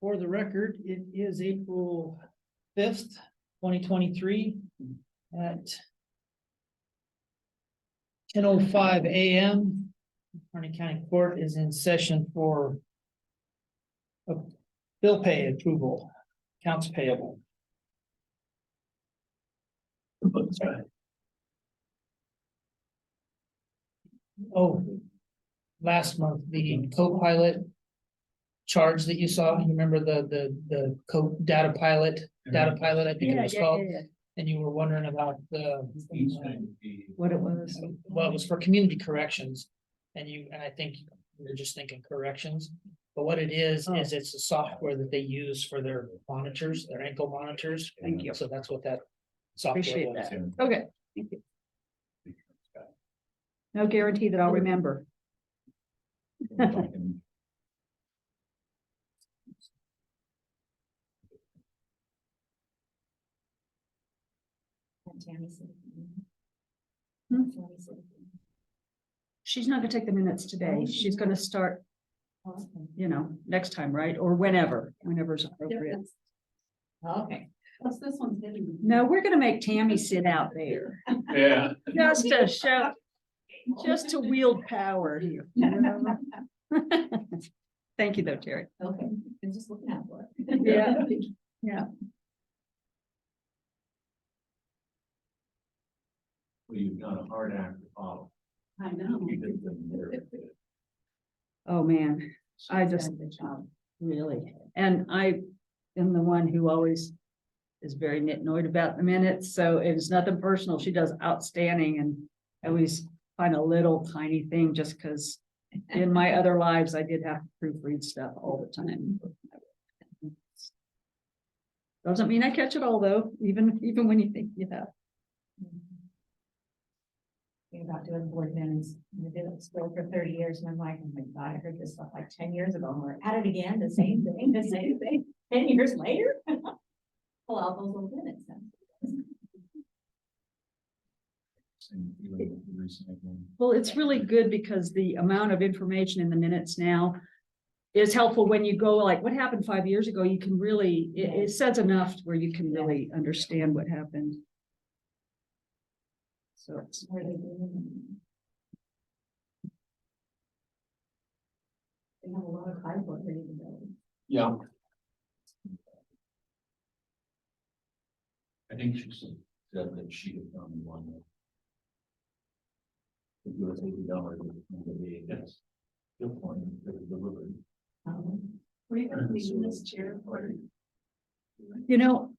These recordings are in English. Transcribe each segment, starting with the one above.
For the record, it is April 5th, 2023 at 10:05 a.m. Harney County Court is in session for a bill pay approval, accounts payable. Oh, last month, the co-pilot charge that you saw, you remember the data pilot, I think it was called. And you were wondering about What it was. well, it was for community corrections. And I think you're just thinking corrections, but what it is it's a software that they use for their monitors, their ankle monitors. Thank you. So that's what that software Appreciate was. that. Okay, thank you. No guarantee that I'll remember. She's not gonna take the minutes today. She's gonna start, you know, next time, right? Or whenever's appropriate. Okay. What's this one? No, we're gonna make Tammy sit out there. Yeah. Just to show, just to wield power here. Thank you though, Terry. Okay, I'm just looking out for it. Yeah. Yeah. Well, you've got a hard act to follow. I know. You did them very good. Oh, man, I just, really, and I am the one who always is very nitnoid about the minutes, so it's nothing personal. She does outstanding, and I always find a little tiny thing just because in my other lives, I did have to proofread stuff all the time. Doesn't mean I catch it all though, even when you think you have. About doing board minutes. I did it school for 30 years and I'm like, oh my God, I heard this stuff like 10 years ago. And we're at it again, the same thing, 10 years later. Pull out those little minutes then. Well, it's really good because the amount of information in the minutes now is helpful when you go like, what happened 5 years ago? You can really, it says enough where you can really understand what happened. So it's Where they have a lot of cardboard ready to go. Yeah. I think she said that she had found one. It was $80 yes. Good point, it was delivered. Were you going to be in this chair for? you know,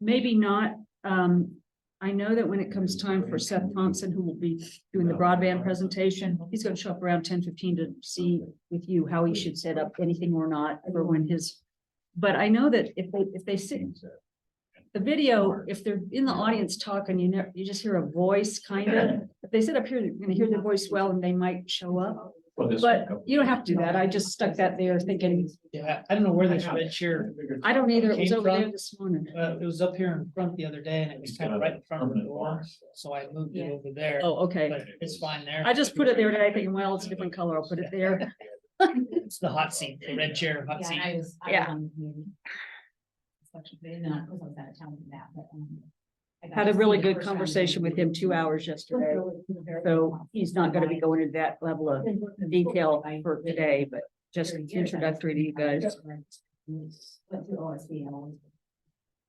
maybe not, I know that when it comes time for Seth Thompson, who will be doing the broadband presentation, he's gonna show up around 10:15 to see with you how he should set up anything or not for when his. But I know that if they sit, the video, if they're in the audience talking, you just hear a voice kind of. If they sit up here, you're gonna hear their voice well and they might show up. But you don't have to do that. I just stuck that there thinking, Yeah, I don't know where this red chair, I don't either. It was Came over there from? this morning. it was up here in front the other day and it was kind of right in front of the door. So I moved it over there, Oh, okay. but it's fine there. I just put it there today thinking, well, it's a different color. I'll put it there. It's the hot seat, the red chair, hot Yeah, seat. I was. Yeah. On the meeting. And of course I was out of town for that, but. I got Had a to really see the good first round conversation with him 2 hours yesterday. So he's not gonna be going into that level of detail for today, but just introductory to you guys. But through OSB,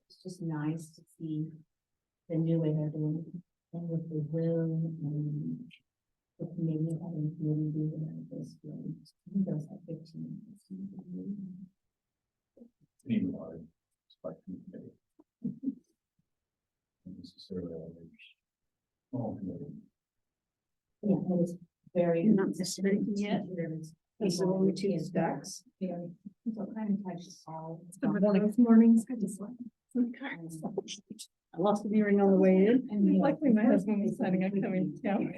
it's just nice to see the new way they're doing it, and with the room and the committee, having committee do this. I think there was like 15. Need water. It's like committee. Necessarily. Small committee. Yeah, it was very. You're not missing anything yet? These are only two stacks. So kind of touches all. Mornings, I just like. I lost the earring on the way in. And Luckily, my husband was planning on coming down.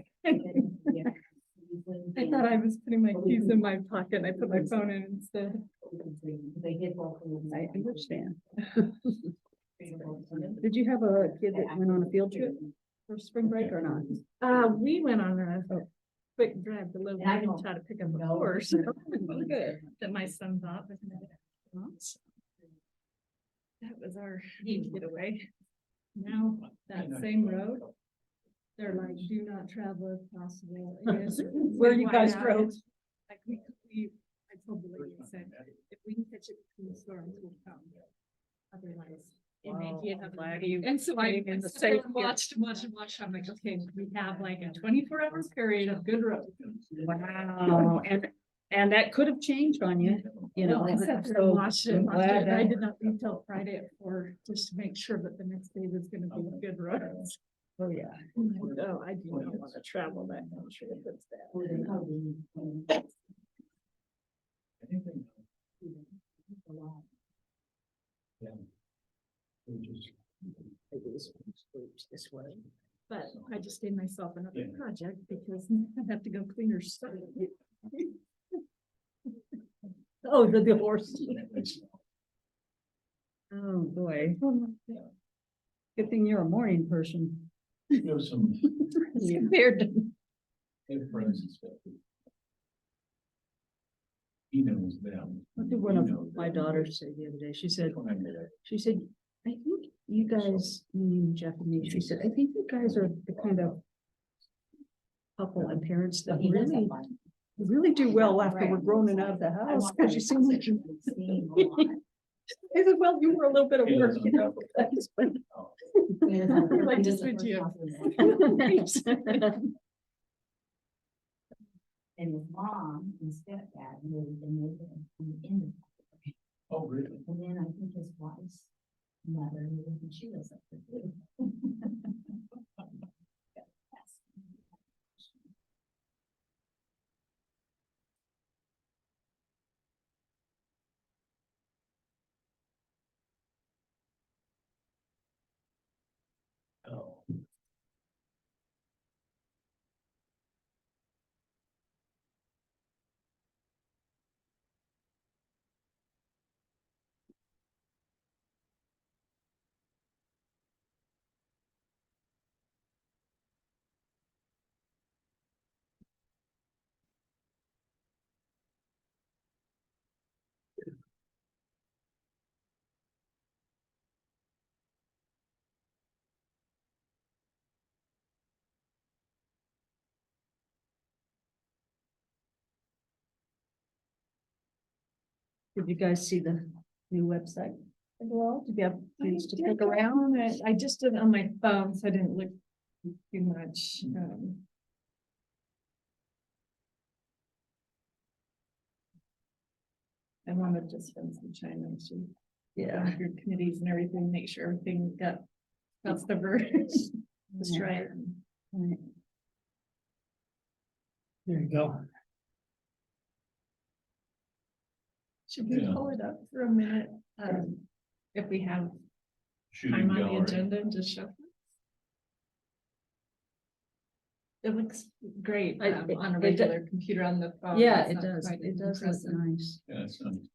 I thought I was putting my keys in my pocket and I put my phone in instead. They did both. I understand. Did you have a kid that went on a field trip for spring break or not? We went on a quick drive to Logan And I and don't try to pick up a know. horse Good. that my son bought. That was our getaway. Now, that same road, they're like, do not travel if possible. It is Where you guys wide out. drove? Like I told the lady, I said, if we can catch it between the storms, we'll come. Otherwise, it may Wow. be another Glad day. you And so I stayed in the sat there safe and here. watched and watched and watched. I'm like, okay, we have like a 24-hour period of good road. Wow, and that could have changed on you, you know. I sat there so and watched it, I'm watched it, glad and I that- did not leave till Friday at 4, just to make sure that the next day was gonna be good roads. Oh, yeah. Oh, I do not want to travel that country if it's that. Anything? Yeah. We just- This way. But I just gave myself another Yeah. project because I have to go clean her stuff. Oh, the horse. Oh, boy. Good thing you're a morning person. You have some Compared to. good friends and stuff. He knows them. What did one of my daughters say the other day? She said, I think you guys, meaning Jeff and me, she said, I think you guys are the kind of couple and parents that really do well after we're grown and out of the house, because you seem like you. I said, well, you were a little bit of He work. doesn't have We're like just with you. And his mom and stepdad moved and moved in. Oh, really? And then I think his wife's mother moved and she was up there too. Oh. Did you guys see the new website? Well, Did you have a chance to pick around, around? I just did it on my phone, so I didn't look too much. I wanted to spend some time and see. Yeah. Your committees and everything, make sure everything that's the version. Just Yeah. right. Right. There you go. Should we Yeah. pull it up for a minute? If we have time on the agenda and just shuffle? It looks great I- on a it regular computer on the phone. Yeah, It's it not does. quite It does look impressive. nice. Yeah, it's nice.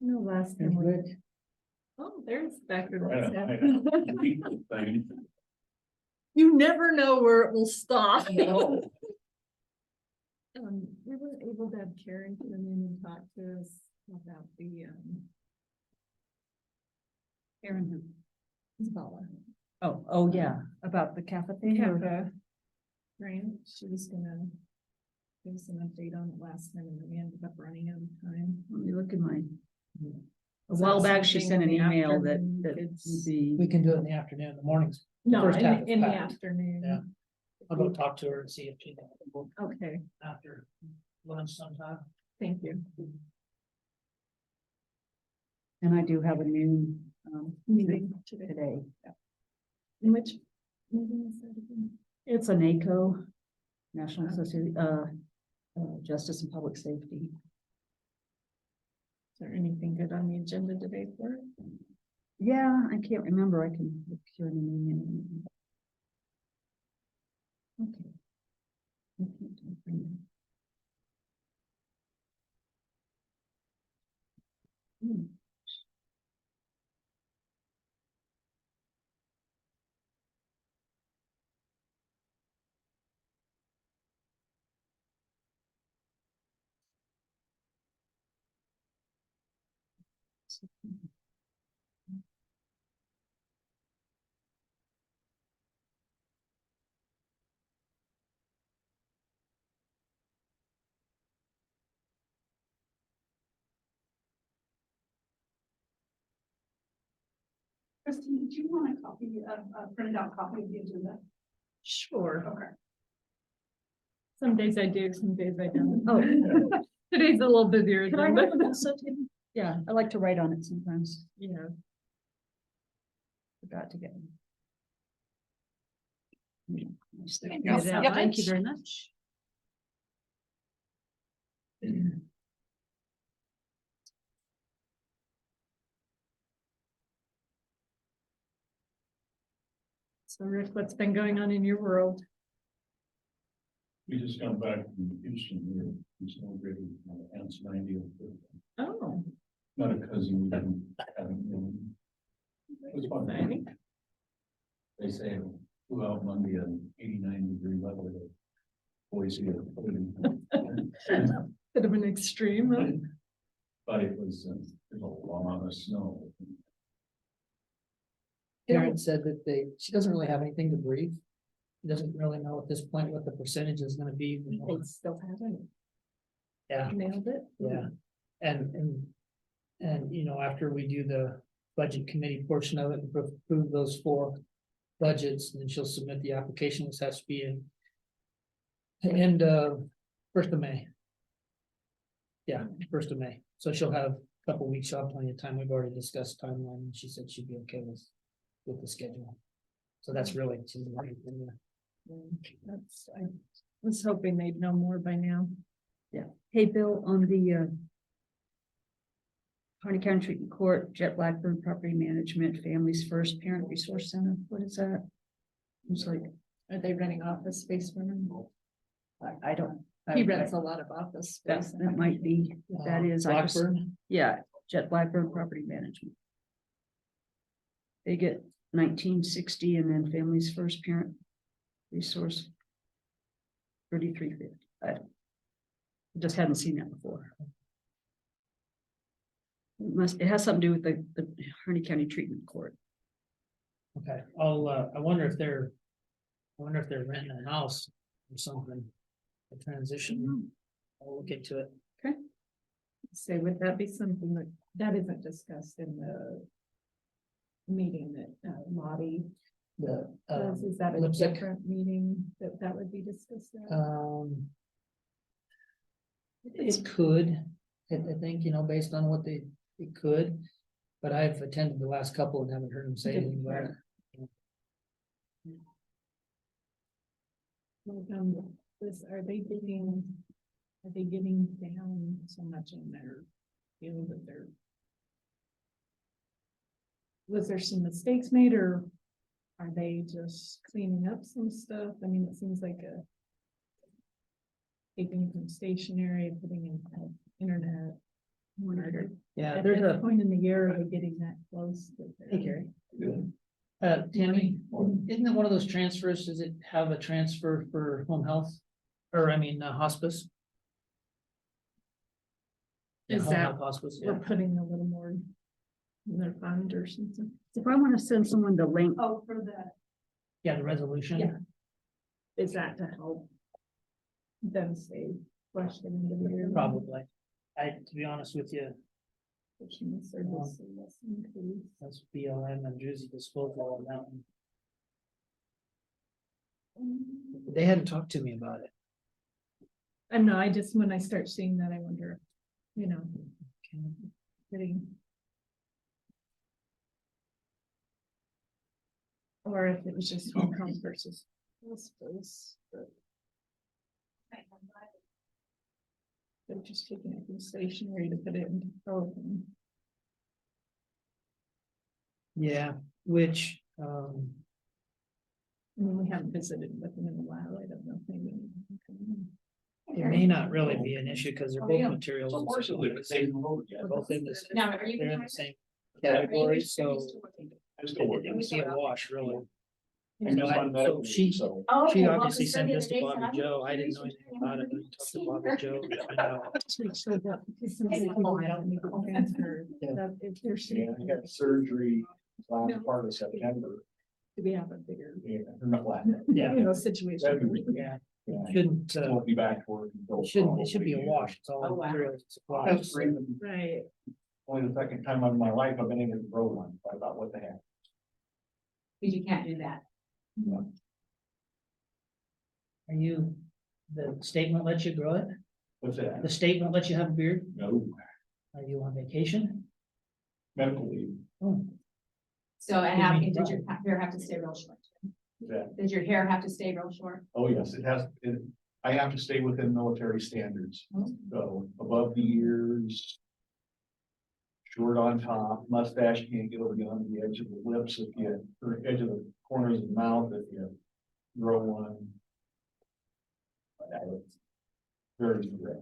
No, last time. Oh, there's backer. Right, I- Thing. You never know where it will stop. No. We weren't able to have Karen come in and talk to us about the, Karen who? Isabella. Oh, yeah, about the cafe thing. or- Kappa grant. She was gonna give us an update on it last time and then we ended up running out of time. Let me look at my. A Is while that back, she something sent an in the email that, afternoon? that It's- would be, We can do it in the afternoon, the mornings. No, First half in is the packed. afternoon. Yeah. I'll go talk to her and see if she can book Okay, after lunch sometime. thank you. and I do have a new, Meeting today. today. In which meeting is that again? It's a NACO, National Association, Justice and Public Safety. Is there anything good on the agenda today for it? Yeah, I can't remember. I can look here in a minute. Okay. I can't find it. Hmm. Christine, did you want a copy of, a printed out copy of the agenda? Sure. Okay. Some days I do, some days I don't. Oh. Today's a little busier. Could I agenda. have it also, Tim? Yeah, I like to write on it sometimes. Yeah. Forgot to get one. Nice. Yep, Print it out. yep. Thank you very much. So Rick, what's been going on in your world? We just got back from Houston here, we celebrated my aunt's 90th birthday. Oh. Not a cousin, we haven't known. It was fun. Exciting. They say it flew out Monday at 89-degree weather. Boise. Bit of an extreme, huh? But it was, there's a lot of snow. Karen said that she doesn't really have anything to brief. She doesn't really know at this point what the percentage is gonna be. you know. They still haven't Yeah, nailed it. yeah. And, you know, after we do the budget committee portion of it and approve those 4 budgets, then she'll submit the application, which has to be in the end of 1st of May. Yeah, 1st of May. So she'll have a couple weeks, she'll have plenty of time. We've already discussed timeline, and she said she'd be okay with the schedule. So that's really, she's right in there. That's, I was hoping they'd know more by now. Hey, Bill, on the Harney County Treatment Court, Jet Blackburn Property Management, Families First Parent Resource Center, what is that? It's like, Are they renting office space for him? I don't. He rents a lot of office That, space. that might be, what that is. I just- Blackburn, Yeah, Jet Blackburn Property Management. They get 1960 and then Families First Parent Resource. 3350. I just hadn't seen that before. It has something to do with the Harney County Treatment Court. okay, I wonder if they're renting a house or something. A transition, I'll look into it. Say, would that be something that isn't discussed in the meeting that Lottie The, does? Is that a lipstick. different meeting that would be discussed there? It could, I think, you know, based on what it could, but I've attended the last couple and haven't heard them say anything about it. Are they getting down so much in their field that they're. Was there some mistakes made, or are they just cleaning up some stuff? I mean, it seems like taking from stationery, putting in internet. Yeah, At there's this a, point in the year, are they getting that close? hey, Gary. Tammy, isn't it one of those transfers? Does it have a transfer for home health? Or I mean, hospice? Yeah, Is home that- health hospice, We're yeah. putting a little more in their fund or something. If I want to send someone the link, Oh, for the, Yeah, the resolution. Yeah. Is that to help them save question. in the beer. Probably. To be honest with you, Pushing the service and less increase. that's BLM and Jersey disposal on that one. They hadn't talked to me about it. I know, I just, when I start seeing that, I wonder, getting. Or if it was just home health versus. Hospice, but they're just taking it from stationary to put it into telephone. Yeah, which, I mean, we haven't visited with them in a while, I don't know if maybe. it may not really be an issue because they're both materials. and Unfortunately, supplies. they wrote They're both in the same, Now, are you? they're in the same category, so I still work. it would be a wash, really. I just I- found that, so she- so. Oh, She okay, well, obviously just sent the this other to day, so Bobby I'm Joe. not I didn't know sure. anything about it. I talked to Bobby Joe to find out. So that, because some people I don't need to answer, that if they're Yeah, I seeing, had surgery last part of September. do we have a bigger, Yeah, or not last. Yeah. situation? February. Yeah, Yeah. shouldn't, Won't be back to work until. it should be a wash. It's all Oh, wow. materials and That's supplies. Right, only the second time in my life I've been able to grow one. I thought, what the heck? Because you can't do that. Are you, the statement lets you grow it? What's that? The statement lets you have a beard? No, Are you on vacation? medical leave. Oh, So I Did have, we- did your hair have to stay real short? Is that, Does your hair have to stay real short? oh, yes, it has, I have to stay within military standards. Oh. So above the ears. Short on top, mustache can't get over beyond the edge of the lips if you, or edge of the corners of the mouth if you grow one. That was very correct.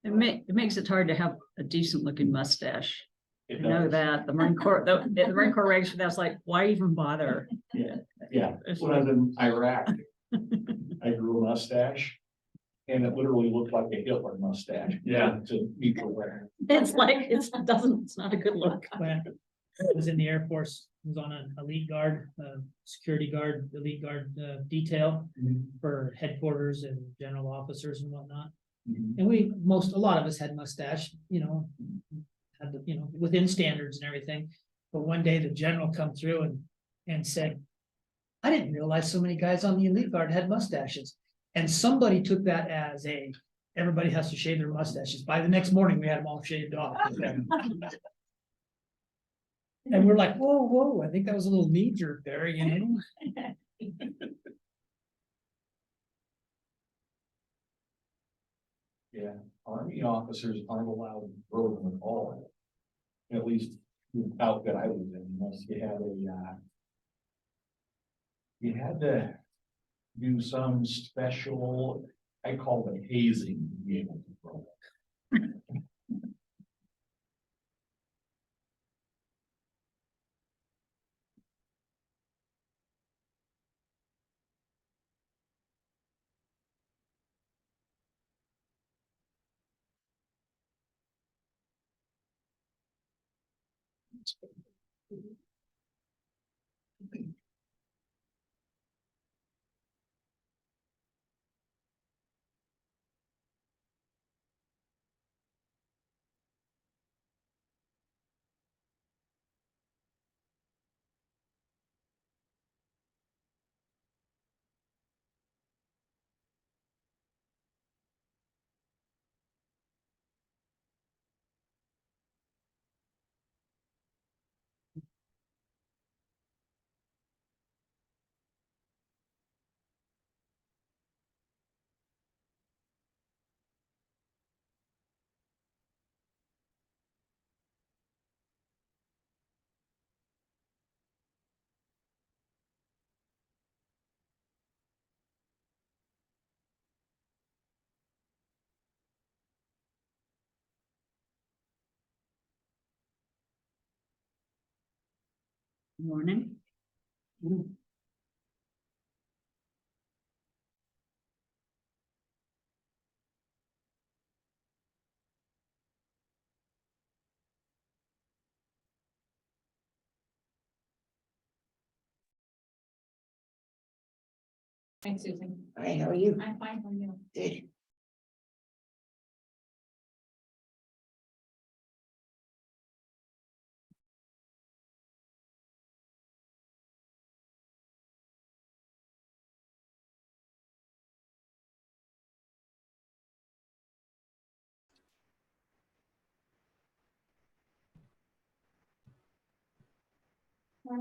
It makes it hard to have a decent looking mustache. I It know does. that, the Marine Corps, the Marine Corps regs, that's like, why even bother? Yeah, when I was in Iraq, I grew a mustache. And it literally looked like a Hitler mustache. Yeah. To be aware. It's like, it's not a good look. when I was in the Air Force, was on an elite guard, security guard, elite guard, detail for headquarters and general officers and whatnot. And a lot of us had mustache, had the, within standards and everything. But one day the general come through and said, I didn't realize so many guys on the elite guard had mustaches. And somebody took that as everybody has to shave their mustaches. By the next morning, we had them all shaved off. And we're like, whoa, I think that was a little knee jerk there, Yeah, Army officers aren't allowed to grow them at all. At least the outfit I was in, unless you had you had to do some special, I call it hazing, to be able to grow. Morning. Thanks, Susan. Hi, how are you? I'm fine, how are you? Good. Yeah,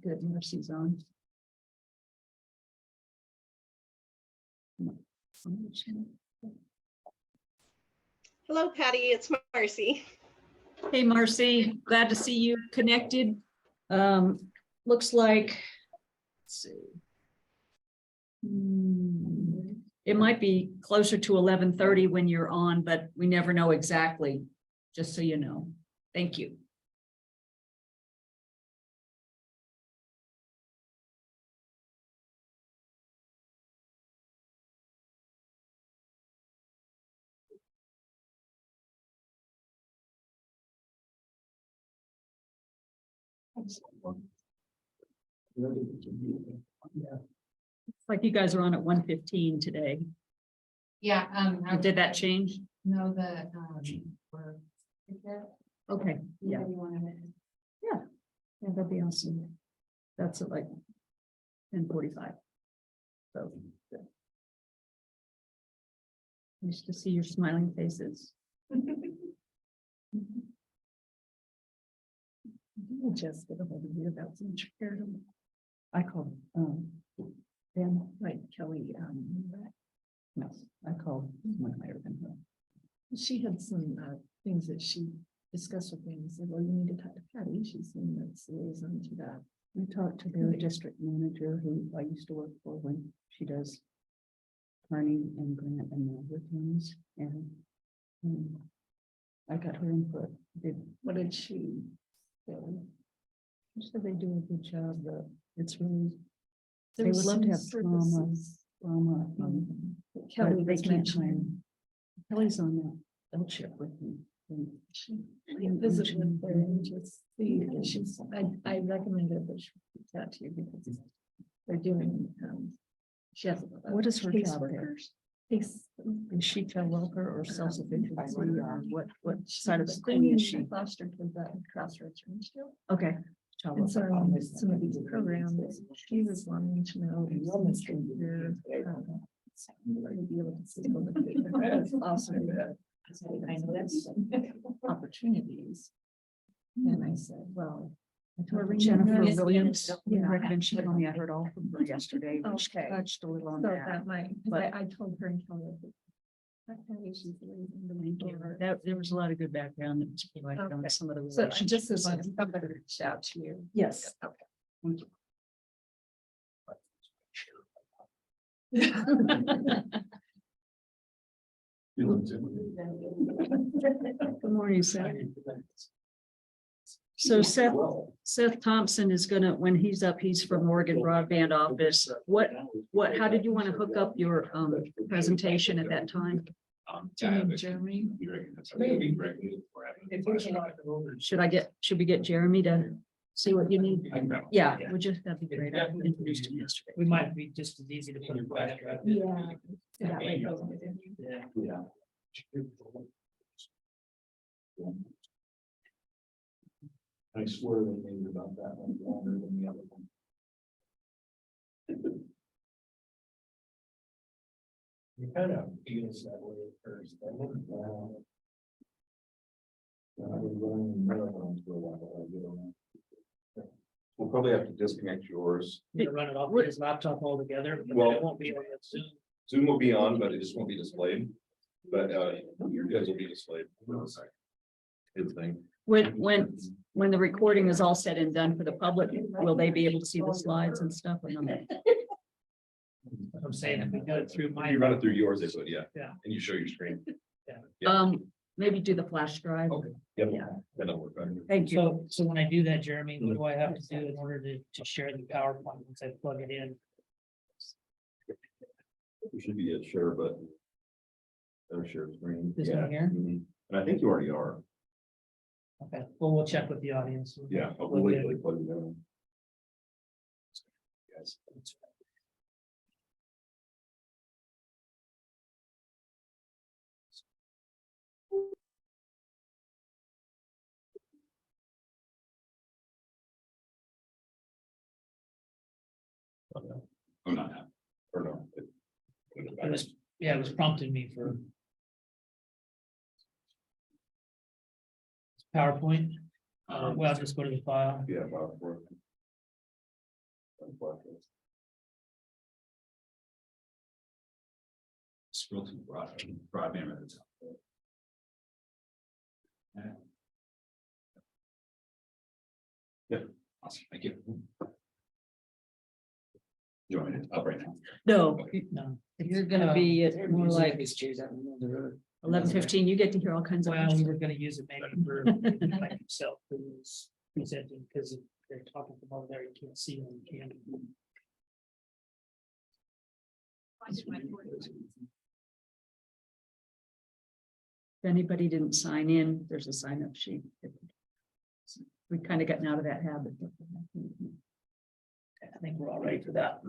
good, Mercy's on. Hello, Patty. It's Marcy. Hey, Marcy, glad to see you connected. Looks like, let's see. It might be closer to 11:30 when you're on, but we never know exactly, just so you know. Thank you. It's like you guys are on at 1:15 today. Yeah, Or did that change? know that, we're. Okay, yeah, You wanted it. yeah, that'd be awesome. That's at like 10:45. So. good. Nice to see your smiling faces. Just get a hold of you about some chair. I called, Dan, like Kelly, no, I called someone higher than her. She had some, things that she discussed with me and said, well, you need to talk to Patty. She's the one that's liaison to that. I talked to their district manager who I used to work for when she does Harney and Grant and the other things, and I got her input. What did she say? She said they do a good job, but it's really, they would love to have trauma. Kelly they can't hire. Kelly's on that L-chip with me. And she visited with her and just see, she's, I recommended that she reach out to you because they're doing, she has. What is her job there? Is she child welfare or self-sufficiency or what side of the coin is she? Foster kids at Crossroads. Okay. And so some of these programs, she was wanting to know. Awesome. I know that's opportunities. And I said, well. I told her Jennifer Williams, recommend she told me I heard all from her yesterday. Which touched a little on So that. that might, but I told her and told her. That there was a lot of good background that was provided on some of the. So relationships. just as long as somebody reached out to you. Yes. Okay. Thank you. Good morning, Seth. So Seth Thompson is gonna, when he's up, he's from Oregon Broadband Office. How did you want to hook up your presentation at that time? Jeremy? Should we get Jeremy to see what you need? Yeah, that'd be great. I introduced him yesterday. We might be just as easy to put a flash drive. Yeah. Yeah. I swear they made about that one longer than the other one. You kind of feels that way at first. I've been running marathons for a while. I get around. We'll probably have to disconnect yours. You run it off his laptop altogether, but Well- it won't be on that Zoom. Zoom will be on, but it just won't be displayed. But your guys will be displayed. Good thing. When the recording is all said and done for the public, will they be able to see the slides and stuff? Or no? I'm saying if we do it through If my. you run it through yours, they would, yeah. Yeah. And you show your screen. Yeah. Maybe do the flash drive. Okay. Yep. Yeah. That'll work better. Thank you. So when I do that, Jeremy, what do I have to do in order to share the PowerPoint once I plug it in? We should be at share button. There's share screen. This Yeah. one here? Mhm. And I think you already are. Okay, well, we'll check with the audience. Yeah. I'll wait till they plug it in. Yes. Oh, not now, or no. It was, yeah, it was prompting me for. PowerPoint, well, I'll just go to the file. Yeah, about four. Scroll to broadband at the top. Yeah, awesome, thank you. You want me to up right now? No, No, you're gonna be at more like 11:15. You get to hear all kinds of. well, we were gonna use it maybe for like himself, who was presenting, because if they're talking from over there, you can't see them, you can't. If anybody didn't sign in, there's a sign up sheet. We've kind of gotten out of that habit. I think we're all ready for that.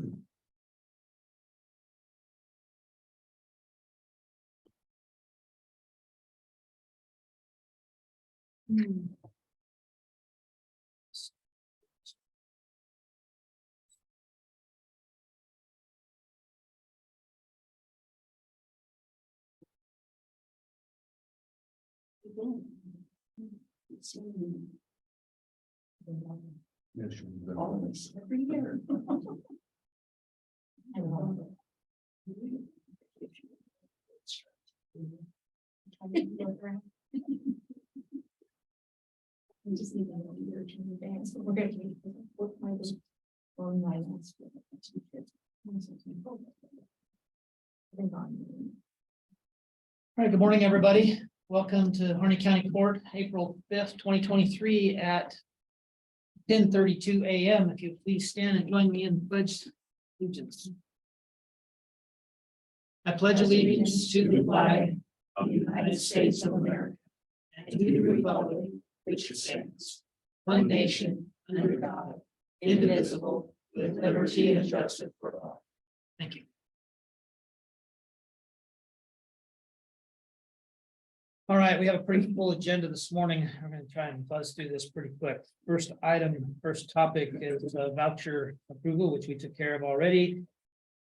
Yeah, sure. Always, every year. I love it. We just need another year to advance, but we're going to work my on my last. All right, good morning, everybody. Welcome to Harney County Court, April 5th, 2023 at 10:32 a.m. If you please stand and join me in the pledge of allegiance. I pledge allegiance to the flag of the United States of America and to the republic which stands one nation under God, indivisible, with liberty and justice for all. Thank you. All right, we have a pretty full agenda this morning. We're going to try and buzz through this pretty quick. First topic is voucher approval, which we took care of already.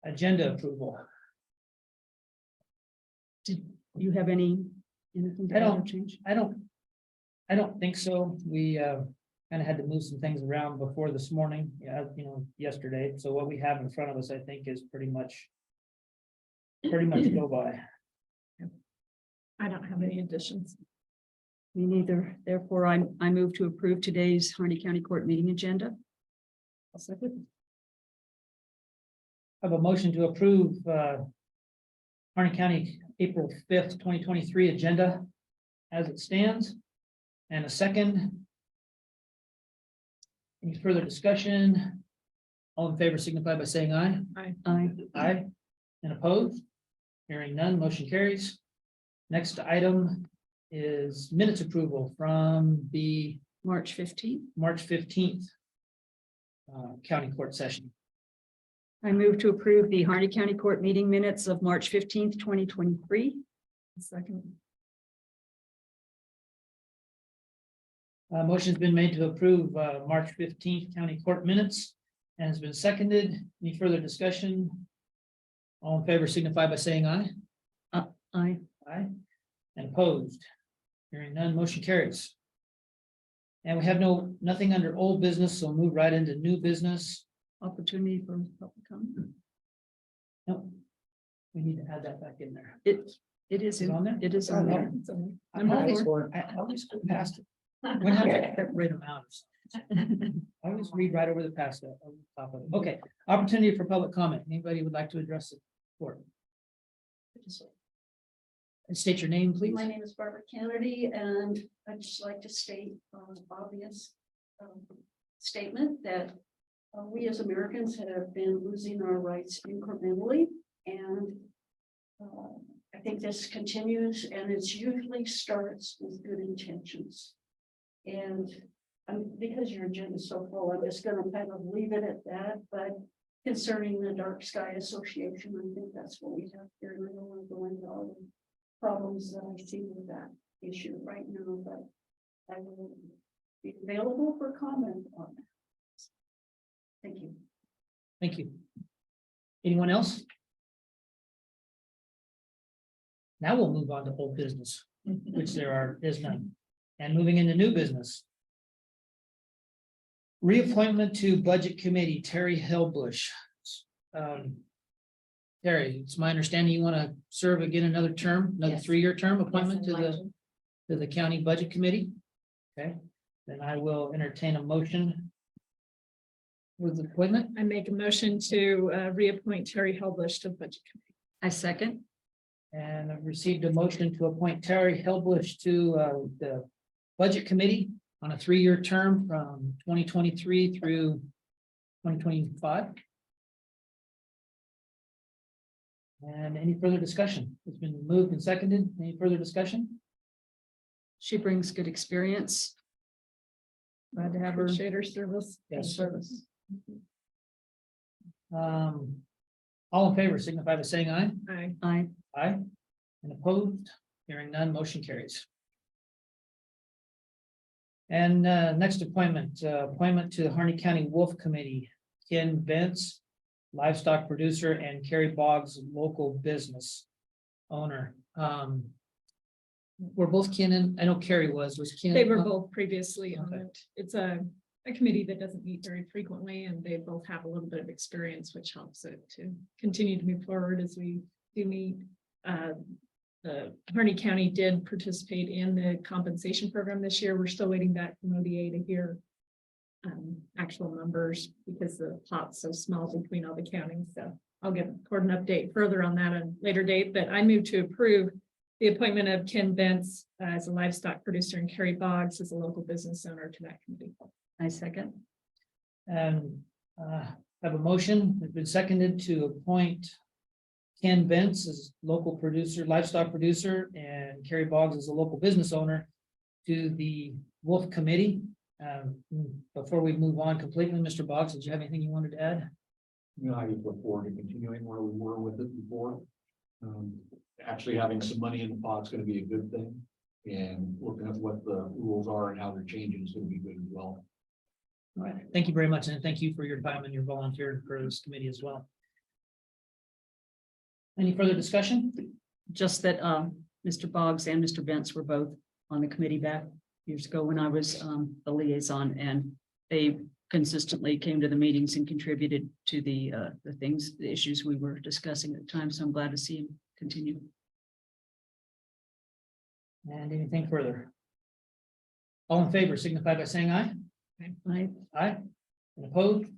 Agenda approval. Did you have anything to I add or don't- change? I don't think so. We kind of had to move some things around before this morning, yesterday. So what we have in front of us, I think, is pretty much go by. I don't have any additions. Me neither. Therefore, I move to approve today's Harney County Court meeting agenda. I'll second. I have a motion to approve Harney County, April 5th, 2023 agenda as it stands. And a second. Any further discussion? All in favor signify by saying aye. Aye. Aye. And opposed? Hearing none, motion carries. Next item is minutes approval from the March 15th. March 15th county court session. I move to approve the Harney County Court meeting minutes of March 15th, 2023. Second. Motion's been made to approve March 15th county court minutes and has been seconded. Any further discussion? All in favor signify by saying aye. Aye. Aye. And opposed? Hearing none, motion carries. And we have nothing under old business, so move right into new business. Opportunity for public comment. Nope. We need to add that back in there. It is Is it on there? It is on there. I Number always four. go past it. When have I read them out? I always read right over the past that. Over the top of it. Okay, opportunity for public comment. Anybody would like to address the court? And state your name, please. My name is Barbara Kennedy, and I'd just like to state obvious statement that we as Americans have been losing our rights incrementally, and I think this continues, and it usually starts with good intentions. And because your agenda is so full, I'm just going to kind of leave it at that. But concerning the Dark Sky Association, I think that's what we have here, and I don't want to go into all the problems that I see with that issue right now, but I will be available for comment on that. Thank you. Thank you. Anyone else? Now we'll move on to old business, which is none. And moving into new business. Reappointment to Budget Committee, Terry Hillbush. Terry, it's my understanding you want to serve again another term, another Yes. 3-year term appointment Yes, to I'd like the County Budget Committee. Okay, then I will entertain a motion with the appointment. I make a motion to reappoint Terry Helbush to the Budget Committee. I second. And I've received a motion to appoint Terry Hillbush to the Budget Committee on a 3-year term from 2023 through 2025. And any further discussion? It's been moved and seconded. Any further discussion? She brings good experience. Glad to have her. Appreciate her service. Yes. Service. All in favor signify by saying aye. Aye. Aye. And opposed, hearing none, motion carries. And next appointment to the Harney County Wolf Committee, Ken Bentz, livestock producer, and Carrie Boggs, local business owner. We're both Ken and, I know Carrie was Ken. They were both previously on Okay. it. It's a committee that doesn't meet very frequently, and they both have a little bit of experience, which helps it to continue to move forward as we do meet. Harney County did participate in the compensation program this year. We're still waiting back from ODA to hear actual numbers because the pot's so small between all the counties. So I'll give Court an update further on that at a later date, but I move to approve the appointment of Ken Bentz as a livestock producer and Carrie Boggs as a local business owner to that committee. I second. And have a motion, it's been seconded to appoint Ken Bentz as local producer, livestock producer, and Carrie Boggs as a local business owner to the Wolf Committee. Before we move on completely, Mr. Boggs, did you have anything you wanted to add? You know, I just look forward to continuing where we were with it before. Actually having some money in the pot is gonna be a good thing. And looking at what the rules are and how they're changing is gonna be good as well. All right, thank you very much, and thank you for your time and your volunteer for this committee as well. Any further discussion? Just that Mr. Boggs and Mr. Bentz were both on the committee back years ago when I was the liaison, and they consistently came to the meetings and contributed to the things, the issues we were discussing at the time. So I'm glad to see him continue. And anything further? All in favor signify by saying aye. Aye. Aye. And opposed?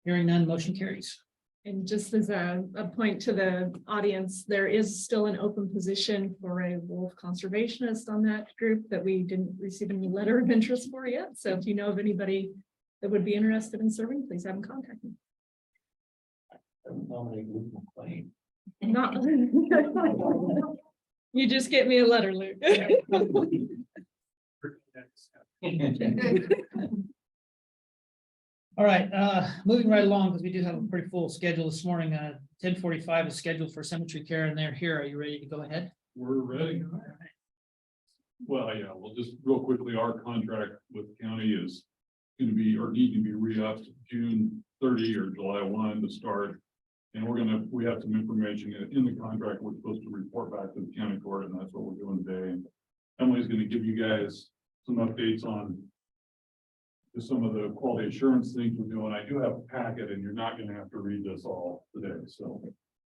Hearing none, motion carries. And just as a point to the audience, there is still an open position for a wolf conservationist on that group that we didn't receive any letter of interest for yet. So if you know of anybody that would be interested in serving, please have them contact me. Not. You just get me a letter, Luke. All right, moving right along, because we do have a pretty full schedule this morning. 10:45 is scheduled for cemetery care, and they're here. Are you ready to go ahead? We're ready. Well, yeah, well, just real quickly, our contract with the county is going to be, or need to be re-upped June 30 or July 1 to start. And we have some information in the contract. We're supposed to report back to the county court, and that's what we're doing today. And Emily's going to give you guys some updates on some of the quality assurance things we're doing. I do have a packet, and you're not going to have to read this all today. So,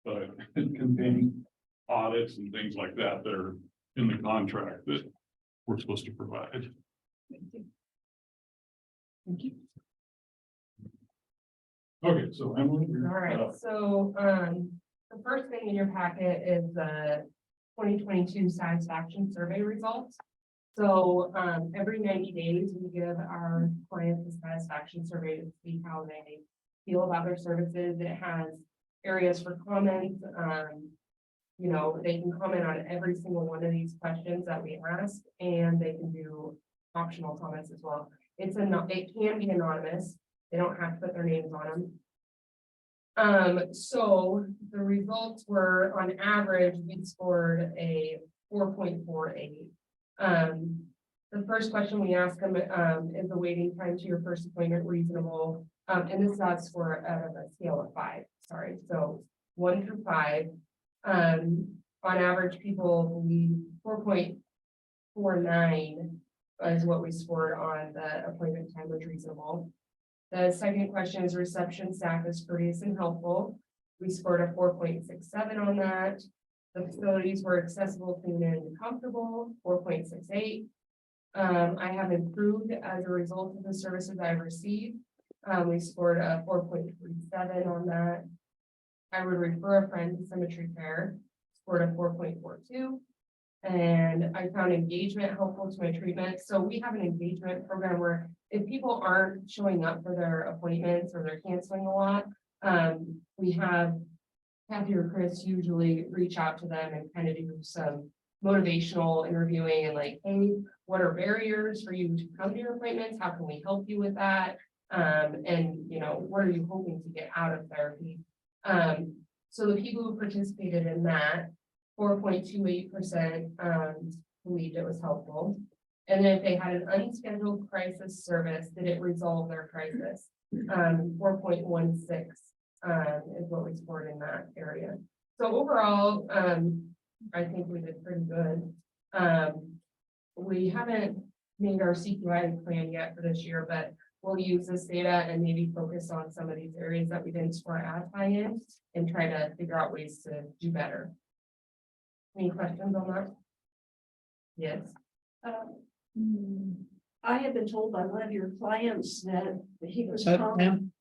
but containing audits and things like that that are in the contract that we're supposed to provide. Thank you. Okay, so Emily. All right, so the first thing in your packet is the 2022 satisfaction survey results. So every 90 days, we give our clients a satisfaction survey to see how they feel about their services. It has areas for comments. You know, they can comment on every single one of these questions that we ask, and they can do optional comments as well. It can be anonymous. They don't have to put their names on them. So the results were, on average, we scored a 4.48. The first question we asked them is the waiting time to your first appointment reasonable? And this is score out of a scale of 5. Sorry. So 1 through 5. On average, people believe 4.49 is what we scored on the appointment time was reasonable. The second question is reception staff is courteous and helpful. We scored a 4.67 on that. The facilities were accessible, clean, and comfortable, 4.68. I have improved as a result of the services I've received. We scored a 4.37 on that. I would refer a friend to cemetery care, scored a 4.42. And I found engagement helpful to my treatment. So we have an engagement program where if people aren't showing up for their appointments or they're canceling a lot, we have Kathy or Chris usually reach out to them and kind of do some motivational interviewing and like, hey, what are barriers for you to come to your appointments? How can we help you with that? And you know, what are you hoping to get out of therapy? So the people who participated in that, 4.28% believed it was helpful. And then if they had an unscheduled crisis service, did it resolve their crisis? 4.16 is what we scored in that area. So overall, I think we did pretty good. We haven't made our CQI plan yet for this year, but we'll use this data and maybe focus on some of these areas that we didn't score as high in and try to figure out ways to do better. Any questions on that? Yes. I have been told by one of your clients that he was. Ma'am,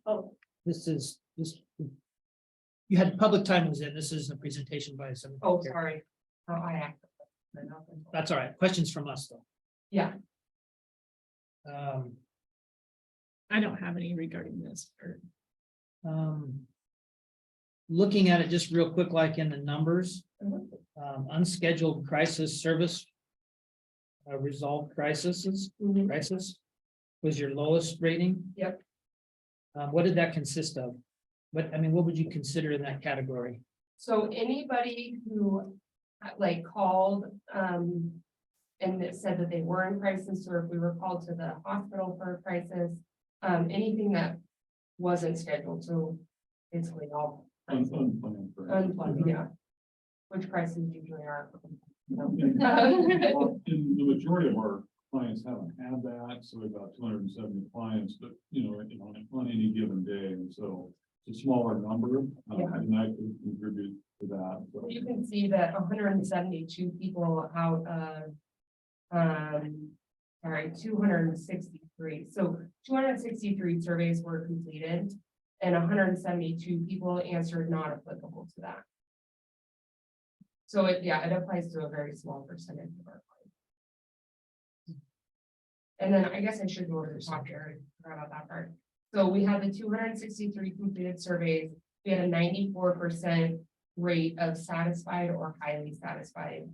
Oh, this is, you had public time was in, this is a presentation by some. Oh, sorry. Oh, I acted. That's all right. Questions from us though. Yeah. I don't have any regarding this. Looking at it just real quick, like in the numbers, Mhm. Unscheduled crisis service. Resolved crisis was your lowest rating. Yep. What did that consist of? What would you consider in that category? So anybody who like called and it said that they were in crisis, or if we were called to the hospital for a crisis, anything that wasn't scheduled, so basically all unplanned, yeah. Which crises usually are. And the majority of our clients haven't had that, so about 270 clients, but on any given day, and so it's a smaller number, and I can contribute to that. So. You can see that 172 people out of 263. So 263 surveys were completed and 172 people answered not applicable to that. So it applies to a very small percentage of our clients. And then I guess I should go over the top here. I forgot about that part. So we had the 263 completed surveys. We had a 94% rate of satisfied or highly satisfied.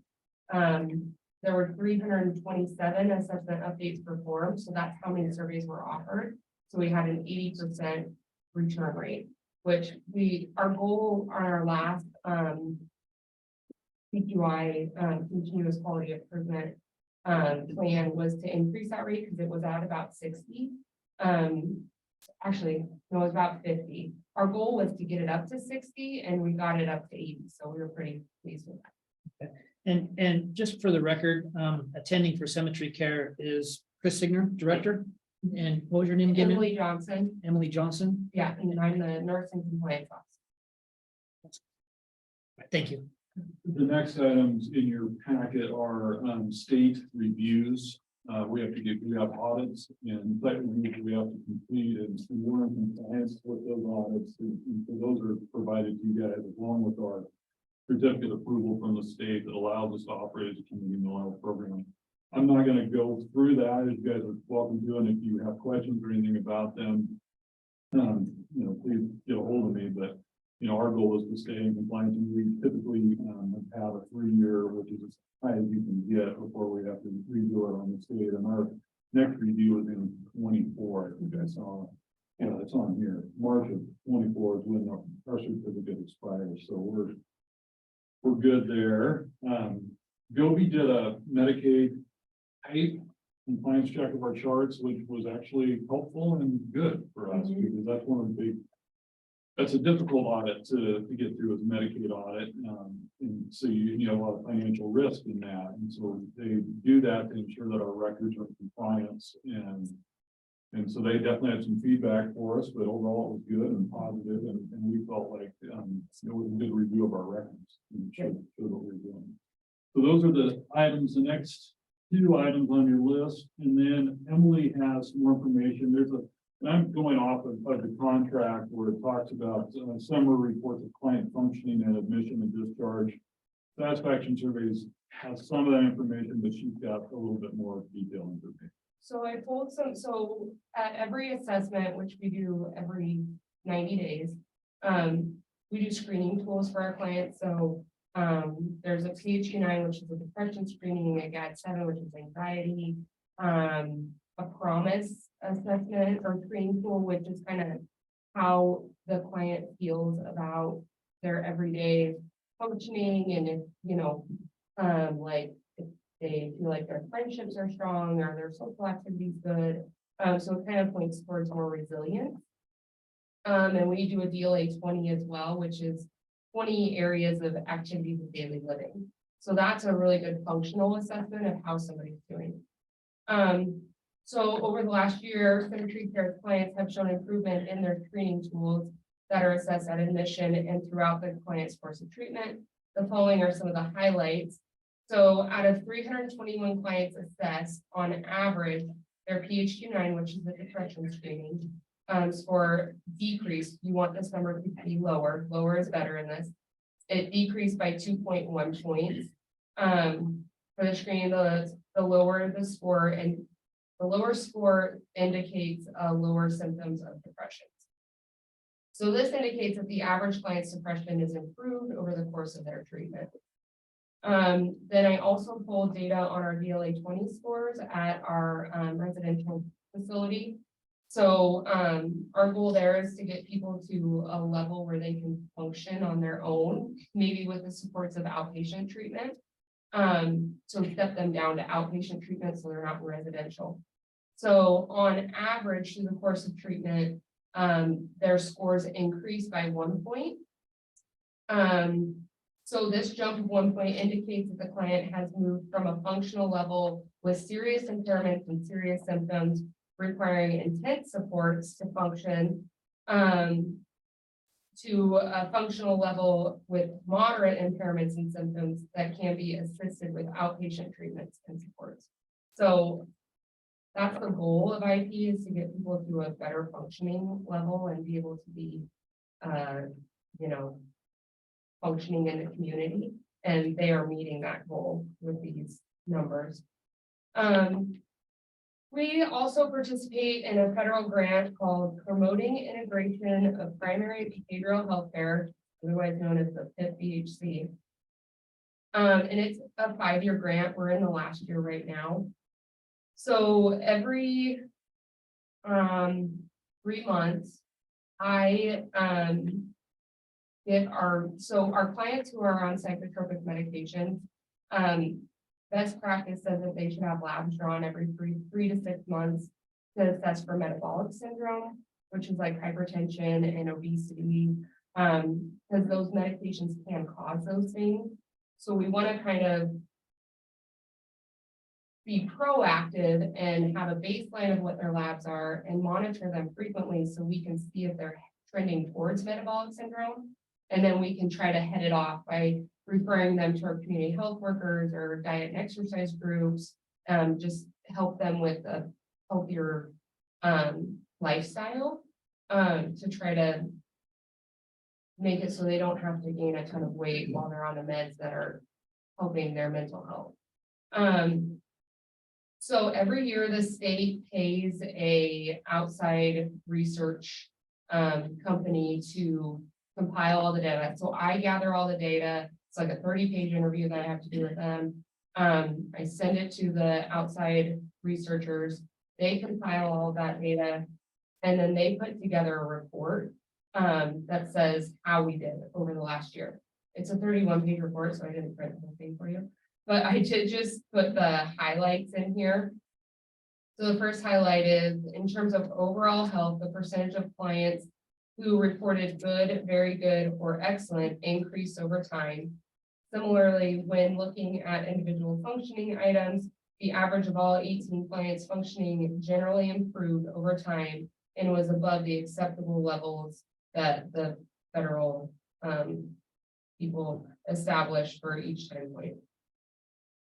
There were 327 assessment updates performed. So that's how many surveys were offered. So we had an 80% return rate, which our goal on our last CQI continuous quality improvement plan was to increase that rate because it was at about 60. Actually, no, it was about 50. Our goal was to get it up to 60 and we got it up to 80. So we were pretty pleased with that. Okay. And just for the record, attending for cemetery care is Chris Signer, director. And what was your name again? Emily Johnson. Emily Johnson. Yeah, and I'm the nurse and compliance officer. Thank you. The next items in your packet are state reviews. We have audits and site reviews we have to complete, and we're in compliance with those audits. And so those are provided to you guys along with our certificate approval from the state that allows us to operate as a community oil program. I'm not going to go through that. You guys are welcome to, and if you have questions or anything about them, please get a hold of me. But our goal is to stay in compliance, and we typically have a 3-year, which is as high as you can get before we have to redo it on the state. And our next review is in 24. I think I saw, it's on here. March of 24 is when our certificate expires. So we're good there. Gobi did a Medicaid type compliance check of our charts, which was actually helpful and good for us because that's one of the big that's a difficult audit to get through as a Medicaid audit. And so you have a lot of financial risk in that. And so they do that to ensure that our records are in compliance. And so they definitely had some feedback for us, but overall it was good and positive, and we felt like it was a good review of our records. And showed what we're doing. So those are the items, the next 2 items on your list. And then Emily has more information. And I'm going off of the contract where it talks about summary reports of client functioning and admission and discharge. Satisfaction surveys has some of that information, but she's got a little bit more detailed information. So I pulled so at every assessment, which we do every 90 days, we do screening tools for our clients. So there's a PHQ-9, which is a depression screening, a GAD-7, which is anxiety, a promise assessment or screening tool, which is kind of how the client feels about their everyday functioning, and if, like if they feel like their friendships are strong or their social activities good. So it kind of points towards more resilience. And we do a DLA 20 as well, which is 20 areas of activities of daily living. So that's a really good functional assessment of how somebody's doing. So over the last year, Symmetry Care's clients have shown improvement in their screening tools that are assessed at admission and throughout the client's course of treatment. The following are some of the highlights. So out of 321 clients assessed, on average, their PHQ-9, which is the depression screening, score decreased. You want this number to be lower. Lower is better in this. It decreased by 2.1 points. For the screening, the lower the score, and the lower score indicates lower symptoms of depression. So this indicates that the average client's depression is improved over the course of their treatment. Then I also pulled data on our DLA 20 scores at our residential facility. So our goal there is to get people to a level where they can function on their own, maybe with the supports of outpatient treatment. So step them down to outpatient treatment so they're not residential. So on average through the course of treatment, their scores increased by 1 point. So this jump of 1 point indicates that the client has moved from a functional level with serious impairments and serious symptoms requiring intense supports to function, to a functional level with moderate impairments and symptoms that can be assisted with outpatient treatments and supports. So that's the goal of IP, is to get people to a better functioning level and be able to be, functioning in the community. And they are meeting that goal with these numbers. We also participate in a federal grant called Promoting Integration of Primary Behavioral Healthcare, otherwise known as the PIP-BHC. And it's a 5-year grant. We're in the last year right now. So every 3 months, I get our clients who are on psychotropic medications, best practice says that they should have labs drawn every 3 to 6 months to assess for metabolic syndrome, which is like hypertension and obesity, because those medications can cause those things. So we want to kind of be proactive and have a baseline of what their labs are and monitor them frequently so we can see if they're trending towards metabolic syndrome. And then we can try to head it off by referring them to our community health workers or diet and exercise groups, just help them with a healthier lifestyle to try to make it so they don't have to gain a ton of weight while they're on the meds that are helping their mental health. So every year the state pays a outside research company to compile all the data. So I gather all the data. It's like a 30-page interview that I have to do with them. I send it to the outside researchers. They compile all that data, and then they put together a report that says how we did over the last year. It's a 31-page report, so I didn't print the whole thing for you, but I did just put the highlights in here. So the first highlight is in terms of overall health, the percentage of clients who reported good, very good, or excellent increase over time. Similarly, when looking at individual functioning items, the average of all 18 clients functioning generally improved over time and was above the acceptable levels that the federal people established for each time point.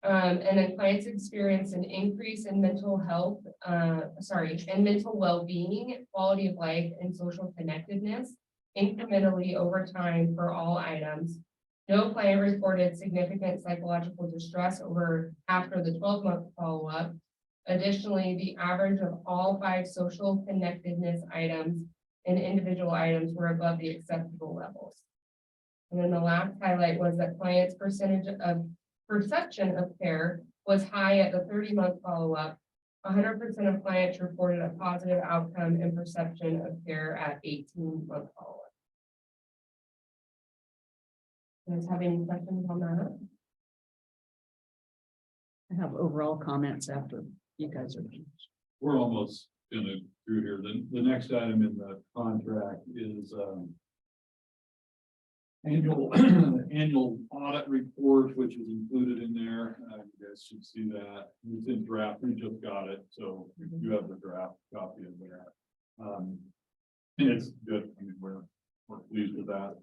And then clients experience an increase in mental health, and mental well-being, quality of life, and social connectedness incrementally over time for all items. No client reported significant psychological distress after the 12-month follow-up. Additionally, the average of all 5 social connectedness items and individual items were above the acceptable levels. And then the last highlight was that clients' perception of care was high at the 30-month follow-up. 100% of clients reported a positive outcome and perception of care at 18-month follow-up. Does have any questions on that? I have overall comments after you guys are. We're almost gonna through here. The next item in the contract is annual audit report, which is included in there. You guys should see that. It's in draft. We just got it, so you have the draft copy of that. And it's good. I mean, we're pleased with that.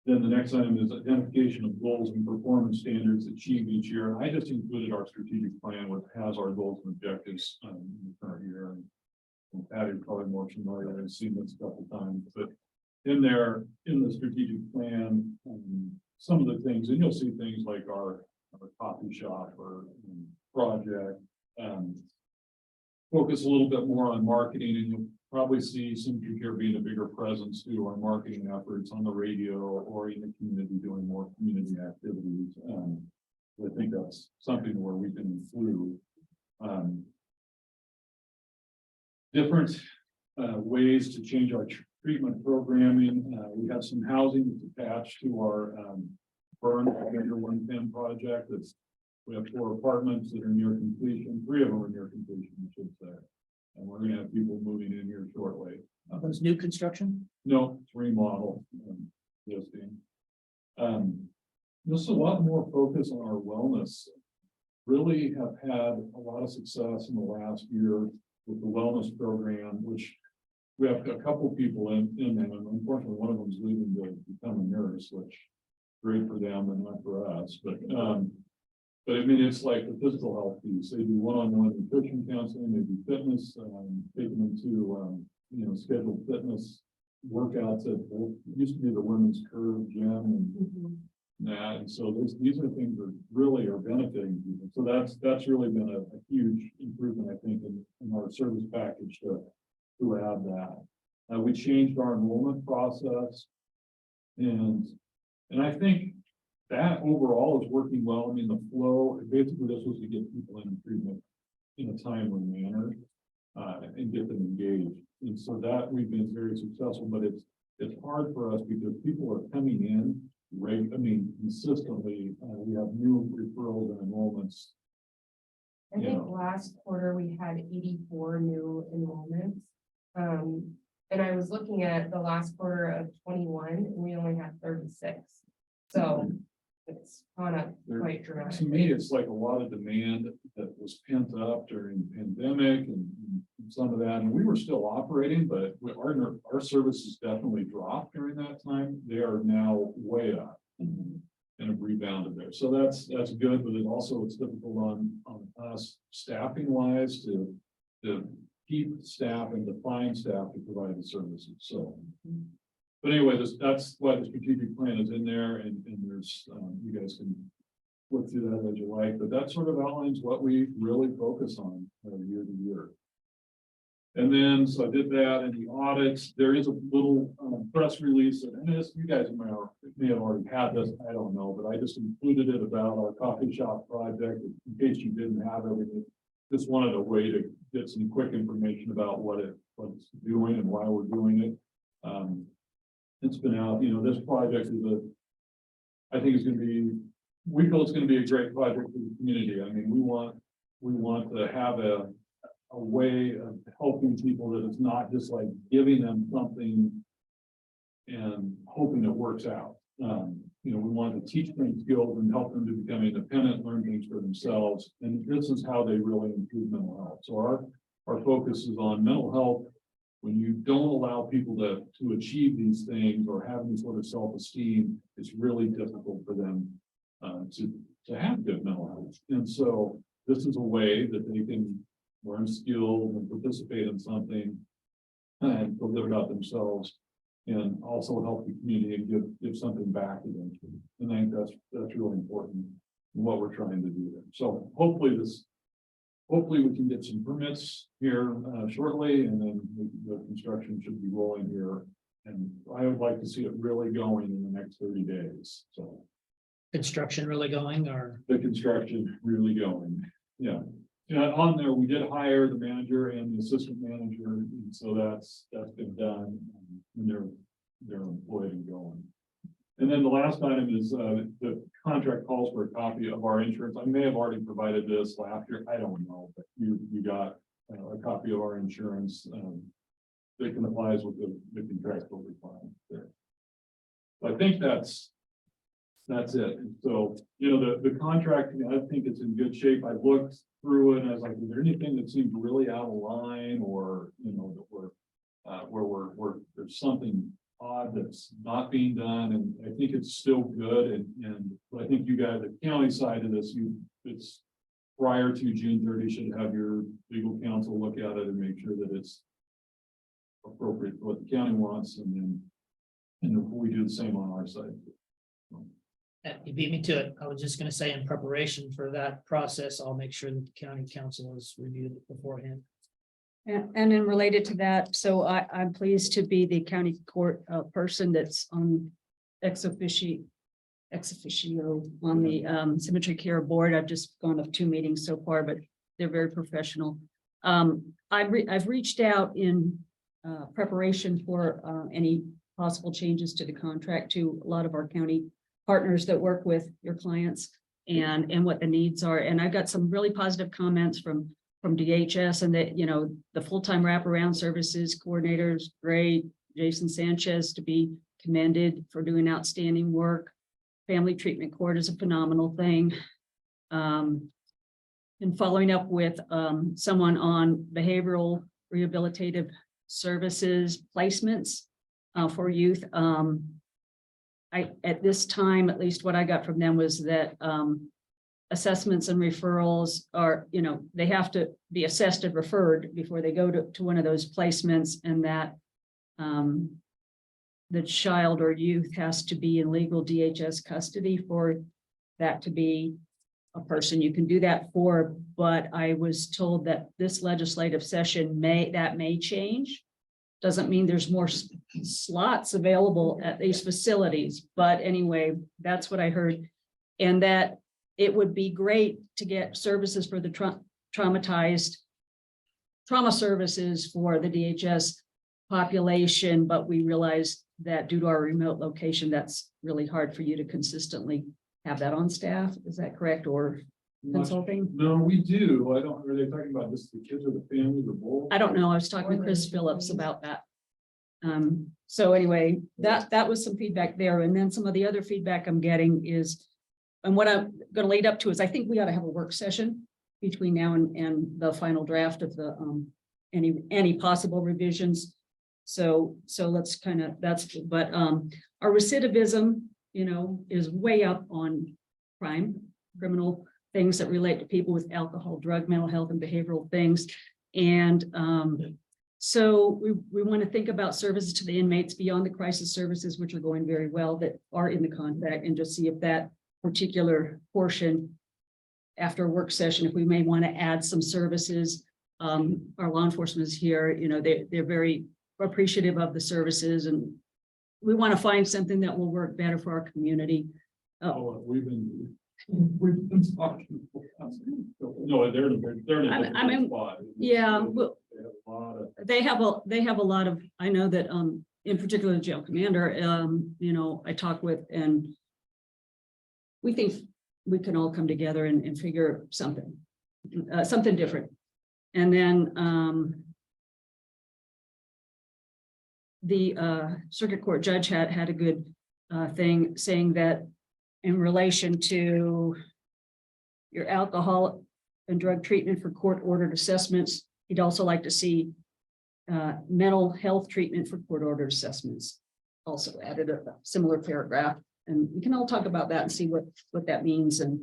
Then the next item is identification of goals and performance standards achieved each year. I just included our strategic plan, which has our goals and objectives in the current year. And Patty's probably more familiar. I've seen this a couple times, but in there, in the strategic plan, some of the things, and you'll see things like our coffee shop or project, focus a little bit more on marketing, and you'll probably see Synchrony Care being a bigger presence to our marketing efforts on the radio or in the community, doing more community activities. I think that's something where we can include different ways to change our treatment programming. We have some housing that's attached to our burn 110 project. We have 4 apartments that are near completion. 3 of them are near completion, I should say. And we're gonna have people moving in here shortly. Those new construction? No, it's remodel. Just a lot more focus on our wellness. Really have had a lot of success in the last year with the wellness program, which we have a couple people in them, and unfortunately, one of them is leaving to become a nurse, which is great for them and not for us. But I mean, it's like the physical health piece. They do one-on-one nutrition counseling, they do fitness, taking them to scheduled fitness workouts at used to be the Women's Curve gym and that. And so these are things that really are benefiting people. So that's really been a huge improvement, I think, in our service package to add that. We changed our enrollment process, and I think that overall is working well. I mean, the flow, basically this was to get people in treatment in a timely manner and get them engaged. And so that we've been very successful, but it's hard for us because people are coming in consistently. We have new referrals and enrollments. I think last quarter we had 84 new enrollments. And I was looking at the last quarter of 21 and we only had 36. So it's gone up quite To dramatically. me, it's like a lot of demand that was pent up during the pandemic and some of that, and we were still operating, but our services definitely dropped during that time. They are now way up and have rebounded there. So that's good, but it's difficult on us staffing wise to keep staff and to find staff to provide the services. So. But anyway, that's why the strategic plan is in there, and there's, you guys can look through that as you like, but that sort of outlines what we really focus on year to year. And then, so I did that in the audits. There is a little press release, and this, you guys may have already had this, I don't know, but I just included it about our coffee shop project in case you didn't have everything. Just wanted a way to get some quick information about what it's doing and why we're doing it. It's been out, this project is I think it's going to be, we feel it's going to be a great project for the community. I mean, we want to have a way of helping people that it's not just like giving them something and hoping it works out. You know, we want to teach them skills and help them to become independent, learn things for themselves. And this is how they really improve mental health. So our focus is on mental health. When you don't allow people to achieve these things or have any sort of self-esteem, it's really difficult for them to have good mental health. And so this is a way that they can learn skills and participate in something and feel good about themselves, and also help the community and give something back eventually. And I think that's really important in what we're trying to do there. So hopefully we can get some permits here shortly, and then the construction should be rolling here. And I would like to see it really going in the next 30 days. So Construction really going, or? the construction really going, yeah. Yeah, on there, we did hire the manager and the assistant manager, and so that's been done, and they're employed and going. And then the last item is the contract calls for a copy of our insurance. I may have already provided this last year, I don't know, but you got a copy of our insurance that can applies with the contractual requirements there. I think that's it. So, you know, the contract, I think it's in good shape. I looked through it and I was like, is there anything that seems really out of line, or, you know, that where there's something odd that's not being done? And I think it's still good. And I think you guys, the county side of this, it's prior to June 30, should have your legal counsel look at it and make sure that it's appropriate for what the county wants. And we do the same on our side. You beat me to it. I was just gonna say, in preparation for that process, I'll make sure that the county council has reviewed it beforehand. And then related to that, so I'm pleased to be the county court person that's on ex officio on the cemetery care board. I've just gone to 2 meetings so far, but they're very professional. I've reached out in preparation for any possible changes to the contract to a lot of our county partners that work with your clients and what the needs are. And I've got some really positive comments from DHS, and that, you know, the full-time wraparound services coordinators, great. Jason Sanchez to be commended for doing outstanding work. Family treatment court is a phenomenal thing. And following up with someone on behavioral rehabilitative services placements for youth. At this time, at least what I got from them was that assessments and referrals are, you know, they have to be assessed and referred before they go to one of those placements, and that the child or youth has to be in legal DHS custody for that to be a person you can do that for. But I was told that this legislative session may change. Doesn't mean there's more slots available at these facilities, but anyway, that's what I heard. And that it would be great to get services for the trauma services for the DHS population, but we realized that due to our remote location, that's really hard for you to consistently have that on staff. Is that correct? Or consulting? No, we do. I don't, are they talking about just the kids or the family, the both? I don't know. I was talking to Chris Phillips about that. So anyway, that was some feedback there. And then some of the other feedback I'm getting is, and what I'm going to lead up to is, I think we ought to have a work session between now and the final draft of the any possible revisions. So let's kind of, but our recidivism, you know, is way up on criminal things that relate to people with alcohol, drug, mental health, and behavioral things. And so we want to think about services to the inmates beyond the crisis services, which are going very well, that are in the contract, and just see if that particular portion after a work session, if we may want to add some services. Our law enforcement is here, you know, they're very appreciative of the services, and we want to find something that will work better for our community. We've been talking. No, they're in a different spot. Yeah, well, they have a lot of, I know that in particular the jail commander, you know, I talk with, and we think we can all come together and figure something different. And then, the circuit court judge had a good thing saying that in relation to your alcohol and drug treatment for court ordered assessments, he'd also like to see mental health treatment for court ordered assessments. Also added a similar paragraph, and we can all talk about that and see what that means. And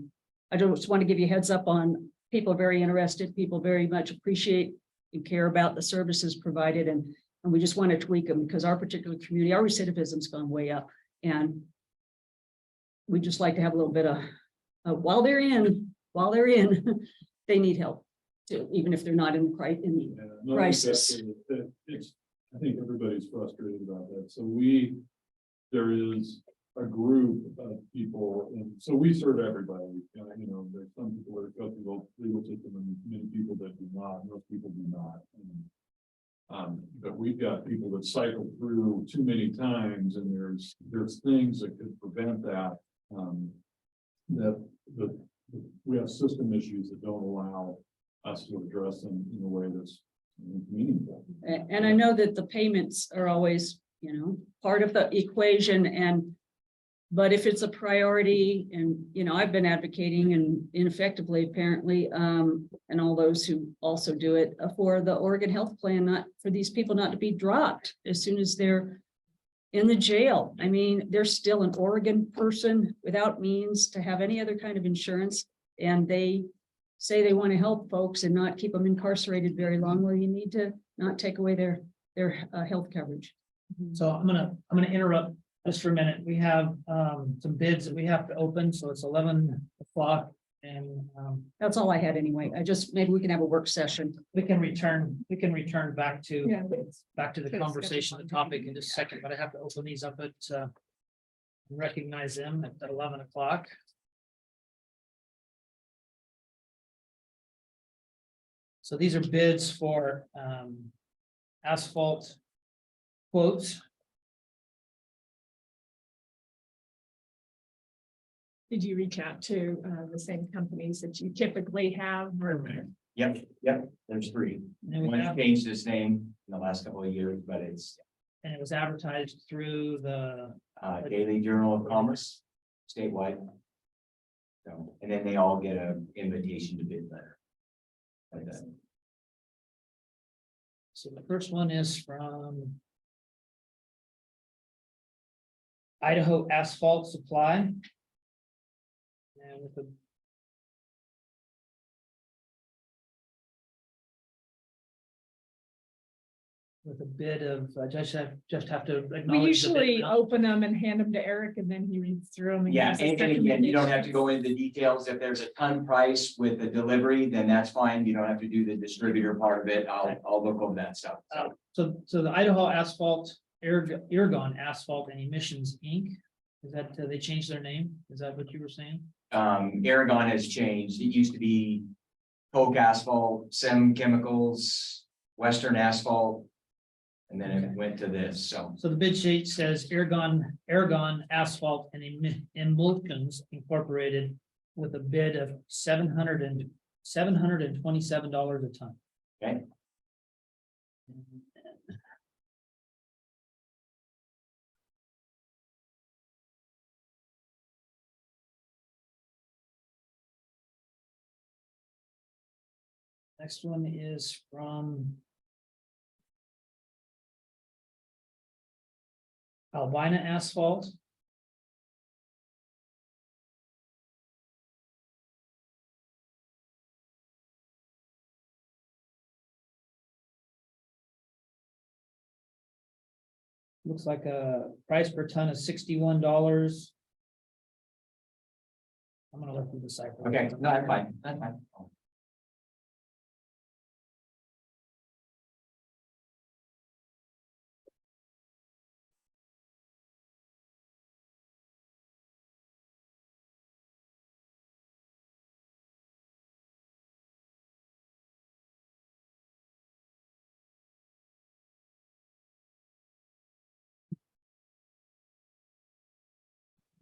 I just want to give you a heads up on people are very interested, people very much appreciate and care about the services provided, and we just want to tweak them because our particular community, our recidivism's gone way up, and we just like to have a little bit of while they're in, they need help too, even if they're not in Yeah, no, crisis. it's, I think everybody's frustrated about that. So there is a group of people, and so we serve everybody. You know, there's some people that go through the legal system and many people that do not, most people do not. But we've got people that cycle through too many times, and there's things that could prevent that. That we have system issues that don't allow us to address them in a way that's meaningful. And I know that the payments are always, part of the equation, but if it's a priority, and, I've been advocating and ineffectively apparently, and all those who also do it for the Oregon Health Plan, not for these people not to be dropped as soon as they're in the jail. I mean, they're still an Oregon person without means to have any other kind of insurance. And they say they want to help folks and not keep them incarcerated very long. Well, you need to not take away their health coverage. So I'm gonna interrupt just for a minute. We have some bids that we have to open, so it's 11 o'clock, and That's all I had anyway. Maybe we can have a work session. we can return back to Yeah. the conversation, the topic in just a second, but I have to open these up and recognize them at 11 o'clock. So these are bids for asphalt quotes. Did you reach out to the same companies that you typically have? Or Yep, there's three. And we One's have- changed its name in the last couple of years, but it's and it was advertised through the, Daily Journal of Commerce statewide. So, and then they all get an invitation to bid letter. Like that. so the first one is from Idaho Asphalt Supply. And with the bid of, just have to acknowledge. we the bid usually amount. open them and hand them to Eric, and then he reads through them. Yeah, and again, you don't have to go into the details. If there's a ton price with the delivery, then that's fine. You don't have to do the distributor part of it. I'll look over that stuff. So, So the Idaho Asphalt, Ergon Asphalt and Emissions, Inc. Is that, they changed their name? Is that what you were saying? Aragon has changed. It used to be Coke Asphalt, Sem Chemicals, Western Asphalt. And then it went to this, so. So the bid sheet says Ergon Asphalt and Emulsions Incorporated with a bid of $727 a ton. Okay. Next one is from Albina Asphalt. Looks like a price per ton of $61. I'm gonna look through the cycle. Okay, no, that's fine. That's fine.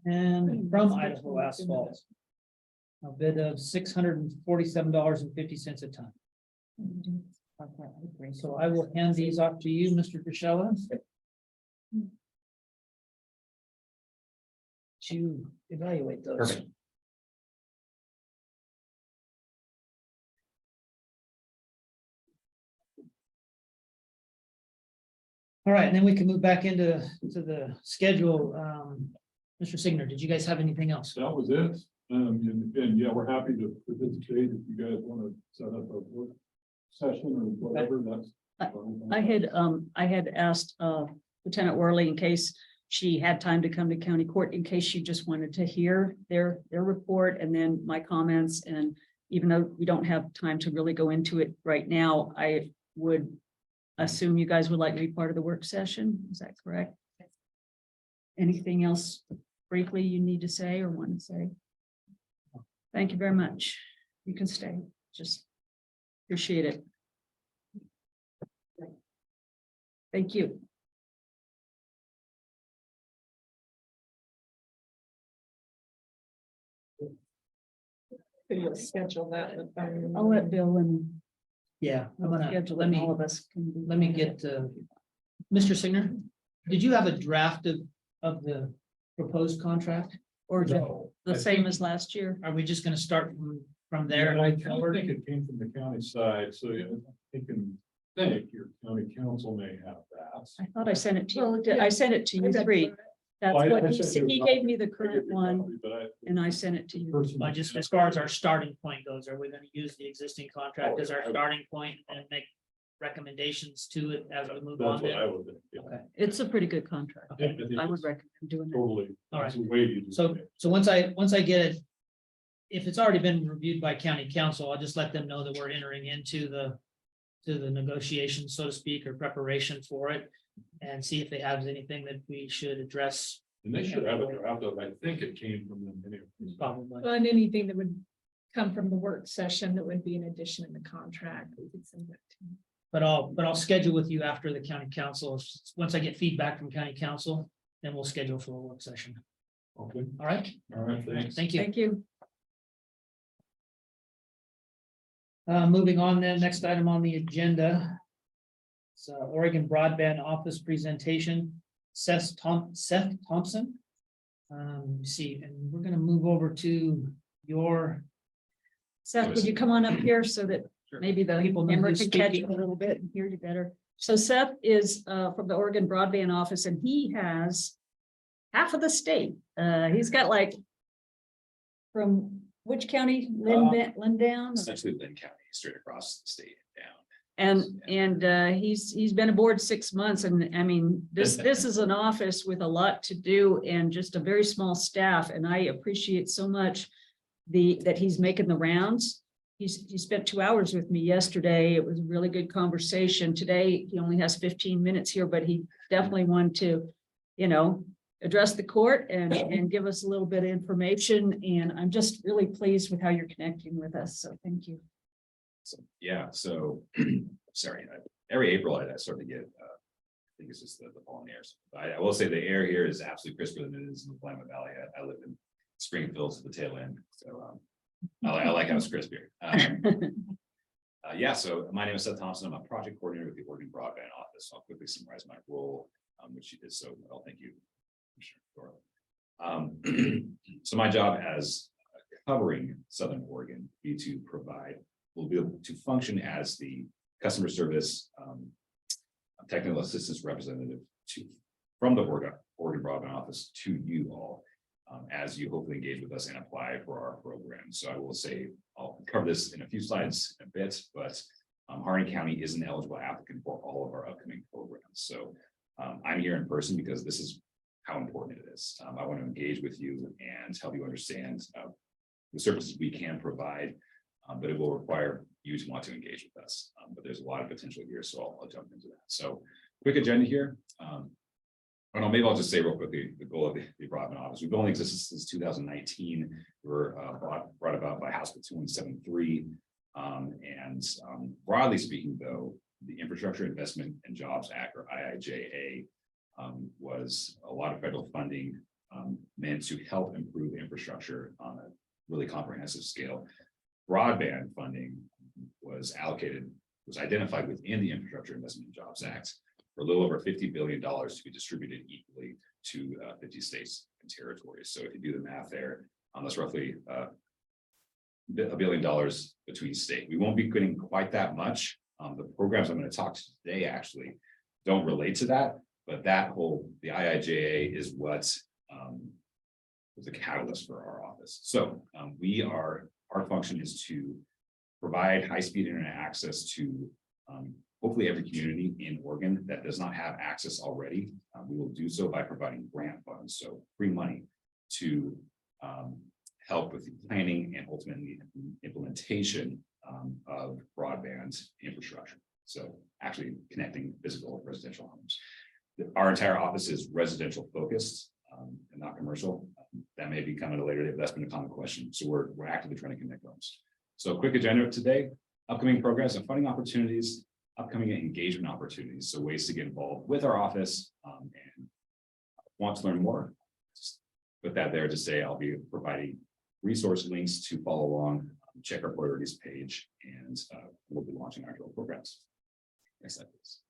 And from Idaho Asphalt. A bid of $647.50 a ton. So I will hand these off to you, Mr. Fischella. To evaluate those. Perfect. All right, and then we can move back into the schedule. Mr. Signer, did you guys have anything else? That was it. And yeah, we're happy to participate if you guys want to set up a work session or whatever, that's. I had asked Lieutenant Worley in case she had time to come to county court, in case she just wanted to hear their report and then my comments. And even though we don't have time to really go into it right now, I would assume you guys would like to be part of the work session. Is that correct? Anything else briefly you need to say or want to say? Thank you very much. You can stay. Just appreciate it. Thank you. You'll schedule that with them. I'll let Bill and Yeah, I'm gonna, schedule let it. me, All of us can do let me that. get, Mr. Signer, did you have a draft of the proposed contract? Or No, The I same think- as last year. are we just gonna start from there? And I kind of think it came from the county side, so yeah, I can think your county council may have that. I thought I sent it to Well, you. I yeah. sent it to you I got three. that. That's Well, I what he sent said. you a He copy. gave me the I gave current you a one copy, but I- and I sent it to you. Personally, Just as far as our starting point goes, are we gonna use the existing contract as our starting point and make recommendations to it as we move That's on? what I then? would think. yeah. Okay. It's a pretty good contract. I think I would it's recommend doing that. Totally. All right. It's a way to do So, it. so once I get it, if it's already been reviewed by county council, I'll just let them know that we're entering into the negotiation, so to speak, or preparation for it. And see if they have anything that we should address. And they should have a draft of, I think it came from them anyway. Probably. Well, and anything that would come from the work session that would be an addition in the contract, we could send that to you. But I'll schedule with you after the county council. Once I get feedback from county council, then we'll schedule for a work session. Okay, All right? all right, thanks. Thank you. Thank you. Moving on then, next item on the agenda. It's Oregon Broadband Office Presentation, Seth Thompson. See, and we're gonna move over to your. Seth, would you come on up here so that maybe the People know camera who's can catch you speaking. a little bit and hear you better? So Seth is from the Oregon Broadband Office and he has half of the state. He's got like from which county? Lindown? Essentially Lynn County, straight across the state down. And he's been aboard 6 months and I mean, this is an office with a lot to do and just a very small staff. And I appreciate so much that he's making the rounds. He spent 2 hours with me yesterday. It was a really good conversation. Today, he only has 15 minutes here, but he definitely wanted to, address the court and give us a little bit of information. And I'm just really pleased with how you're connecting with us. So thank you. So, yeah, so, sorry, every April I start to get, I think it's just the pollen airs. I will say the air here is absolutely crisper than it is in the Willamette Valley. I live in Springfield to the tail end, so I like how it's crisp here. Yeah, so my name is Seth Thompson. I'm a project coordinator with the Oregon Broadband Office. I'll quickly summarize my role, which you did so well. Thank you, Commissioner Doyle. So my job as covering Southern Oregon be to provide, will be able to function as the customer service technical assistance representative from the Oregon Broadband Office to you all as you hopefully engage with us and apply for our program. So I will say, I'll cover this in a few slides in a bit, but Harney County is an eligible applicant for all of our upcoming programs. So I'm here in person because this is how important it is. I want to engage with you and help you understand the services we can provide, but it will require you to want to engage with us. But there's a lot of potential here, so I'll jump into that. So quick agenda here. I don't know, maybe I'll just say real quickly the goal of the broadband office. We've only existed since 2019. We were brought about by House Bill 2173. Broadly speaking, though, the Infrastructure Investment and Jobs Act, or IIJA, was a lot of federal funding meant to help improve infrastructure on a really comprehensive scale. Broadband funding was allocated was identified within the Infrastructure Investment and Jobs Act for a little over $50 billion to be distributed equally to 50 states and territories. So if you do the math there, that's roughly $1 billion between state. We won't be getting quite that much. The programs I'm going to talk to today actually don't relate to that, but the IIJA is what was the catalyst for our office. So our function is to provide high-speed internet access to hopefully every community in Oregon that does not have access already. We will do so by providing grant funds, so free money to help with the planning and ultimately implementation of broadband infrastructure. So actually connecting physical residential homes. Our entire office is residential focused and not commercial. That may be coming later, but that's been a common question. So we're actively trying to connect homes. So quick agenda today, upcoming programs and funding opportunities, upcoming engagement opportunities. So ways to get involved with our office and want to learn more. Just put that there to say I'll be providing resource links to follow along, check our priorities page, and we'll be launching our programs. Next slide, please.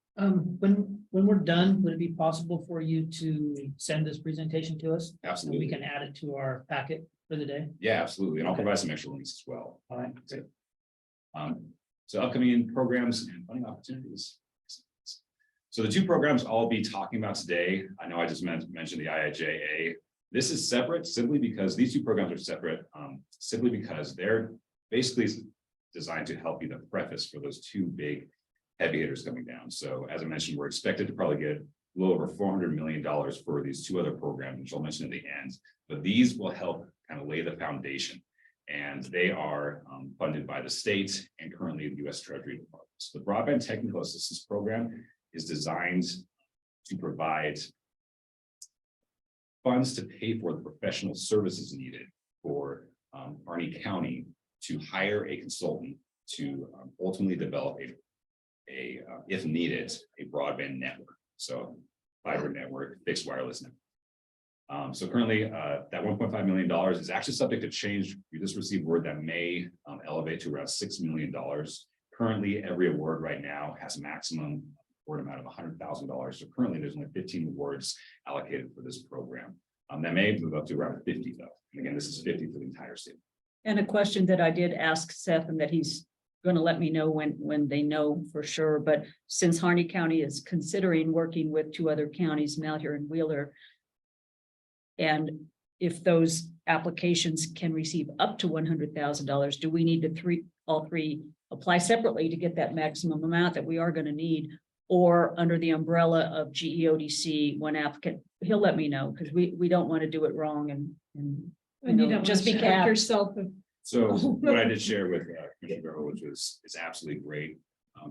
When we're done, would it be possible for you to send this presentation to us? And Absolutely. we can add it to our packet for the day? Yeah, absolutely. And I'll provide some extra links as well. All right. Okay. So upcoming programs and funding opportunities. So the two programs I'll be talking about today, I know I just mentioned the IIJA. This is separate simply because these two programs are separate, simply because they're basically designed to help you the preface for those two big heavy hitters coming down. So as I mentioned, we're expected to probably get a little over $400 million for these two other programs, which I'll mention at the end, but these will help kind of lay the foundation. And they are funded by the state and currently the U.S. Treasury Department. So the Broadband Technical Assistance Program is designed to provide funds to pay for the professional services needed for Harney County to hire a consultant to ultimately develop if needed, a broadband network. So fiber network, fixed wireless network. So currently that $1.5 million is actually subject to change. We just received word that may elevate to around $6 million. Currently, every award right now has a maximum award amount of $100,000. So currently there's only 15 awards allocated for this program. That may move up to around 50 though. And again, this is 50 for the entire state. And a question that I did ask Seth and that he's going to let me know when they know for sure. But since Harney County is considering working with two other counties, Malheur and Wheeler, and if those applications can receive up to $100,000, do we need to all three apply separately to get that maximum amount that we are going to need? Or under the umbrella of GEODC, one applicant, he'll let me know because we don't want to do it wrong and you don't just want to be shut capped. yourself. So what I did share with Commissioner Barrow, which is absolutely great.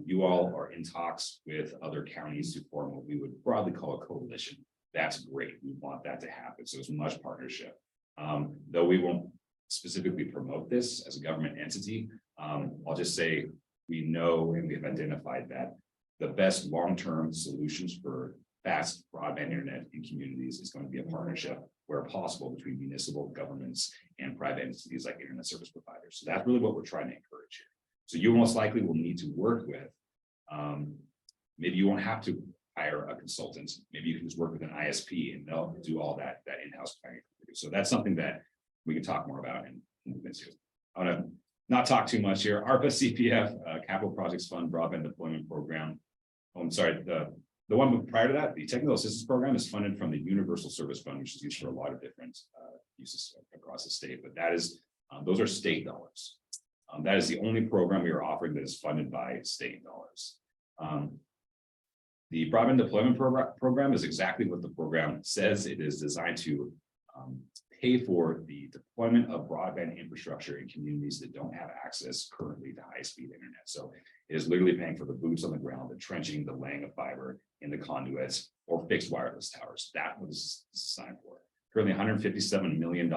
You all are in talks with other counties to form what we would broadly call a coalition. That's great. We want that to happen. So it's much partnership. Though we won't specifically promote this as a government entity, I'll just say we know and we have identified that the best long-term solutions for fast broadband internet in communities is going to be a partnership where possible between municipal governments and private entities like internet service providers. So that's really what we're trying to encourage here. So you most likely will need to work with, maybe you won't have to hire a consultant. Maybe you can just work with an ISP and they'll do all that in-house planning. So that's something that we can talk more about and convince you. I want to not talk too much here. ARPA CPF, Capital Projects Fund Broadband Deployment Program. Oh, I'm sorry, the one prior to that, the Technical Assistance Program is funded from the Universal Service Fund, which is used for a lot of different uses across the state, but that is, those are state dollars. That is the only program we are offering that is funded by state dollars. The Broadband Deployment Program is exactly what the program says. It is designed to pay for the deployment of broadband infrastructure in communities that don't have access currently to high-speed internet. So it is literally paying for the boots on the ground, the trenching, the laying of fiber in the conduits or fixed wireless towers. That was designed for. Currently, $157 million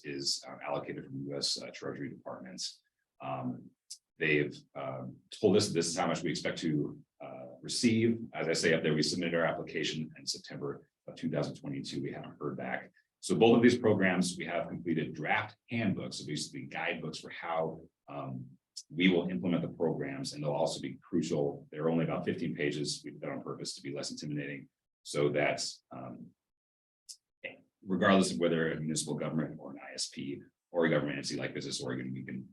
is allocated from the U.S. Treasury Department. They've told us this is how much we expect to receive. As I say up there, we submitted our application in September of 2022. We haven't heard back. So both of these programs, we have completed draft handbooks, so basically guidebooks for how we will implement the programs, and they'll also be crucial. They're only about 15 pages. We did that on purpose to be less intimidating, so that regardless of whether a municipal government or an ISP or a government entity like Business Oregon, we can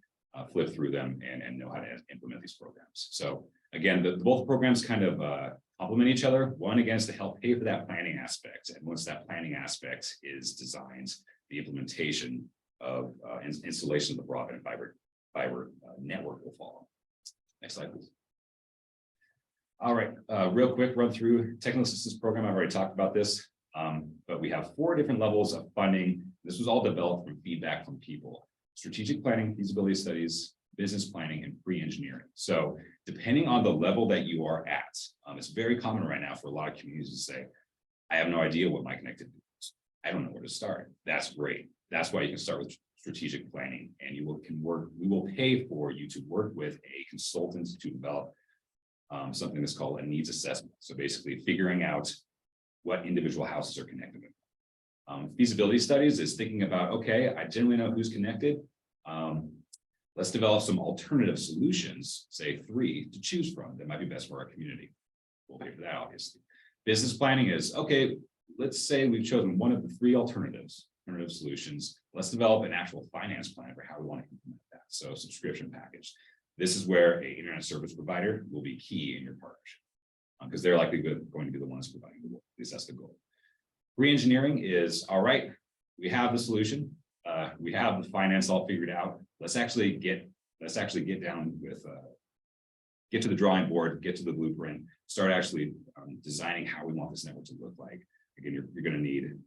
flip through them and know how to implement these programs. So again, both programs kind of complement each other. One, again, is to help pay for that planning aspect. And once that planning aspect is designed, the implementation of installation of the broadband fiber network will follow. Next slide, please. All right, real quick run through technical assistance program. I've already talked about this, but we have 4 different levels of funding. This was all developed from feedback from people: strategic planning, feasibility studies, business planning, and pre-engineering. So depending on the level that you are at, it's very common right now for a lot of communities to say, I have no idea what my connectivity is. I don't know where to start. That's great. That's why you can start with strategic planning, and we will pay for you to work with a consultant to develop something that's called a needs assessment. So basically figuring out what individual houses are connected with. Feasibility studies is thinking about, okay, I generally know who's connected. Let's develop some alternative solutions, say 3 to choose from that might be best for our community. We'll pay for that, obviously. Business planning is, okay, let's say we've chosen one of the 3 alternative solutions. Let's develop an actual finance plan for how we want to implement that. So subscription package. This is where an internet service provider will be key in your partnership, because they're likely going to be the ones providing the work. At least that's the goal. Re-engineering is, all right, we have the solution. We have the finance all figured out. Let's actually get down with, get to the drawing board, get to the blueprint, start actually designing how we want this network to look like. Again, you're going to need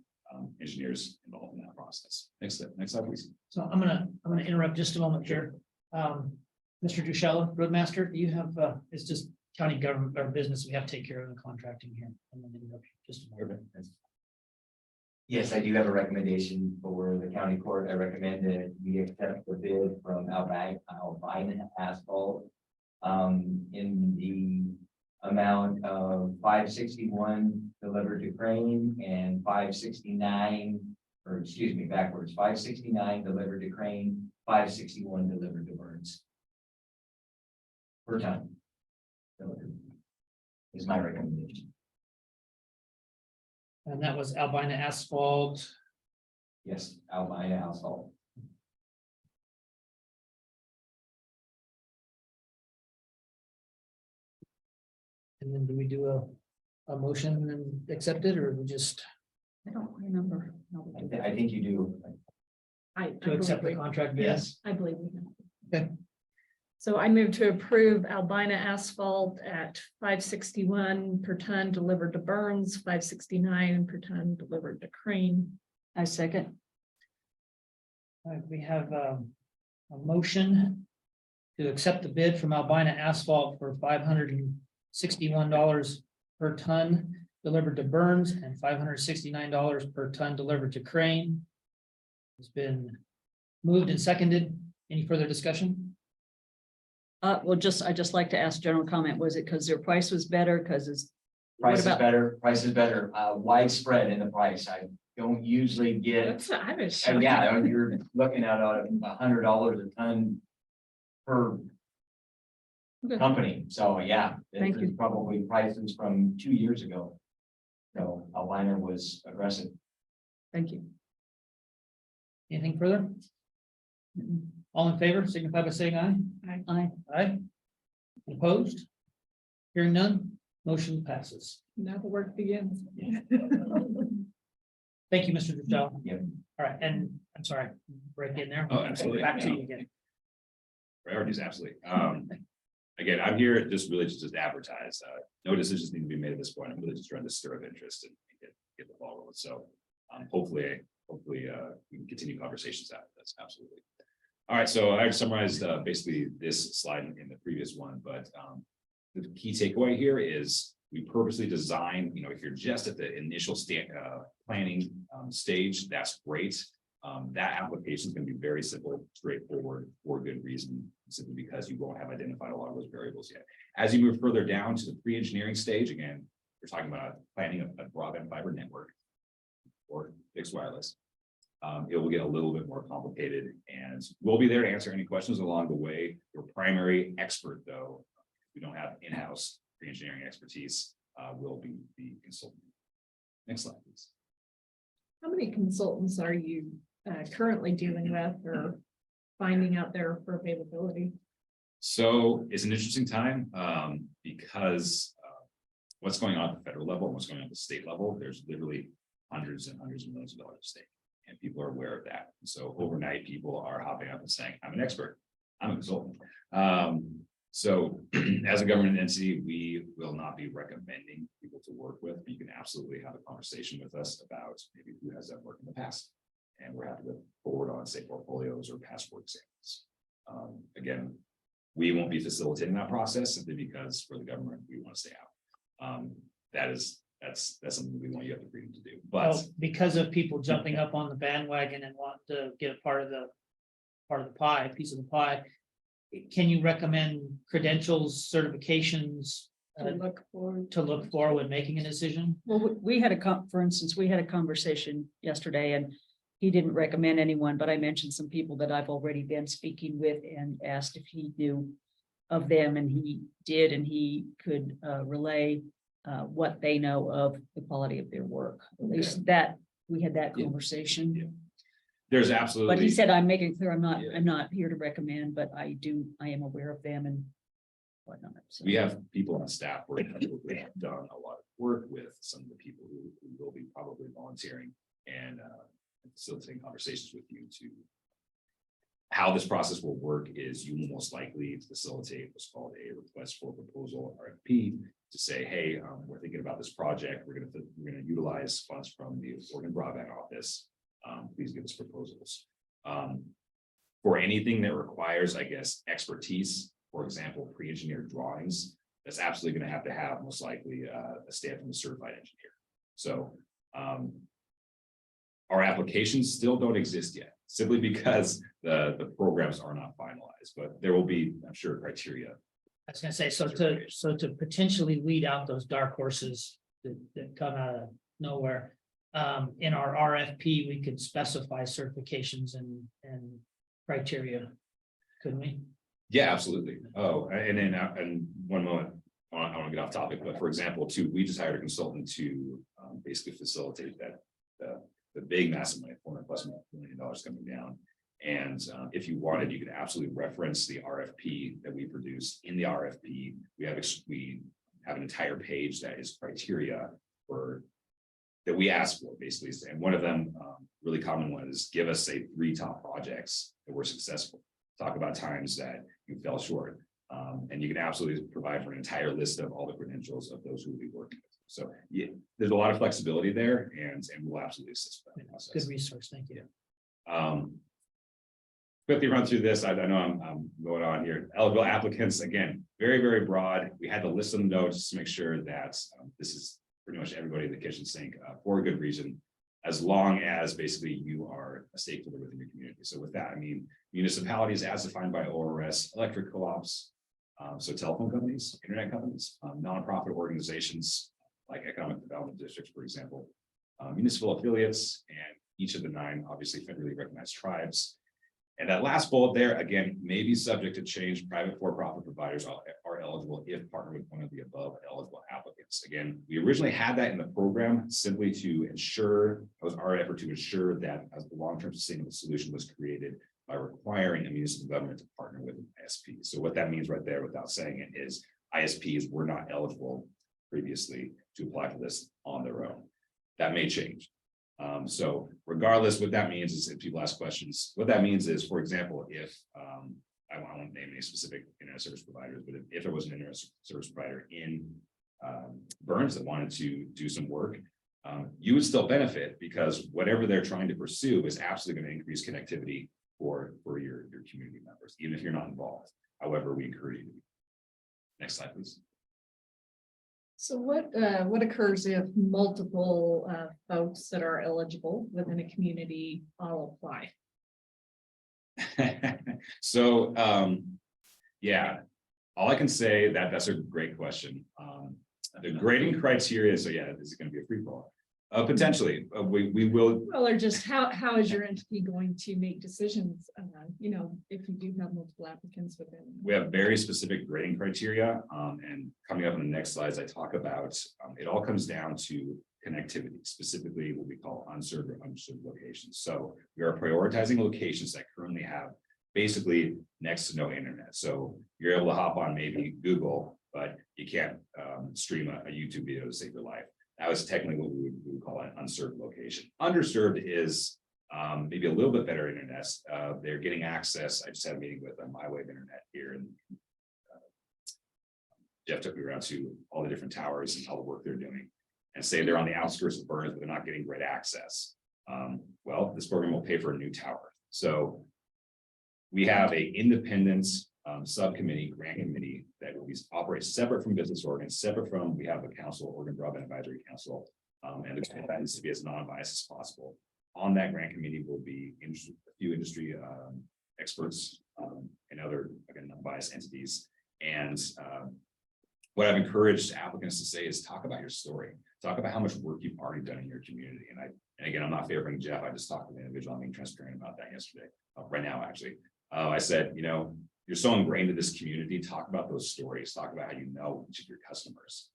engineers involved in that process. Next slide, please. So I'm gonna interrupt just a moment here. Mr. Duchella, Roadmaster, do you have, it's just county government or business, we have to take care of the contracting here. I'm gonna interrupt you just a moment. Yes, I do have a recommendation for the county court. I recommend that we accept the bid from Albina Asphalt in the amount of $561 delivered to Crane and $569, or excuse me, backwards, $569 delivered to Crane, $561 delivered to Burns per ton. Is my recommendation. And that was Albina Asphalt. Yes, Albina Asphalt. And then do we do a motion and accept it, or we just I don't remember. I think you do. to accept the contract? bid? Yes. I believe we have. Okay. So I move to approve Albina Asphalt at $561 per ton delivered to Burns, $569 per ton delivered to Crane. I second. All right, we have a motion to accept the bid from Albina Asphalt for $561 per ton delivered to Burns and $569 per ton delivered to Crane. It's been moved and seconded. Any further discussion? Well, I just like to ask general comment. Was it because their price was better? Because it's. Price is about- better, widespread in the price. I don't usually get, I was and shocked. yeah, you're looking at $100 a ton per Okay. company. So yeah, Thank this is probably prices from 2 years ago. So Albina was aggressive. Thank you. Anything further? All in favor, signify by saying aye. Aye. Aye. Opposed? Hearing none, motion passes. Now the work begins. Thank you, Mr. Duchel. Yep. All right, and I'm sorry, right in there. Oh, absolutely. Back to you again. Priorities, absolutely. Again, I'm here just really to just advertise. No decisions need to be made at this point. I'm really just trying to stir up interest and get the ball rolling. So hopefully we can continue conversations out. That's absolutely. All right, so I summarized basically this slide in the previous one, but the key takeaway here is we purposely designed, if you're just at the initial planning stage, that's great. That application is going to be very simple, straightforward, for good reason, simply because you won't have identified a lot of those variables yet. As you move further down to the pre-engineering stage, again, we're talking about planning a broadband fiber network or fixed wireless. It will get a little bit more complicated, and we'll be there to answer any questions along the way. Your primary expert, though, we don't have in-house pre-engineering expertise, will be the consultant. Next slide, please. How many consultants are you currently dealing with or finding out there for availability? So it's an interesting time because what's going on at the federal level and what's going on at the state level, there's literally hundreds and hundreds of millions of dollars at stake. And people are aware of that. And so overnight, people are hopping up and saying, I'm an expert, I'm a consultant. So as a government entity, we will not be recommending people to work with, but you can absolutely have a conversation with us about maybe who has that work in the past. And we're happy to forward on, say, portfolios or past work examples. Again, we won't be facilitating that process simply because for the government, we want to stay out. That's something we want you to have the freedom to do. But Well, because of people jumping up on the bandwagon and want to get a part of the pie, piece of the pie. Can you recommend credentials, certifications To look forward. to look for when making a decision? Well, we had for instance, we had a conversation yesterday and he didn't recommend anyone, but I mentioned some people that I've already been speaking with and asked if he knew of them, and he did, and he could relay what they know of the quality of their work. At least that, we had that Yeah. conversation. Yeah. There's absolutely. But he said, I'm making it clear, Yeah. I'm not here to recommend, but I am aware of them and whatnot. So. We have people on staff where we have done a lot of work with some of the people who will be probably volunteering and facilitating conversations with you to. How this process will work is you will most likely facilitate what's called a request for proposal, RFP, to say, hey, we're thinking about this project. We're going to utilize funds from the Oregon Broadband Office. Please give us proposals. For anything that requires, I guess, expertise, for example, pre-engineered drawings, that's absolutely going to have most likely a stamp from a certified engineer. So our applications still don't exist yet, simply because the programs are not finalized, but there will be, I'm sure, criteria. I was gonna say, so to potentially weed out those dark horses that come out of nowhere. In our RFP, we could specify certifications and criteria, couldn't we? Yeah, absolutely. Oh, and then in one moment, I want to get off topic, but for example, too, we just hired a consultant to basically facilitate that the big massive money, $400+ million coming down. And if you wanted, you could absolutely reference the RFP that we produced. In the RFP, we have an entire page that is criteria that we ask for, basically. And one of them, really common one, is give us, say, 3 top projects that were successful. Talk about times that you fell short. And you can absolutely provide for an entire list of all the credentials of those who will be working with. So yeah, there's a lot of flexibility there, and we'll absolutely assist with that process. Good resource, thank you. Quickly run through this. I know I'm going on here. Eligible applicants, again, very, very broad. We had to list them though, just to make sure that this is pretty much everybody in the kitchen sink for a good reason, as long as basically you are a stakeholder within your community. So with that, I mean, municipalities as defined by ORS, electric co-ops, so telephone companies, internet companies, nonprofit organizations like economic development districts, for example, municipal affiliates, and each of the 9 obviously federally recognized tribes. And that last bullet there, again, may be subject to change. Private for-profit providers are eligible if partnered with one of the above eligible applicants. Again, we originally had that in the program simply to ensure, that was our effort to ensure that as the long-term sustainable solution was created by requiring a municipal government to partner with an ISP. So what that means right there, without saying it, is ISPs were not eligible previously to apply for this on their own. That may change. So regardless, what that means is, if people ask questions, what that means is, for example, if I won't name any specific internet service providers, but if there was an internet service provider in Burns that wanted to do some work, you would still benefit, because whatever they're trying to pursue is absolutely going to increase connectivity for your community members, even if you're not involved. However, we encourage you to be. Next slide, please. So what occurs if multiple folks that are eligible within a community all apply? So yeah, all I can say that's a great question. The grading criteria, so yeah, this is going to be a free fall. Potentially, we will. Well, or just how is your entity going to make decisions, if you do have multiple applicants within? We have very specific grading criteria, and coming up in the next slides, I talk about, it all comes down to connectivity, specifically what we call unserved or underserved locations. So we are prioritizing locations that currently have basically next to no internet. So you're able to hop on maybe Google, but you can't stream a YouTube video to save your life. That was technically what we would call an unserved location. Underserved is maybe a little bit better internet. They're getting access. I just had a meeting with MyWave Internet here, and Jeff took me around to all the different towers and all the work they're doing, and say they're on the outskirts of Burns, but they're not getting great access. Well, this program will pay for a new tower. So we have a independent subcommittee, grant committee that will be operate separate from business organs, separate from, we have a council, Oregon Broadband Advisory Council, and the that needs to be as non-biased as possible. On that grant committee will be a few industry experts and other, again, non-biased entities. And what I've encouraged applicants to say is talk about your story, talk about how much work you've already done in your community. And again, I'm not favoring Jeff. I just talked to the individual. I'm being transparent about that yesterday, right now, actually. I said, you're so ingrained in this community, talk about those stories, talk about how you know each of your customers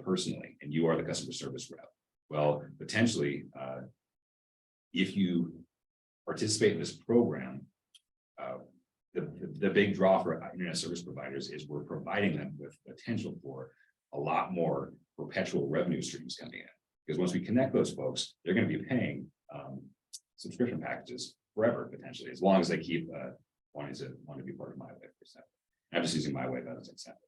personally, and you are the customer service rep. Well, potentially, if you participate in this program, the big draw for internet service providers is we're providing them with potential for a lot more perpetual revenue streams coming in. Because once we connect those folks, they're going to be paying subscription packages forever, potentially, as long as they keep wanting to be part of MyWave, for example. I'm just using MyWave as an example.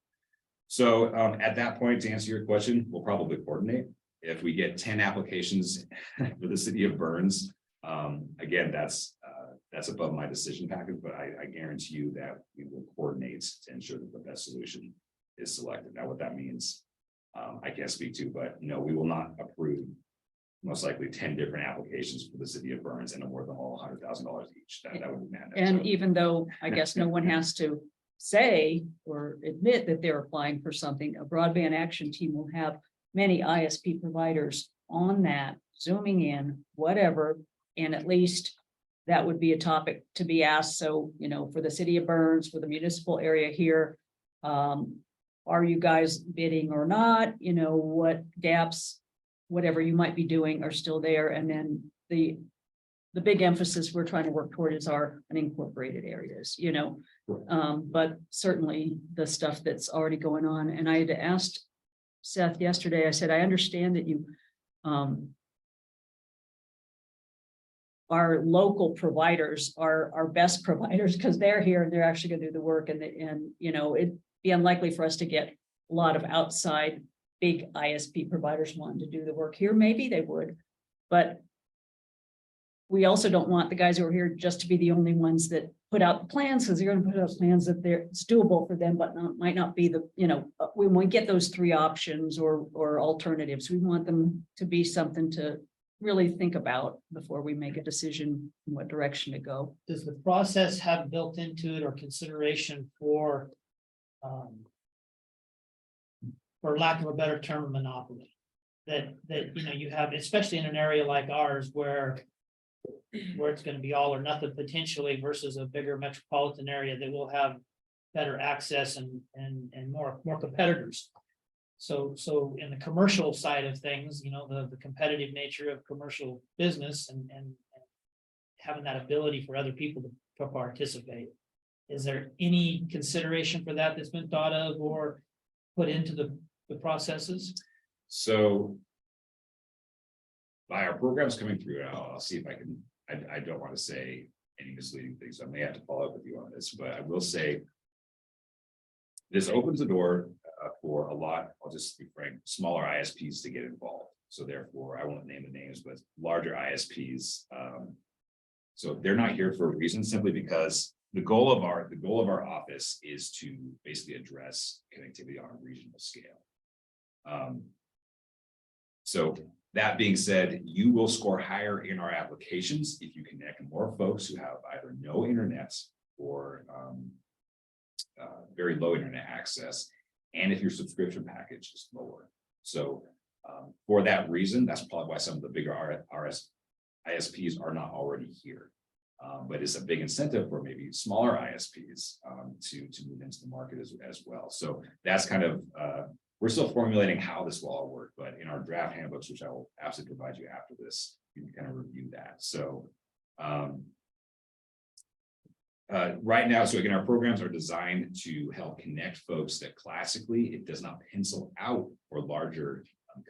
So at that point, to answer your question, we'll probably coordinate. If we get 10 applications for the city of Burns, again, that's above my decision package, but I guarantee you that we will coordinate to ensure that the best solution is selected. Now, what that means, I can't speak to, but no, we will not approve most likely 10 different applications for the city of Burns and award them all $100,000 each. That would be madness. And even though I guess no one has to say or admit that they're applying for something, a broadband action team will have many ISP providers on that, zooming in, whatever, and at least that would be a topic to be asked. So, for the city of Burns, for the municipal area here, are you guys bidding or not? What gaps, whatever you might be doing, are still there. And then the big emphasis we're trying to work toward is our unincorporated areas, but certainly the stuff that's already going on. And I had asked Seth yesterday, I said, I understand that you our local providers are our best providers because they're here and they're actually going to do the work, and it'd be unlikely for us to get a lot of outside big ISP providers wanting to do the work here. Maybe they would, but we also don't want the guys who are here just to be the only ones that put out the plans, because they're going to put out plans that it's doable for them, but might not be we want to get those three options or alternatives. We want them to be something to really think about before we make a decision in what direction to go. Does the process have built into it or consideration for lack of a better term, monopoly? That you have, especially in an area like ours where it's going to be all or nothing potentially versus a bigger metropolitan area that will have better access and more competitors. So in the commercial side of things, the competitive nature of commercial business and having that ability for other people to participate. Is there any consideration for that that's been thought of or put into the processes? So by our programs coming through, I'll see if I can, I don't want to say any misleading things. I may have to follow up with you on this, but I will say this opens the door for a lot, I'll just be frank, smaller ISPs to get involved. So therefore, I won't name the names, but larger ISPs. So they're not here for a reason, simply because the goal of our office is to basically address connectivity on a regional scale. So that being said, you will score higher in our applications if you connect more folks who have either no internet or very low internet access, and if your subscription package is lower. So For that reason, that's probably why some of the bigger ISPs are not already here. But it's a big incentive for maybe smaller ISPs to move into the market as well. So that's kind of, we're still formulating how this will all work, but in our draft handbooks, which I will absolutely provide you after this, you can kind of review that. So right now, so again, our programs are designed to help connect folks that classically it does not pencil out for larger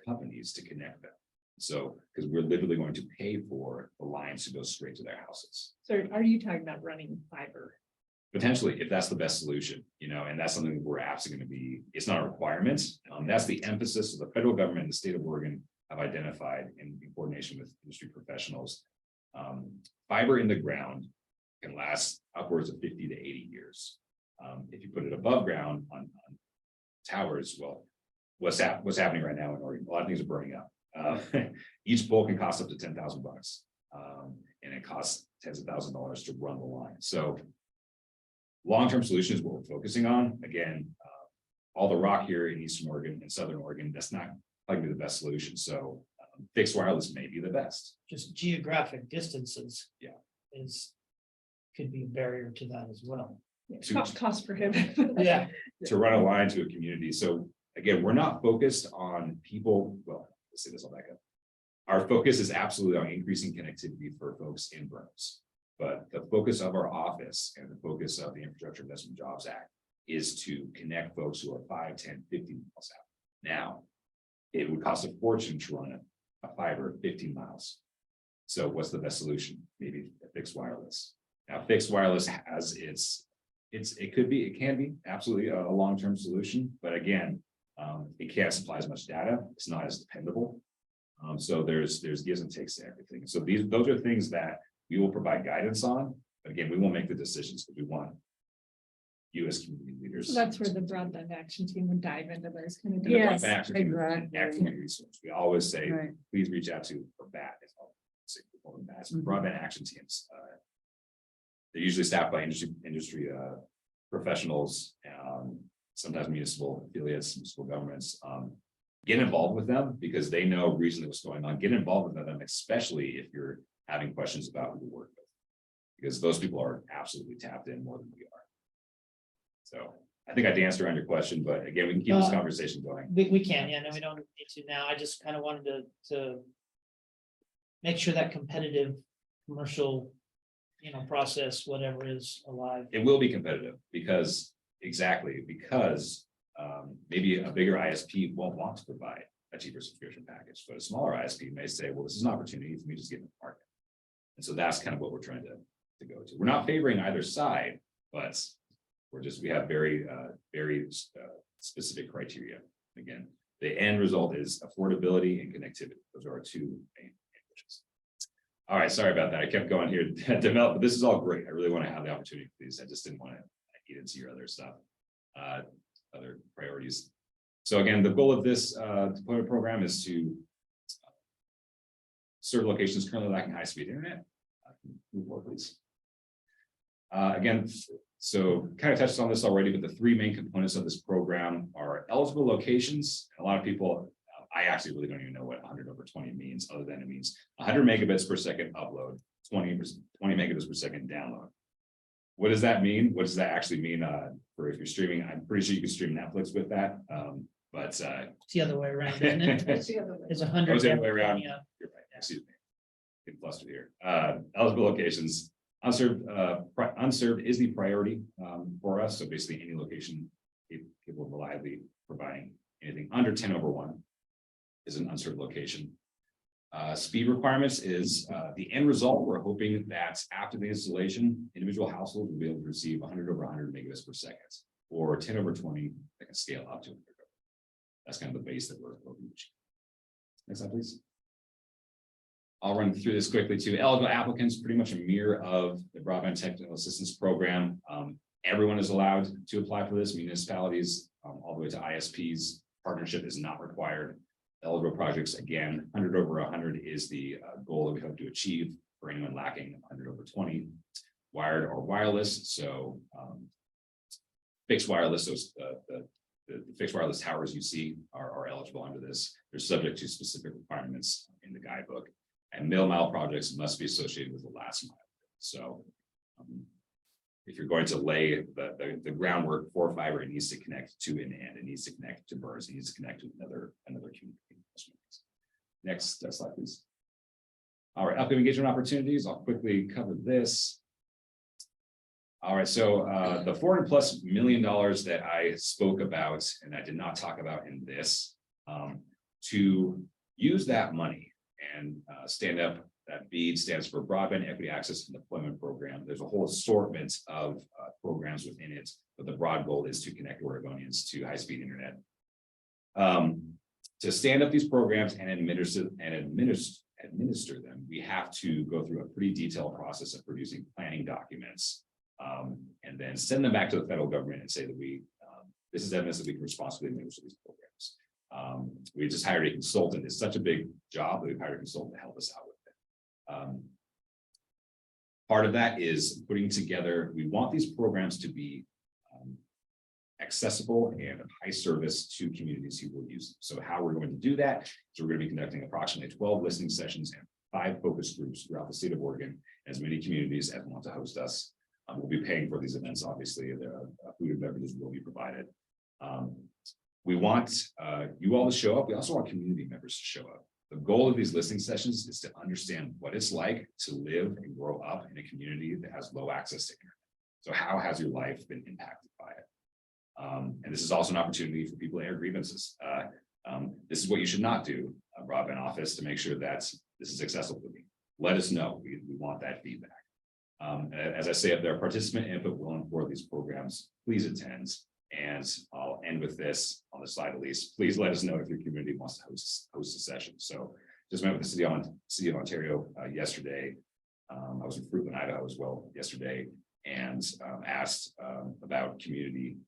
companies to connect them. So, because we're literally going to pay for the lines to go straight to their houses. So are you talking about running fiber? Potentially, if that's the best solution, you know, and that's something that we're absolutely going to be, it's not a requirement. That's the emphasis of the federal government and the state of Oregon have identified in coordination with industry professionals. Fiber in the ground can last upwards of 50 to 80 years. If you put it above ground on towers, well, what's happening right now in Oregon? A lot of things are burning up. Each pole can cost up to $10,000, and it costs tens of thousands of dollars to run the line. So long-term solutions, what we're focusing on, again, all the rock here in Eastern Oregon and Southern Oregon, that's not likely the best solution. So fixed wireless may be the best. Just geographic distances. Yeah. Could be a barrier to that as well. Cost prohibitive. Yeah. To run a line to a community. So again, we're not focused on people, well, let's say this, I'll back up. Our focus is absolutely on increasing connectivity for folks in boroughs. But the focus of our office and the focus of the Infrastructure Investment Jobs Act is to connect folks who are 5, 10, 15 miles out. Now, it would cost a fortune to run a fiber 15 miles. So what's the best solution? Maybe a fixed wireless. Now, fixed wireless has it can be absolutely a long-term solution, but again, it can't supply as much data. It's not as dependable. So there's gives and takes to everything. So those are things that we will provide guidance on. But again, we won't make the decisions because we want you as community leaders. So that's where the broadband action team would dive into those kind of. And the Yes, broadband action team is an exactly. excellent resource. We always say, Right. please reach out to or BAT. It's called broadband action teams. They're usually staffed by industry professionals, sometimes municipal affiliates, municipal governments. Get involved with them because they know reasonably what's going on. Get involved with them, especially if you're having questions about who to work with, because those people are absolutely tapped in more than we are. So I think I danced around your question, but again, we can keep this conversation going. We can, yeah, no, we don't need to now. I just kind of wanted to make sure that competitive commercial, process, whatever is alive. It will be competitive because maybe a bigger ISP won't want to provide a cheaper subscription package, but a smaller ISP may say, well, this is an opportunity for me to just get in the market. And so that's kind of what we're trying to go to. We're not favoring either side, but we have very specific criteria. Again, the end result is affordability and connectivity. Those are our two main ambitions. All right, sorry about that. I kept going here to develop, but this is all great. I really want to have the opportunity for these. I just didn't want to eat into your other stuff, other priorities. So again, the goal of this deployment program is to serve locations currently lacking high-speed internet. Move forward, please. Again, so kind of touched on this already, but the three main components of this program are eligible locations. A lot of people, I actually really don't even know what 100/20 means, other than it means 100 megabits per second upload, 20 megabits per second download. What does that mean? What does that actually mean for if you're streaming? I'm pretty sure you can stream Netflix with that. But It's the other way around, isn't it? That's the other way. It's 100. the other way around. Yeah. You're right. Excuse me. Getting flustered here. Eligible locations. Unserved is the priority for us. So basically any location capable of reliably providing anything under 10/1 is an unserved location. Speed requirements is the end result. We're hoping that after the installation, individual households will be able to receive 100/100 megabits per second, or 10/20 that can scale up to 100. That's kind of the base that we're hoping to achieve. Next slide, please. I'll run through this quickly too. Eligible applicants, pretty much a mirror of the Broadband Technical Assistance Program. Everyone is allowed to apply for this. Municipalities, all the way to ISPs. Partnership is not required. Eligible projects, again, 100/100 is the goal that we hope to achieve for anyone lacking 100/20, wired or wireless. So fixed wireless, those the fixed wireless towers you see are eligible. eligible under this. They're subject to specific requirements in the guidebook. And middle mile projects must be associated with the last mile. So if you're going to lay the groundwork for fiber, it needs to connect to an end. It needs to connect to birds. It needs to connect to another community. Next slide, please. All right, upcoming engagement opportunities. I'll quickly cover this. All right, so the $400+ million that I spoke about and I did not talk about in this, to use that money and stand up. That BEAD stands for Broadband Equity Access and Deployment Program. There's a whole assortment of programs within it, but the broad goal is to connect Oregonians to high-speed internet. To stand up these programs and administer them, we have to go through a pretty detailed process of producing planning documents, and then send them back to the federal government and say that this is evidence that we can responsibly administer these programs. We just hired a consultant. It's such a big job that we've hired a consultant to help us out with it. Part of that is putting together, we want these programs to be accessible and of high service to communities who will use them. So how we're going to do that is we're going to be conducting approximately 12 listening sessions and 5 focus groups throughout the state of Oregon, as many communities as want to host us. We'll be paying for these events, obviously. The food and beverages will be provided. We want you all to show up. We also want community members to show up. The goal of these listening sessions is to understand what it's like to live and grow up in a community that has low access to internet. So how has your life been impacted by it? And this is also an opportunity for people to air grievances. This is what you should not do, broadband office, to make sure that this is accessible to me. Let us know. We want that feedback. As I say, if there are participant input will inform these programs, please attend. And I'll end with this on the slide at least. Please let us know if your community wants to host a session. So just met with the city of Ontario yesterday. I was in Fruitland, Idaho as well yesterday, and asked about community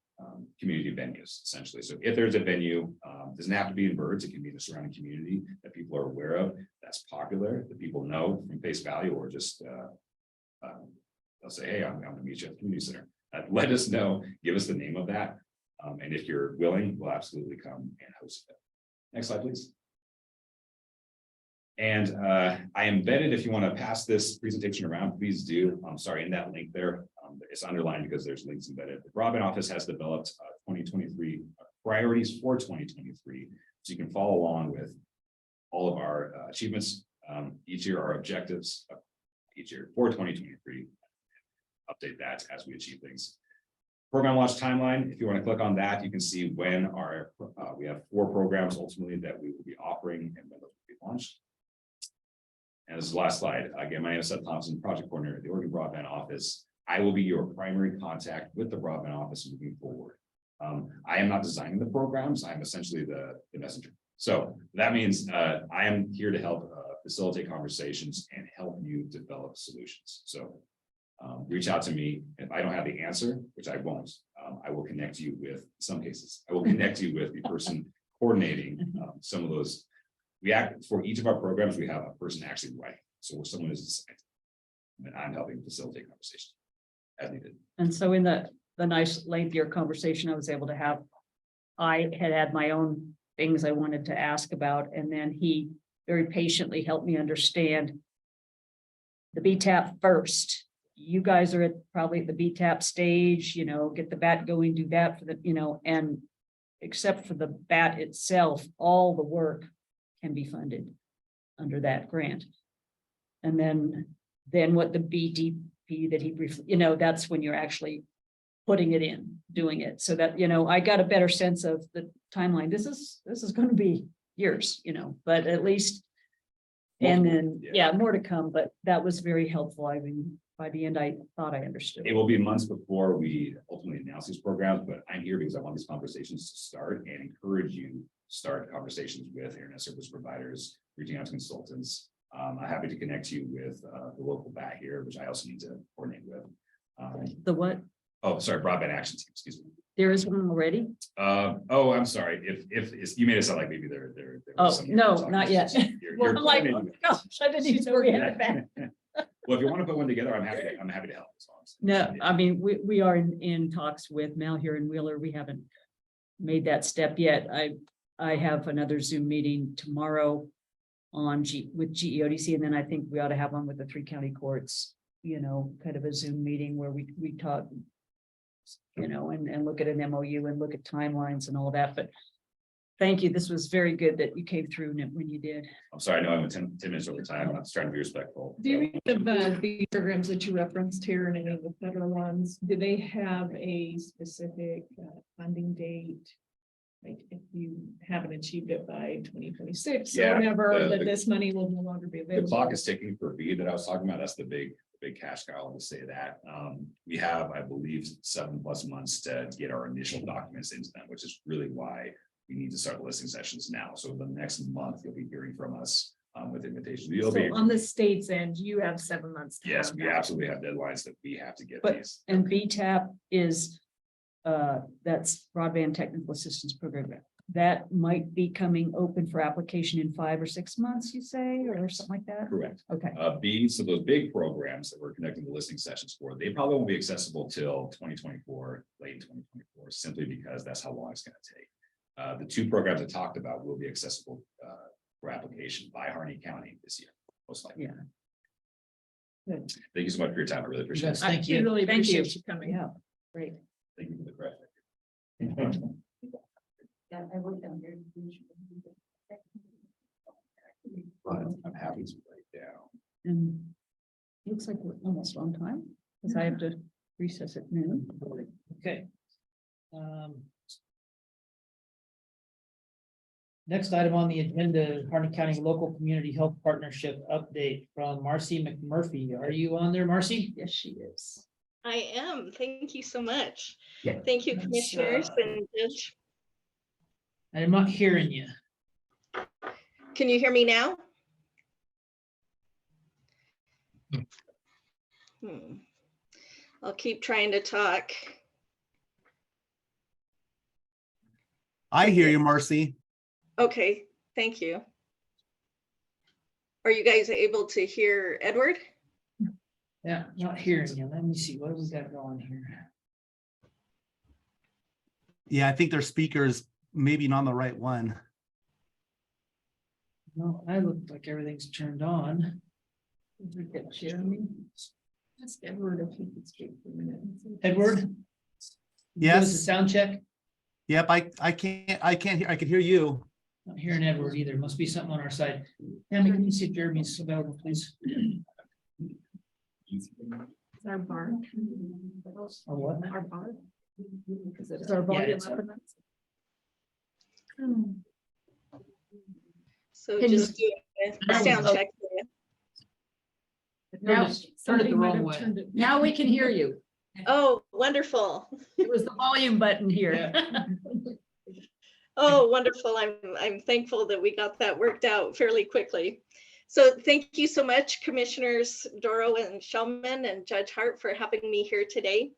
venues, essentially. So if there's a venue, doesn't have to be in Birds, it can be in the surrounding community that people are aware of, that's popular, that people know from face value, or just they'll say, hey, I'm going to meet you at the community center. Let us know, give us the name of that. And if you're willing, we'll absolutely come and host it. Next slide, please. And I embedded, if you want to pass this presentation around, please do. I'm sorry, in that link there, it's underlined because there's links embedded. The Broadband Office has developed 2023 priorities for 2023. So you can follow along with all of our achievements each year, our objectives each year for 2023. Update that as we achieve things. Program launch timeline. If you want to click on that, you can see when we have 4 programs ultimately that we will be offering and when those will be launched. And this is the last slide. Again, my name is Seth Thompson, project coordinator at the Oregon Broadband Office. I will be your primary contact with the Broadband Office moving forward. I am not designing the programs. I'm essentially the messenger. So that means I am here to help facilitate conversations and help you develop solutions. So reach out to me. If I don't have the answer, which I won't, I will connect you with, in some cases, I will connect you with the person coordinating some of those. For each of our programs, we have a person actually writing. So someone is deciding, and I'm helping facilitate conversation as needed. And so in the nice lengthier conversation I was able to have, I had my own things I wanted to ask about, and then he very patiently helped me understand the BTAP first. You guys are probably at the BTAP stage, get the BAT going, do that for the, and except for the BAT itself, all the work can be funded under that grant. And then what the BDP that he briefly, that's when you're actually putting it in, doing it. So that, I got a better sense of the timeline. This is going to be years, but at least, and then, more to come, but that was very helpful. I mean, by the end, I thought I understood. It will be months before we ultimately announce these programs, but I'm here because I want these conversations to start and encourage you to start conversations with internet service providers, reaching out to consultants. I'm happy to connect you with the local BAT here, which I also need to coordinate with. The what? Oh, sorry, broadband action team, excuse me. There is one already? Oh, I'm sorry. If you made it sound like maybe there Oh, no, not yet. You're I'm like, oh my gosh, I didn't even know we had a BAT. Well, if you want to put one together, I'm happy to help. No, I mean, we are in talks with Mal here in Wheeler. We haven't made that step yet. I have another Zoom meeting tomorrow with GEODC, and then I think we ought to have one with the 3 county courts, kind of a Zoom meeting where we talk, and look at an MOU and look at timelines and all that, but thank you. This was very good that you came through when you did. I'm sorry, I know I'm 10 minutes over time. I'm just trying to be respectful. Do you of the programs that you referenced here and any of the federal ones, do they have a specific funding date? Like if you haven't achieved it by 2026 or Yeah, whatever, that this money will no longer be The available. clock is ticking for B that I was talking about. That's the big cash cow. I'll just say that. We have, I believe, 7+ months to get our initial documents into them, which is really why we need to start listing sessions now. So the next month, you'll be hearing from us with invitations. You'll So be, on the state's end, you have 7 months. to yes, have we that. absolutely have deadlines that we have to get But- these. And BTAP is, that's Broadband Technical Assistance Program. That might be coming open for application in 5 or 6 months, you say, or something like that? Correct. Okay, B, so those big programs that we're conducting the listening sessions for, they probably won't be accessible till 2024, late 2024, simply because that's how long it's going to take. The 2 programs I talked about will be accessible for application by Harney County this year, most likely. Yeah. Good. Thank you so much for your time. I really appreciate Yes, it. thank you. Really Thank you. appreciate you coming. Yeah, great. Thank you for the credit. Yeah, I wrote down here. But I'm happy to write down. And looks like we're almost on time, because I have to recess at noon. Okay. Next item on the agenda, Harney County Local Community Health Partnership update from Marcy McMurphy. Are you on there, Marcy? Yes, she is. I am. Thank you so much. Yeah. Thank you, Yes, commissioners and Judge. I'm not hearing you. Can you hear me now? I'll keep trying to talk. I hear you, Marcy. Okay, thank you. Are you guys able to hear Edward? Yeah, not hearing you. Let me see. What do we got going here? Yeah, I think their speakers maybe not on the right one. No, I look like everything's turned on. Did we get Jeremy? Ask Edward if he could speak for a minute. Edward? Give us a Yes. sound check. Yep, I can't hear. I can hear you. Not hearing Edward either. Must be something on our side. Tammy, can you see if Jeremy's available, please? Is our bar? Or what? Our bar? Is our Yeah, volume it's up up. enough? So Can you- just do a sound check. for you. Now, Turn it the Somebody might wrong have way. turned it- now we can hear you. Oh, wonderful. It was the volume button here. Oh, wonderful. I'm thankful that we got that worked out fairly quickly. So thank you so much, Commissioners Doro and Shellman and Judge Hart, for having me here today.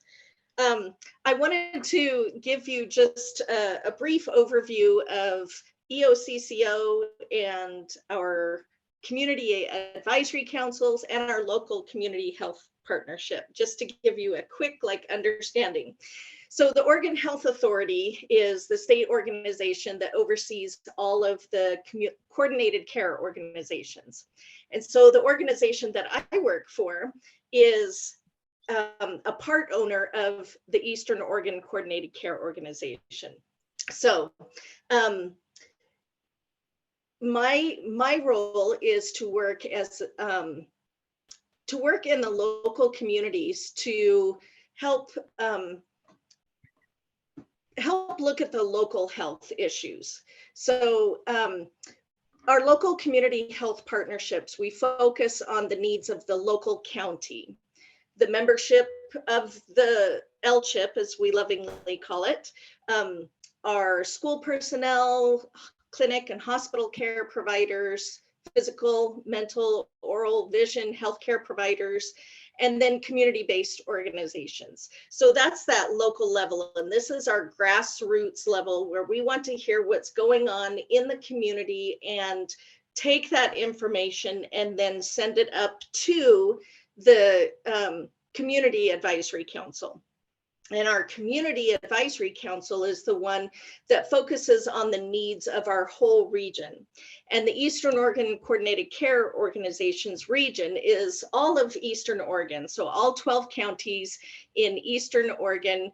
I wanted to give you just a brief overview of EOCCO and our community advisory councils and our local community health partnership, just to give you a quick understanding. So the Oregon Health Authority is the state organization that oversees all of the coordinated care organizations. And so the organization that I work for is a part owner of the Eastern Oregon Coordinated Care Organization. So my role is to work as to work in the local communities to help look at the local health issues. So our local community health partnerships, we focus on the needs of the local county. The membership of the LCHIP, as we lovingly call it, are school personnel, clinic and hospital care providers, physical, mental, oral, vision, healthcare providers, and then community-based organizations. So that's that local level. And this is our grassroots level where we want to hear what's going on in the community and take that information and then send it up to the Community Advisory Council. And our Community Advisory Council is the one that focuses on the needs of our whole region. And the Eastern Oregon Coordinated Care Organization's region is all of Eastern Oregon. So all 12 counties in Eastern Oregon,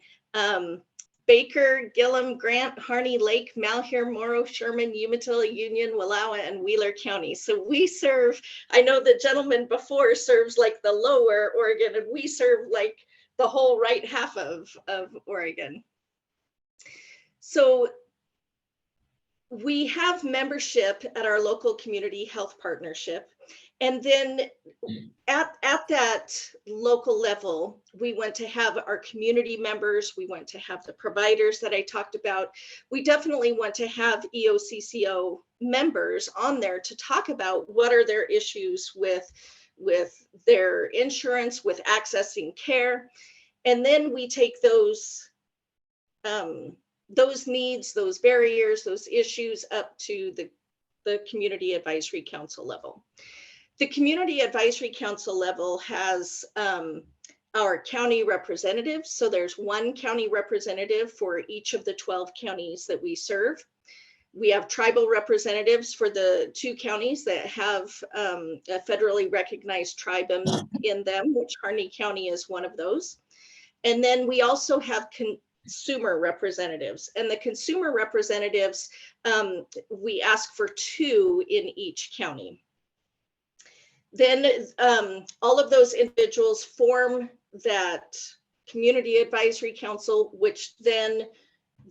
Baker, Gillum, Grant, Harney, Lake, Malheur, Morrow, Sherman, Umatilla, Union, Wallowa, and Wheeler County. So we serve, I know the gentleman before serves like the lower Oregon, and we serve like the whole right half of Oregon. So we have membership at our local community health partnership. And then at that local level, we want to have our community members, we want to have the providers that I talked about. We definitely want to have EOCCO members on there to talk about what are their issues with their insurance, with accessing care. And then we take those needs, those barriers, those issues up to the Community Advisory Council level. The Community Advisory Council level has our county representatives. So there's one county representative for each of the 12 counties that we serve. We have tribal representatives for the 2 counties that have a federally recognized tribe in them, which Harney County is one of those. And then we also have consumer representatives, and the consumer representatives, we ask for 2 in each county. Then all of those individuals form that Community Advisory Council, which then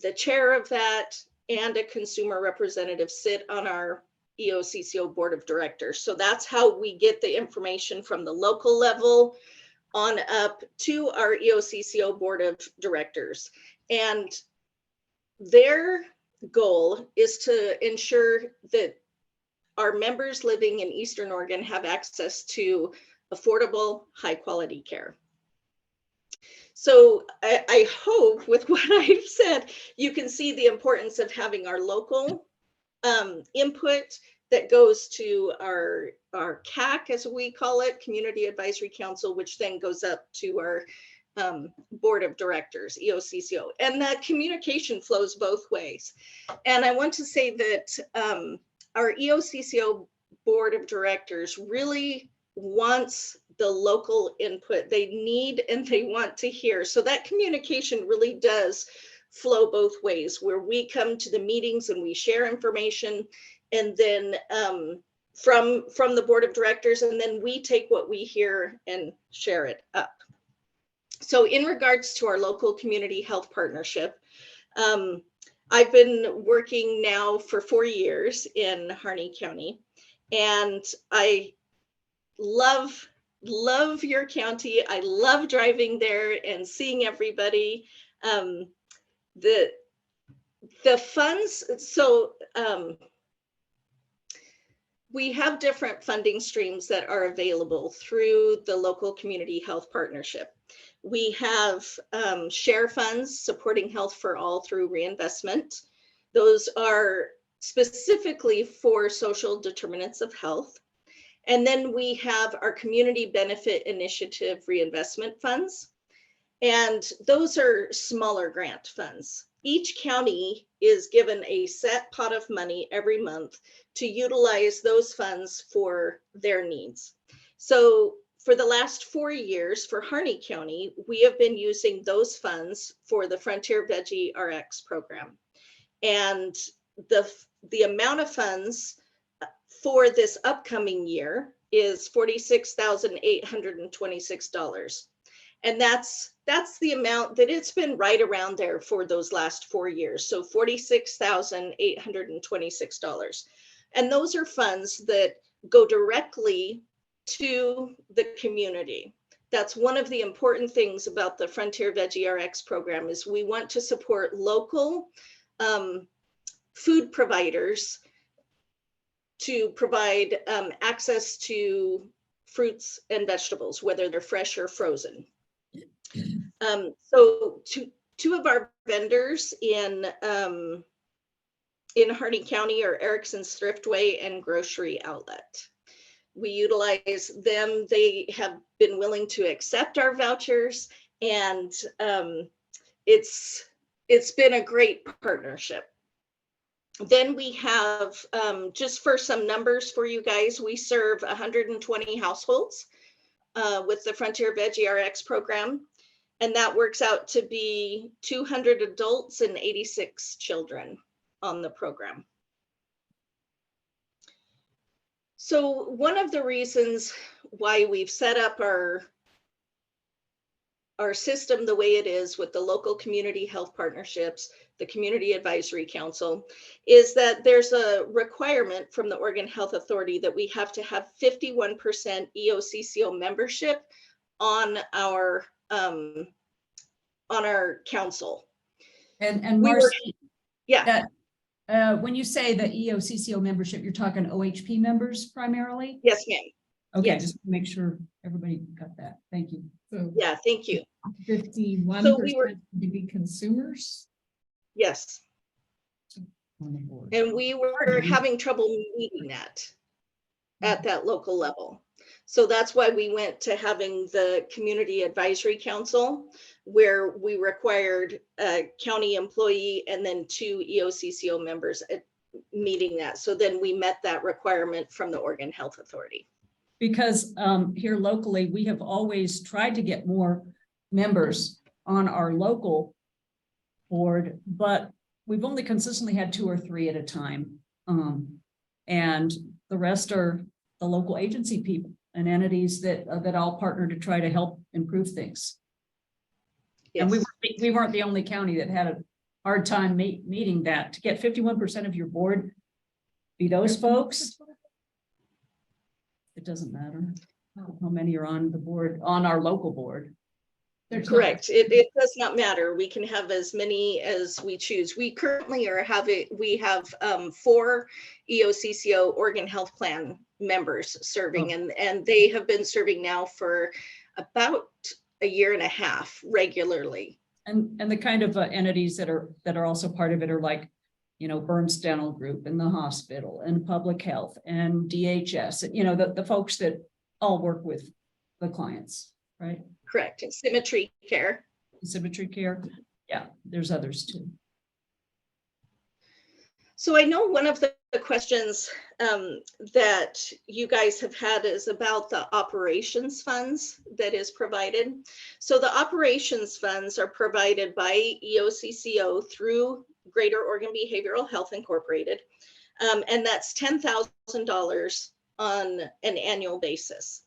the chair of that and a consumer representative sit on our EOCCO board of directors. So that's how we get the information from the local level on up to our EOCCO board of directors. And their goal is to ensure that our members living in Eastern Oregon have access to affordable, high quality care. So I hope with what I've said, you can see the importance of having our local input that goes to our CAC, as we call it, Community Advisory Council, which then goes up to our board of directors, EOCCO. And that communication flows both ways. And I want to say that our EOCCO board of directors really wants the local input. They need and they want to hear. So that communication really does flow both ways, where we come to the meetings and we share information, and then from the board of directors, and then we take what we hear and share it up. So in regards to our local community health partnership, I've been working now for 4 years in Harney County, and I love your county. I love driving there and seeing everybody. The funds, so we have different funding streams that are available through the local community health partnership. We have share funds supporting health for all through reinvestment. Those are specifically for social determinants of health. And then we have our community benefit initiative reinvestment funds. And those are smaller grant funds. Each county is given a set pot of money every month to utilize those funds for their needs. So for the last 4 years for Harney County, we have been using those funds for the Frontier Veggie RX program. And the amount of funds for this upcoming year is $46,826. And that's the amount that it's been right around there for those last 4 years. So $46,826. And those are funds that go directly to the community. That's one of the important things about the Frontier Veggie RX program, is we want to support local food providers to provide access to fruits and vegetables, whether they're fresh or frozen. So two of our vendors in Harney County are Erickson's Thriftway and Grocery Outlet. We utilize them. They have been willing to accept our vouchers, and it's been a great partnership. Then we have, just for some numbers for you guys, we serve 120 households with the Frontier Veggie RX program. And that works out to be 200 adults and 86 children on the program. So one of the reasons why we've set up our system the way it is with the local community health partnerships, the Community Advisory Council, is that there's a requirement from the Oregon Health Authority that we have to have 51% EOCCO membership on our council. And We were- Marcy, Yeah, when you say the EOCCO membership, you're talking OHP members primarily? yes, ma'am. Okay, yes. just make sure everybody got that. Thank you. So Yeah, thank you. 51% to be consumers. Yes. On the board. And we were having trouble meeting that at that local level. So that's why we went to having the Community Advisory Council, where we required a county employee and then 2 EOCCO members at meeting that. So then we met that requirement from the Oregon Health Authority. Because here locally, we have always tried to get more members on our local board, but we've only consistently had 2 or 3 at a time. And the rest are the local agency people and entities that all partner to try to help improve things. Yes. And we weren't the only county that had a hard time meeting that. To get 51% of your board be those folks, it doesn't matter how many are on the board, on our local board. Correct. It does not matter. We can have as many as we choose. We currently we have 4 EOCCO Oregon Health Plan members serving, and they have been serving now for about a year and a half regularly. And the kind of entities that are also part of it are like, you know, Burns Dental Group and the hospital and public health and DHS, you know, the folks that all work with the clients, right? Correct. And Symmetry Care. Symmetry Care. Yeah, there's others too. So I know one of the questions that you guys have had is about the operations funds that is provided. So the operations funds are provided by EOCCO through Greater Oregon Behavioral Health Incorporated. And that's $10,000 on an annual basis.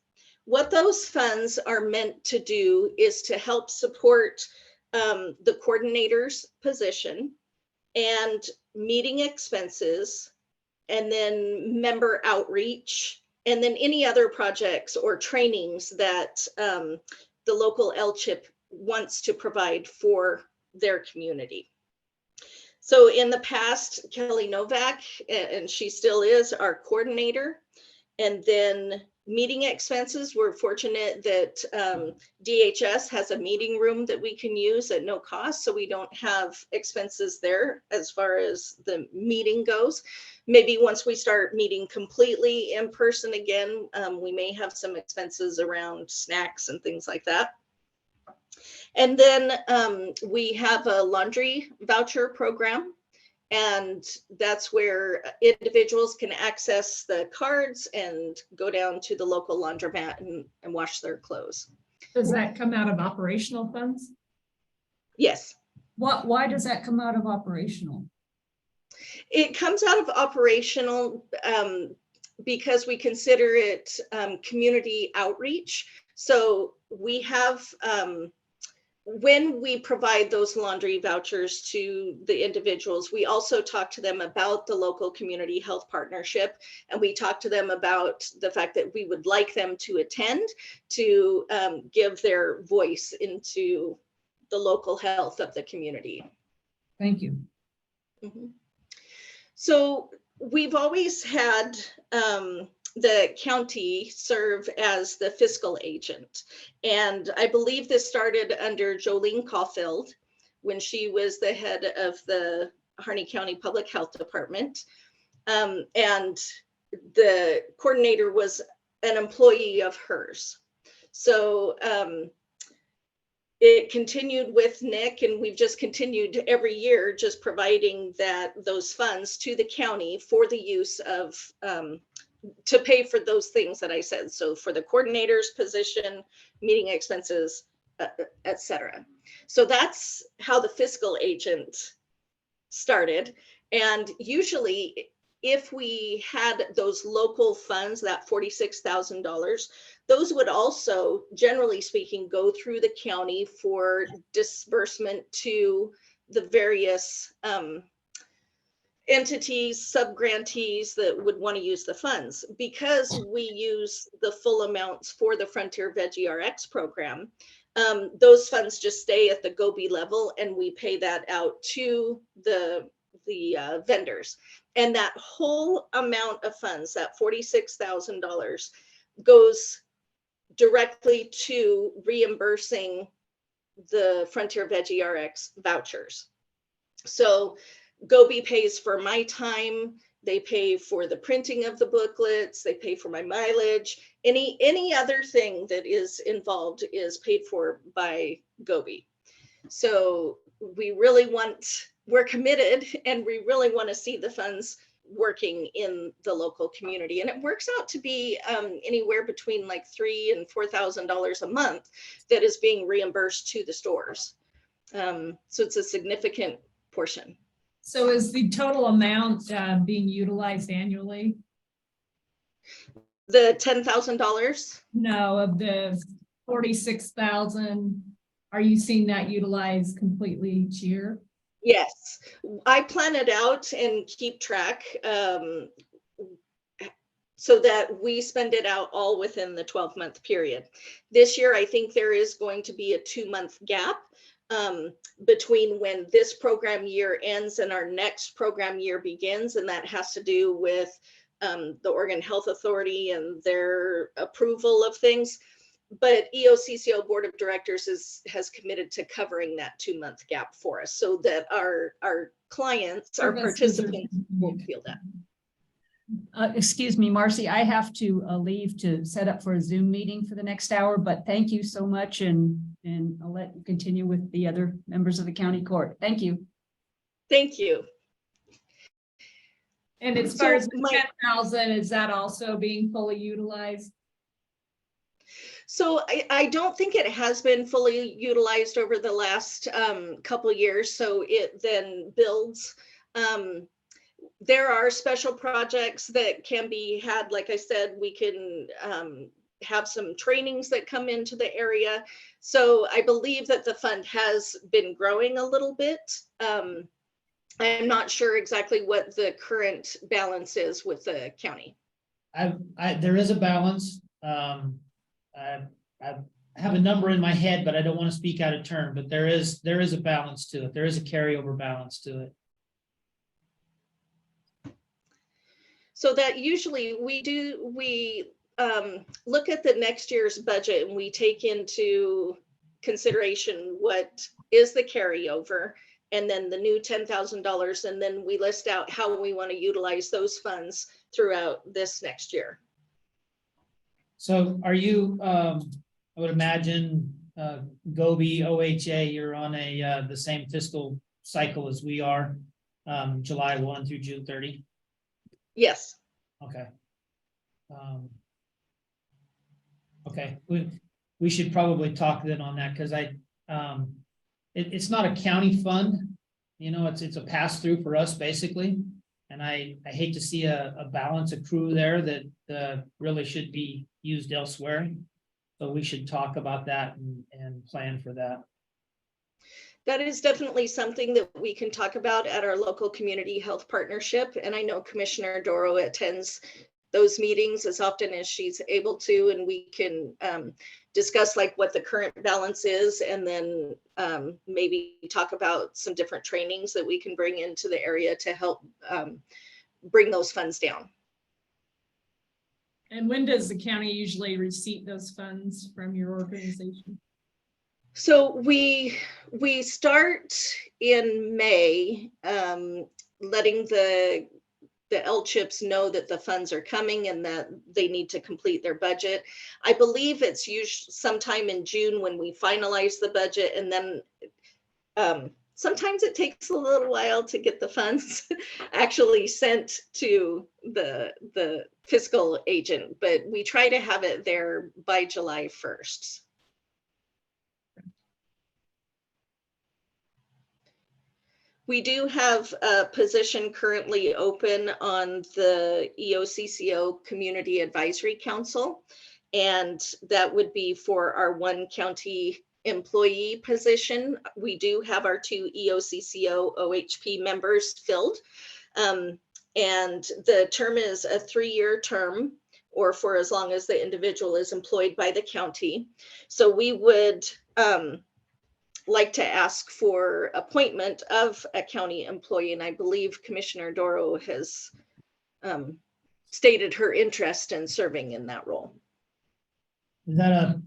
What those funds are meant to do is to help support the coordinator's position and meeting expenses, and then member outreach, and then any other projects or trainings that the local LCHIP wants to provide for their community. So in the past, Kelly Novak, and she still is our coordinator, and then meeting expenses, we're fortunate that DHS has a meeting room that we can use at no cost, so we don't have expenses there as far as the meeting goes. Maybe once we start meeting completely in person again, we may have some expenses around snacks and things like that. And then we have a laundry voucher program. And that's where individuals can access the cards and go down to the local laundromat and wash their clothes. Does that come out of operational funds? Yes. Why does that come out of operational? It comes out of operational because we consider it community outreach. So we have, when we provide those laundry vouchers to the individuals, we also talk to them about the local community health partnership. And we talk to them about the fact that we would like them to attend to give their voice into the local health of the community. Thank you. Mm-hmm. So we've always had the county serve as the fiscal agent. And I believe this started under Jolene Caulfield when she was the head of the Harney County Public Health Department. And the coordinator was an employee of hers. So it continued with Nick, and we've just continued every year, just providing those funds to the county for the use of, to pay for those things that I said. So for the coordinator's position, meeting expenses, et cetera. So that's how the fiscal agent started. And usually if we had those local funds, that $46,000, those would also, generally speaking, go through the county for disbursement to the various entities, subgrantees that would want to use the funds. Because we use the full amounts for the Frontier Veggie RX program, those funds just stay at the Gobi level, and we pay that out to the vendors. And that whole amount of funds, that $46,000, goes directly to reimbursing the Frontier Veggie RX vouchers. So Gobi pays for my time, they pay for the printing of the booklets, they pay for my mileage, any other thing that is involved is paid for by Gobi. So we're committed, and we really want to see the funds working in the local community. And it works out to be anywhere between like $3,000 and $4,000 a month that is being reimbursed to the stores. So it's a significant portion. So is the total amount being utilized annually? The $10,000? No, of the 46,000, are you seeing that utilized completely each year? Yes, I plan it out and keep track so that we spend it out all within the 12-month period. This year, I think there is going to be a 2-month gap between when this program year ends and our next program year begins. And that has to do with the Oregon Health Authority and their approval of things. But EOCCO Board of Directors has committed to covering that 2-month gap for us so that our clients, our participants won't feel that. Excuse me, Marcy, I have to leave to set up for a Zoom meeting for the next hour, but thank you so much. And I'll let you continue with the other members of the county court. Thank you. Thank you. And as far as the 10,000, is that also being fully utilized? So I don't think it has been fully utilized over the last couple of years. So it then builds. There are special projects that can be had. Like I said, we can have some trainings that come into the area. So I believe that the fund has been growing a little bit. I'm not sure exactly what the current balance is with the county. There is a balance. I have a number in my head, but I don't want to speak out of turn, but there is a balance to it. There is a carryover balance to it. So that usually we look at the next year's budget, and we take into consideration what is the carryover and then the new $10,000. And then we list out how we want to utilize those funds throughout this next year. So are you, I would imagine, Gobi, OHA, you're on the same fiscal cycle as we are, July 1 through June 30? Yes. Okay. Okay, we should probably talk then on that, because it's not a county fund, you know, it's a pass through for us basically. And I hate to see a balance accrue there that really should be used elsewhere. So we should talk about that and plan for that. That is definitely something that we can talk about at our local community health partnership. And I know Commissioner Doro attends those meetings as often as she's able to, and we can discuss like what the current balance is, and then maybe talk about some different trainings that we can bring into the area to help bring those funds down. And when does the county usually receive those funds from your organization? So we start in May, letting the the L-CHIPs know that the funds are coming and that they need to complete their budget. I believe it's usually sometime in June when we finalize the budget, and then sometimes it takes a little while to get the funds actually sent to the fiscal agent, but we try to have it there by July 1st. We do have a position currently open on the EOCCO Community Advisory Council, and that would be for our one county employee position. We do have our 2 EOCCO OHP members filled, and the term is a 3-year term, or for as long as the individual is employed by the county. So we would like to ask for appointment of a county employee, and I believe Commissioner Doro has stated her interest in serving in that role. Is that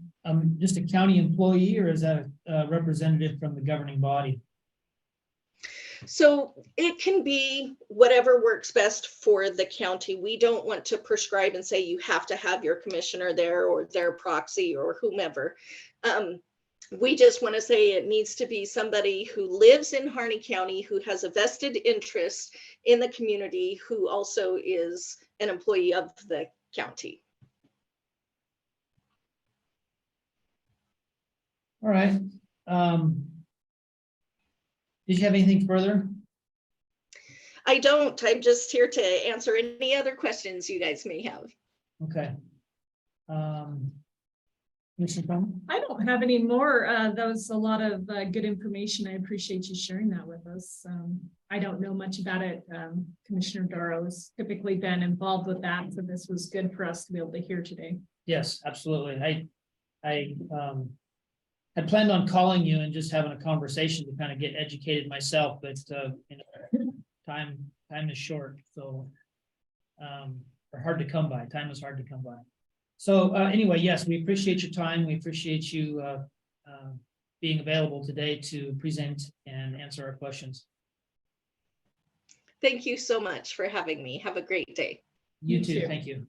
just a county employee, or is that a representative from the governing body? So it can be whatever works best for the county. We don't want to prescribe and say you have to have your commissioner there or their proxy or whomever. We just want to say it needs to be somebody who lives in Harney County, who has a vested interest in the community, who also is an employee of the county. All right. Did you have anything further? I don't. I'm just here to answer any other questions you guys may have. Okay. Mr. Coleman? I don't have any more. That was a lot of good information. I appreciate you sharing that with us. I don't know much about it. Commissioner Doro has typically been involved with that, so this was good for us to be able to hear today. Yes, absolutely. I had planned on calling you and just having a conversation to kind of get educated myself, but you know, time is short, so or hard to come by. Time is hard to come by. So anyway, yes, we appreciate your time. We appreciate you being available today to present and answer our questions. Thank you so much for having me. Have a great day. You too. Thank you.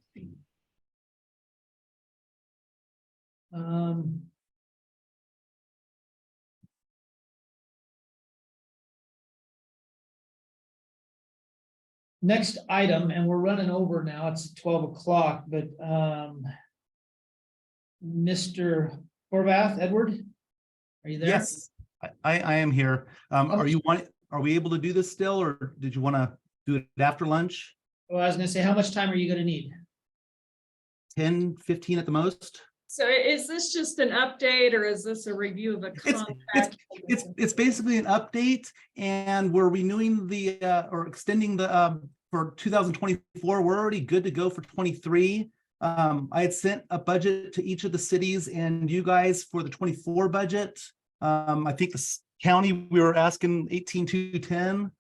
Next item, and we're running over now, it's 12 o'clock, but Mr. Horvath, Edward, are you there? Yes, I am here. Are we able to do this still, or did you want to do it after lunch? Well, I was gonna say, how much time are you gonna need? 10, 15 at the most? So is this just an update, or is this a review of a contract? It's basically an update, and we're renewing the or extending the for 2024. We're already good to go for 23. I had sent a budget to each of the cities and you guys for the 24 budget. I think the county, we were asking 18,210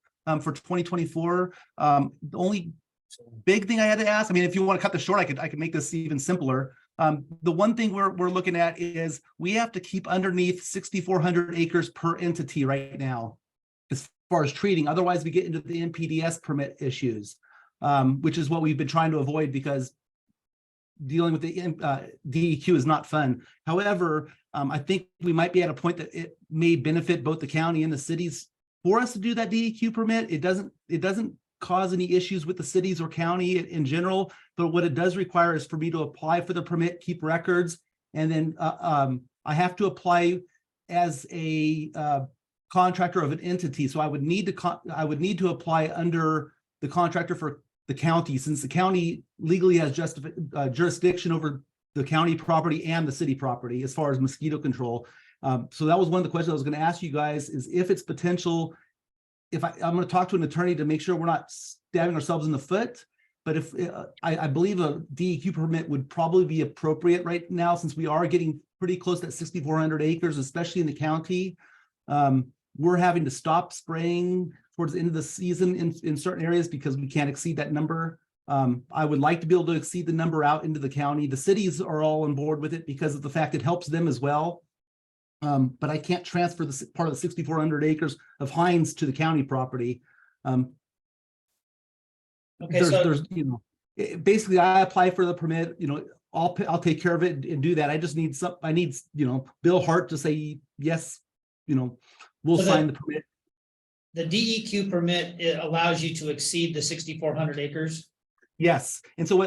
for 2024. The only big thing I had to ask, I mean, if you want to cut this short, I could make this even simpler. The one thing we're looking at is we have to keep underneath 6,400 acres per entity right now, as far as treating. Otherwise, we get into the NPDS permit issues, which is what we've been trying to avoid, because dealing with the DEQ is not fun. However, I think we might be at a point that it may benefit both the county and the cities for us to do that DEQ permit. It doesn't cause any issues with the cities or county in general, but what it does require is for me to apply for the permit, keep records, and then I have to apply as a contractor of an entity. So I would need to apply under the contractor for the county, since the county legally has jurisdiction over the county property and the city property as far as mosquito control. So that was one of the questions I was going to ask you guys, is if it's potential, if I'm going to talk to an attorney to make sure we're not stabbing ourselves in the foot. But if I believe a DEQ permit would probably be appropriate right now, since we are getting pretty close to that 6,400 acres, especially in the county. We're having to stop spraying towards the end of the season in certain areas because we can't exceed that number. I would like to be able to exceed the number out into the county. The cities are all on board with it because of the fact it helps them as well. But I can't transfer the part of the 6,400 acres of Hines to the county property. Okay, so there's, you know, basically I apply for the permit, you know, I'll take care of it and do that. I just need I need, you know, Bill Hart to say, yes, you know, we'll So sign the permit. the DEQ permit, it allows you to exceed the 6,400 acres. Yes, and so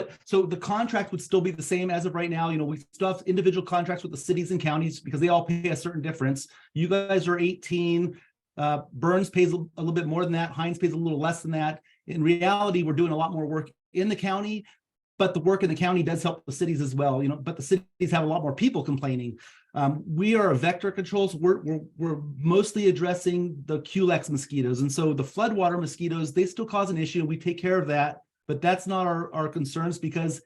the contract would still be the same as of right now. You know, we still have individual contracts with the cities and counties because they all pay a certain difference. You guys are 18. Burns pays a little bit more than that. Hines pays a little less than that. In reality, we're doing a lot more work in the county, but the work in the county does help the cities as well. You know, but the cities have a lot more people complaining. We are a vector controls. We're mostly addressing the Culex mosquitoes, and so the floodwater mosquitoes, they still cause an issue. We take care of that. But that's not our concerns because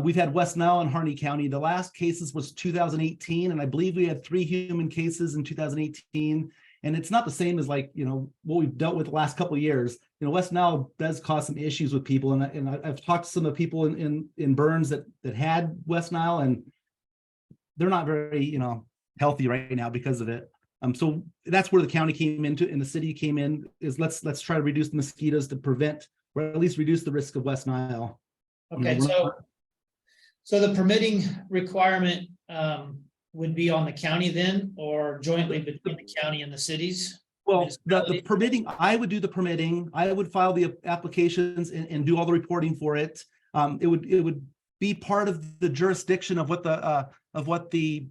we've had West Nile and Harney County. The last cases was 2018, and I believe we had 3 human cases in 2018. And it's not the same as like, you know, what we've dealt with the last couple of years. You know, West Nile does cause some issues with people. And I've talked to some of the people in Burns that had West Nile, and they're not very, you know, healthy right now because of it. So that's where the county came into, and the city came in, is let's try to reduce the mosquitoes to prevent, or at least reduce the risk of West Nile. Okay, You know, so the permitting requirement would be on the county then, or jointly between the county and the cities? well, the permitting, I would do the permitting, I would file the applications and do all the reporting for it. It would be part of the jurisdiction of what the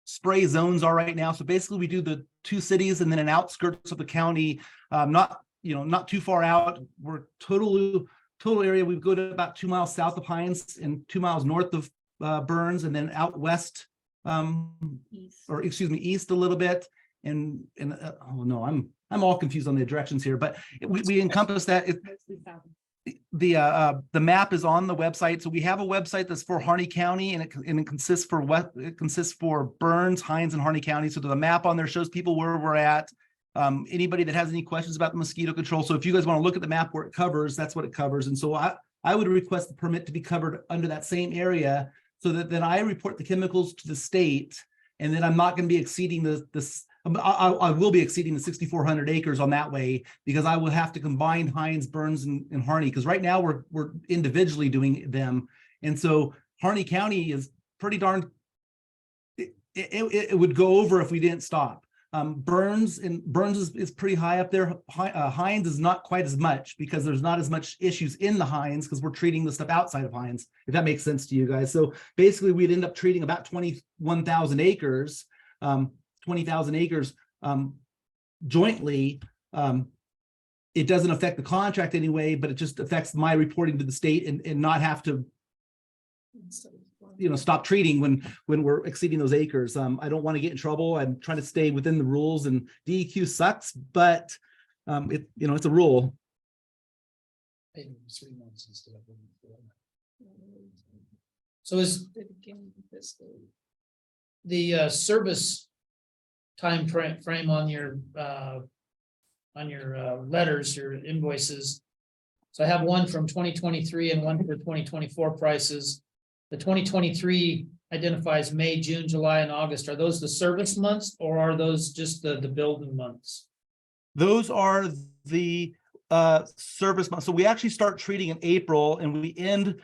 spray zones are right now. So basically we do the 2 cities and then an outskirts of the county, not too far out. We're total area. We go to about 2 miles south of Hines and 2 miles north of Burns, and then out west, east a little bit. And oh no, I'm all confused on the directions here, but we encompass that. The map is on the website. So we have a website that's for Harney County, and it consists for Burns, Hines, and Harney County. So the map on there shows people where we're at. Anybody that has any questions about the mosquito control. So if you guys want to look at the map where it covers, that's what it covers. And so I would request the permit to be covered under that same area, so that then I report the chemicals to the state, and then I'm not going to be exceeding I will be exceeding the 6,400 acres on that way, because I will have to combine Hines, Burns, and Harney, because right now we're individually doing them. And so Harney County is pretty darn, it would go over if we didn't stop. Burns is pretty high up there. Hines is not quite as much, because there's not as much issues in the Hines, because we're treating the stuff outside of Hines, if that makes sense to you guys. So basically we'd end up treating about 21,000 acres, 20,000 acres jointly. It doesn't affect the contract anyway, but it just affects my reporting to the state, and not have to, stop treating when we're exceeding those acres. I don't want to get in trouble. I'm trying to stay within the rules, and DEQ sucks, but it's a rule. So is the service time frame on your letters, your invoices? So I have one from 2023 and one for 2024 prices. The 2023 identifies May, June, July, and August. Are those the service months, or are those just the building months? Those are the service months. So we actually start treating in April, and we end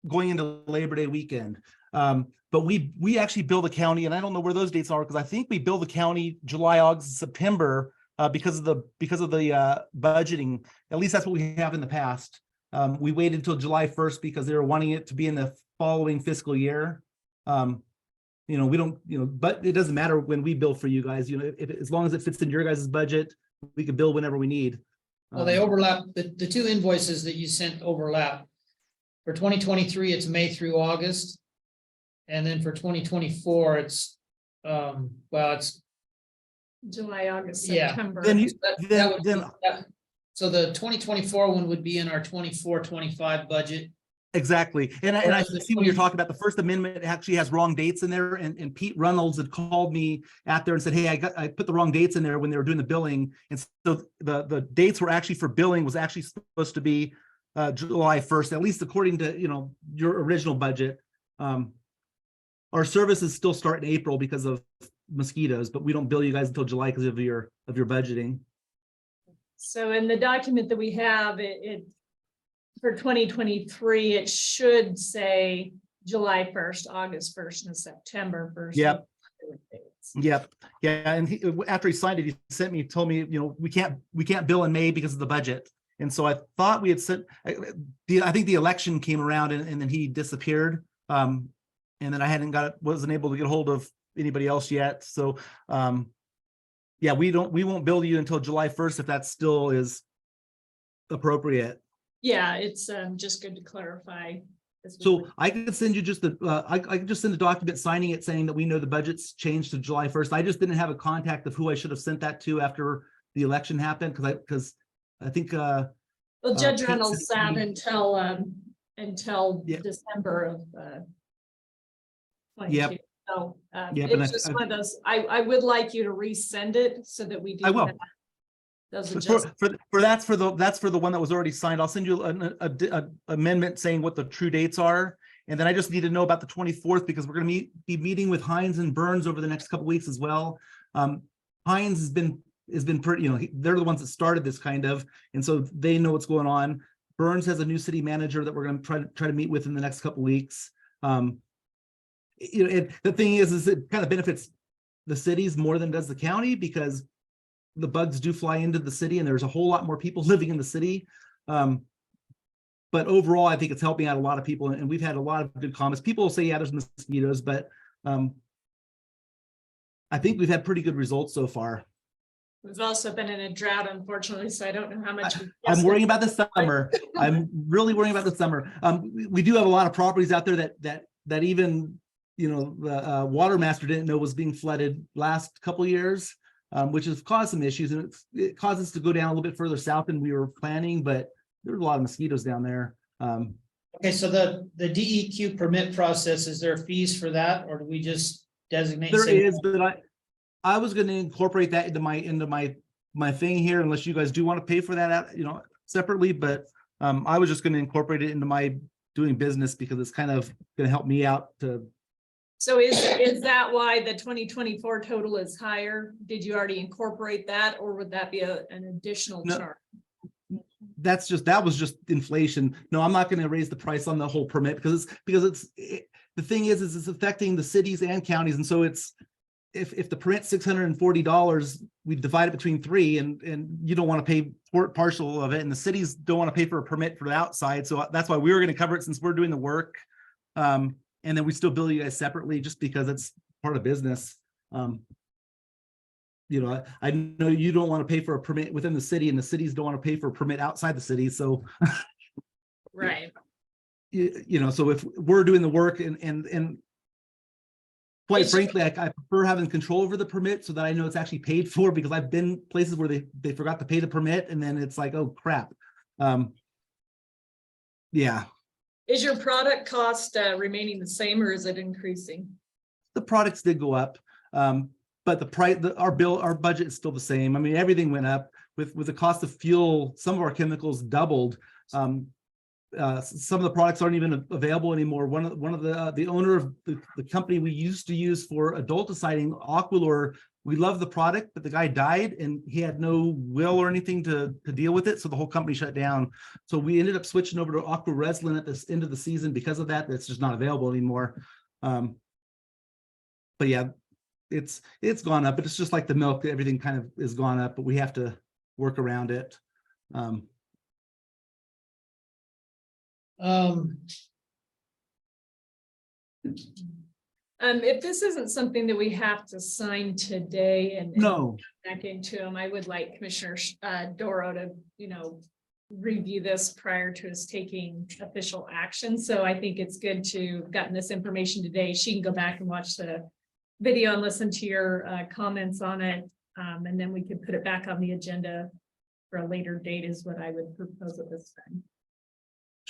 going into Labor Day weekend. But we actually bill the county, and I don't know where those dates are, because I think we bill the county July, August, September, because of the budgeting. At least that's what we have in the past. We waited until July 1st because they were wanting it to be in the following fiscal year. We don't, but it doesn't matter when we bill for you guys. As long as it fits in your guys' budget, we can bill whenever we need. Well, they overlap. The 2 invoices that you sent overlap. For 2023, it's May through August. And then for 2024, it's it's July, August, Yeah. September. so the 2024 one would be in our 24-25 budget. Exactly. And I see what you're talking about. The First Amendment actually has wrong dates in there. And Pete Reynolds had called me out there and said, hey, I put the wrong dates in there when they were doing the billing. And so the dates were actually for billing was actually supposed to be July 1st, at least according to, your original budget. Our services still start in April because of mosquitoes, but we don't bill you guys until July because of your budgeting. So in the document that we have, it for 2023, it should say July 1st, August 1st, and September 1st. Yep. Yep, yeah, and after he signed it, he sent me, told me, you know, we can't bill in May because of the budget. And so I thought we had sent, I think the election came around and then he disappeared. And then I wasn't able to get a hold of anybody else yet. So yeah, we won't bill you until July 1st if that still is appropriate. Yeah, it's just good to clarify. So I could send you just I could just send a document signing it saying that we know the budget's changed to July 1st. I just didn't have a contact of who I should have sent that to after the election happened because I think Well, Judge Kate Reynolds sent sat me- until Yeah. December of 22. Yep. So Yep, and it's just one of those, I would like you to resend it so that we do. I will. have Those For adjustments. that's for the one that was already signed. I'll send you an amendment saying what the true dates are. And then I just need to know about the 24th because we're going to be meeting with Hines and Burns over the next couple weeks as well. Hines has been pretty, you know, they're the ones that started this kind of, and so they know what's going on. Burns has a new city manager that we're going to try to meet with in the next couple weeks. You know, the thing is it kind of benefits the cities more than does the county because the bugs do fly into the city and there's a whole lot more people living in the city. But overall, I think it's helping out a lot of people and we've had a lot of good comments. People will say, yeah, there's mosquitoes, but I think we've had pretty good results so far. We've also been in a drought, unfortunately, so I don't know how much. I'm worrying about the summer. I'm really worrying about the summer. We do have a lot of properties out there that even, you know, the water master didn't know was being flooded last couple of years, which has caused some issues, and it caused us to go down a little bit further south than we were planning, but there's a lot of mosquitoes down there. Okay, so the DEQ permit process, is there fees for that, or do we just designate? There say- is, but I was going to incorporate that into my thing here, unless you guys do want to pay for that, you know, separately. But I was just going to incorporate it into my doing business because it's kind of going to help me out to. So is that why the 2024 total is higher? Did you already incorporate that, or would that be an additional No. charge? That was just inflation. No, I'm not going to raise the price on the whole permit because the thing is it's affecting the cities and counties, and so it's. If the permit's $640, we divide it between 3 and you don't want to pay partial of it, and the cities don't want to pay for a permit for the outside. So that's why we were going to cover it since we're doing the work. And then we still bill you guys separately just because it's part of business. You know, I know you don't want to pay for a permit within the city and the cities don't want to pay for a permit outside the city. So Right. you know, so if we're doing the work and quite frankly, I prefer having control over the permit so that I know it's actually paid for, because I've been places where they forgot to pay the permit and then it's like, oh crap. Yeah. Is your product cost remaining the same, or is it increasing? The products did go up, but the price, our budget is still the same. I mean, everything went up with the cost of fuel. Some of our chemicals doubled. Some of the products aren't even available anymore. One of the owner of the company we used to use for adulticide, Aqualor, we love the product, but the guy died and he had no will or anything to deal with it. So the whole company shut down. So we ended up switching over to Aqua Reslin at this end of the season because of that. That's just not available anymore. But yeah, it's gone up, but it's just like the milk, everything kind of is gone up, but we have to work around it. If this isn't something that we have to sign today and No, back into them, I would like Commissioner Doro to, review this prior to us taking official action. So I think it's good to have gotten this information today. She can go back and watch the video and listen to your comments on it. And then we could put it back on the agenda for a later date is what I would propose at this time.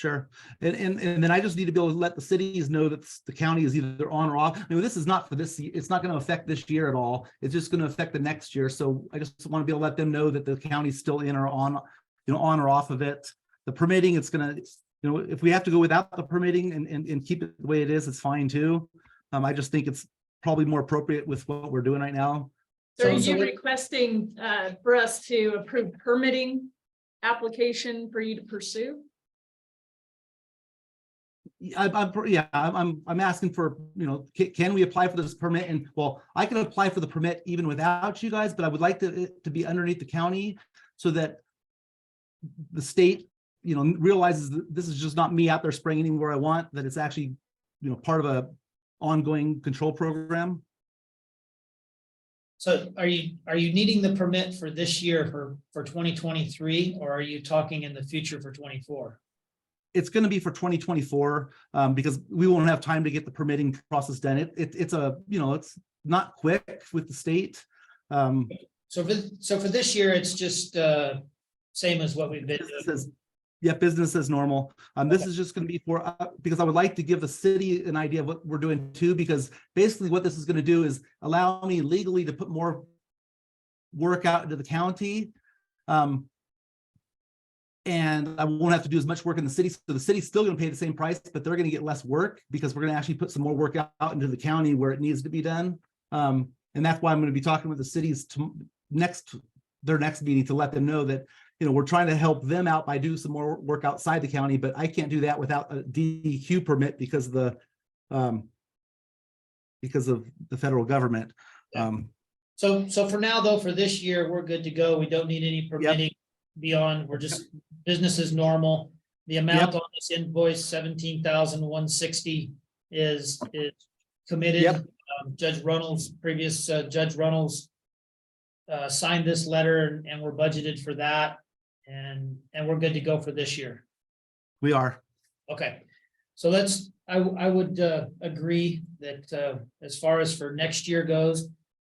sure. And then I just need to be able to let the cities know that the county is either on or off. I mean, this is not for this, it's not going to affect this year at all. It's just going to affect the next year. So I just want to be able to let them know that the county's still in or on, on or off of it. The permitting, it's going to, if we have to go without the permitting and keep it the way it is, it's fine too. I just think it's probably more appropriate with what we're doing right now. So are So you what- requesting for us to approve permitting application for you to pursue? I'm asking for, can we apply for this permit? And well, I can apply for the permit even without you guys, but I would like it to be underneath the county so that the state, realizes that this is just not me out there spraying anywhere I want, that it's actually, part of a ongoing control program. So are you needing the permit for this year for 2023, or are you talking in the future for 24? It's going to be for 2024 because we won't have time to get the permitting process done. It's not quick with the state. So for this year, it's just same as what we've been doing. Business as normal. This is just going to be for because I would like to give the city an idea of what we're doing too, because basically what this is going to do is allow me legally to put more work out into the county. And I won't have to do as much work in the city. So the city's still going to pay the same price, but they're going to get less work because we're going to actually put some more work out into the county where it needs to be done. And that's why I'm going to be talking with the cities their next meeting to let them know that, we're trying to help them out by doing some more work outside the county, but I can't do that without a DEQ permit because of the federal government. So for now, though, for this year, we're good to go. We don't need any permitting beyond, we're just business as normal. The amount on this invoice, 17,160 is committed. Judge Runnels, previous Judge Runnels signed this letter and we're budgeted for that. And we're good to go for this year. We are. Okay. So I would agree that as far as for next year goes,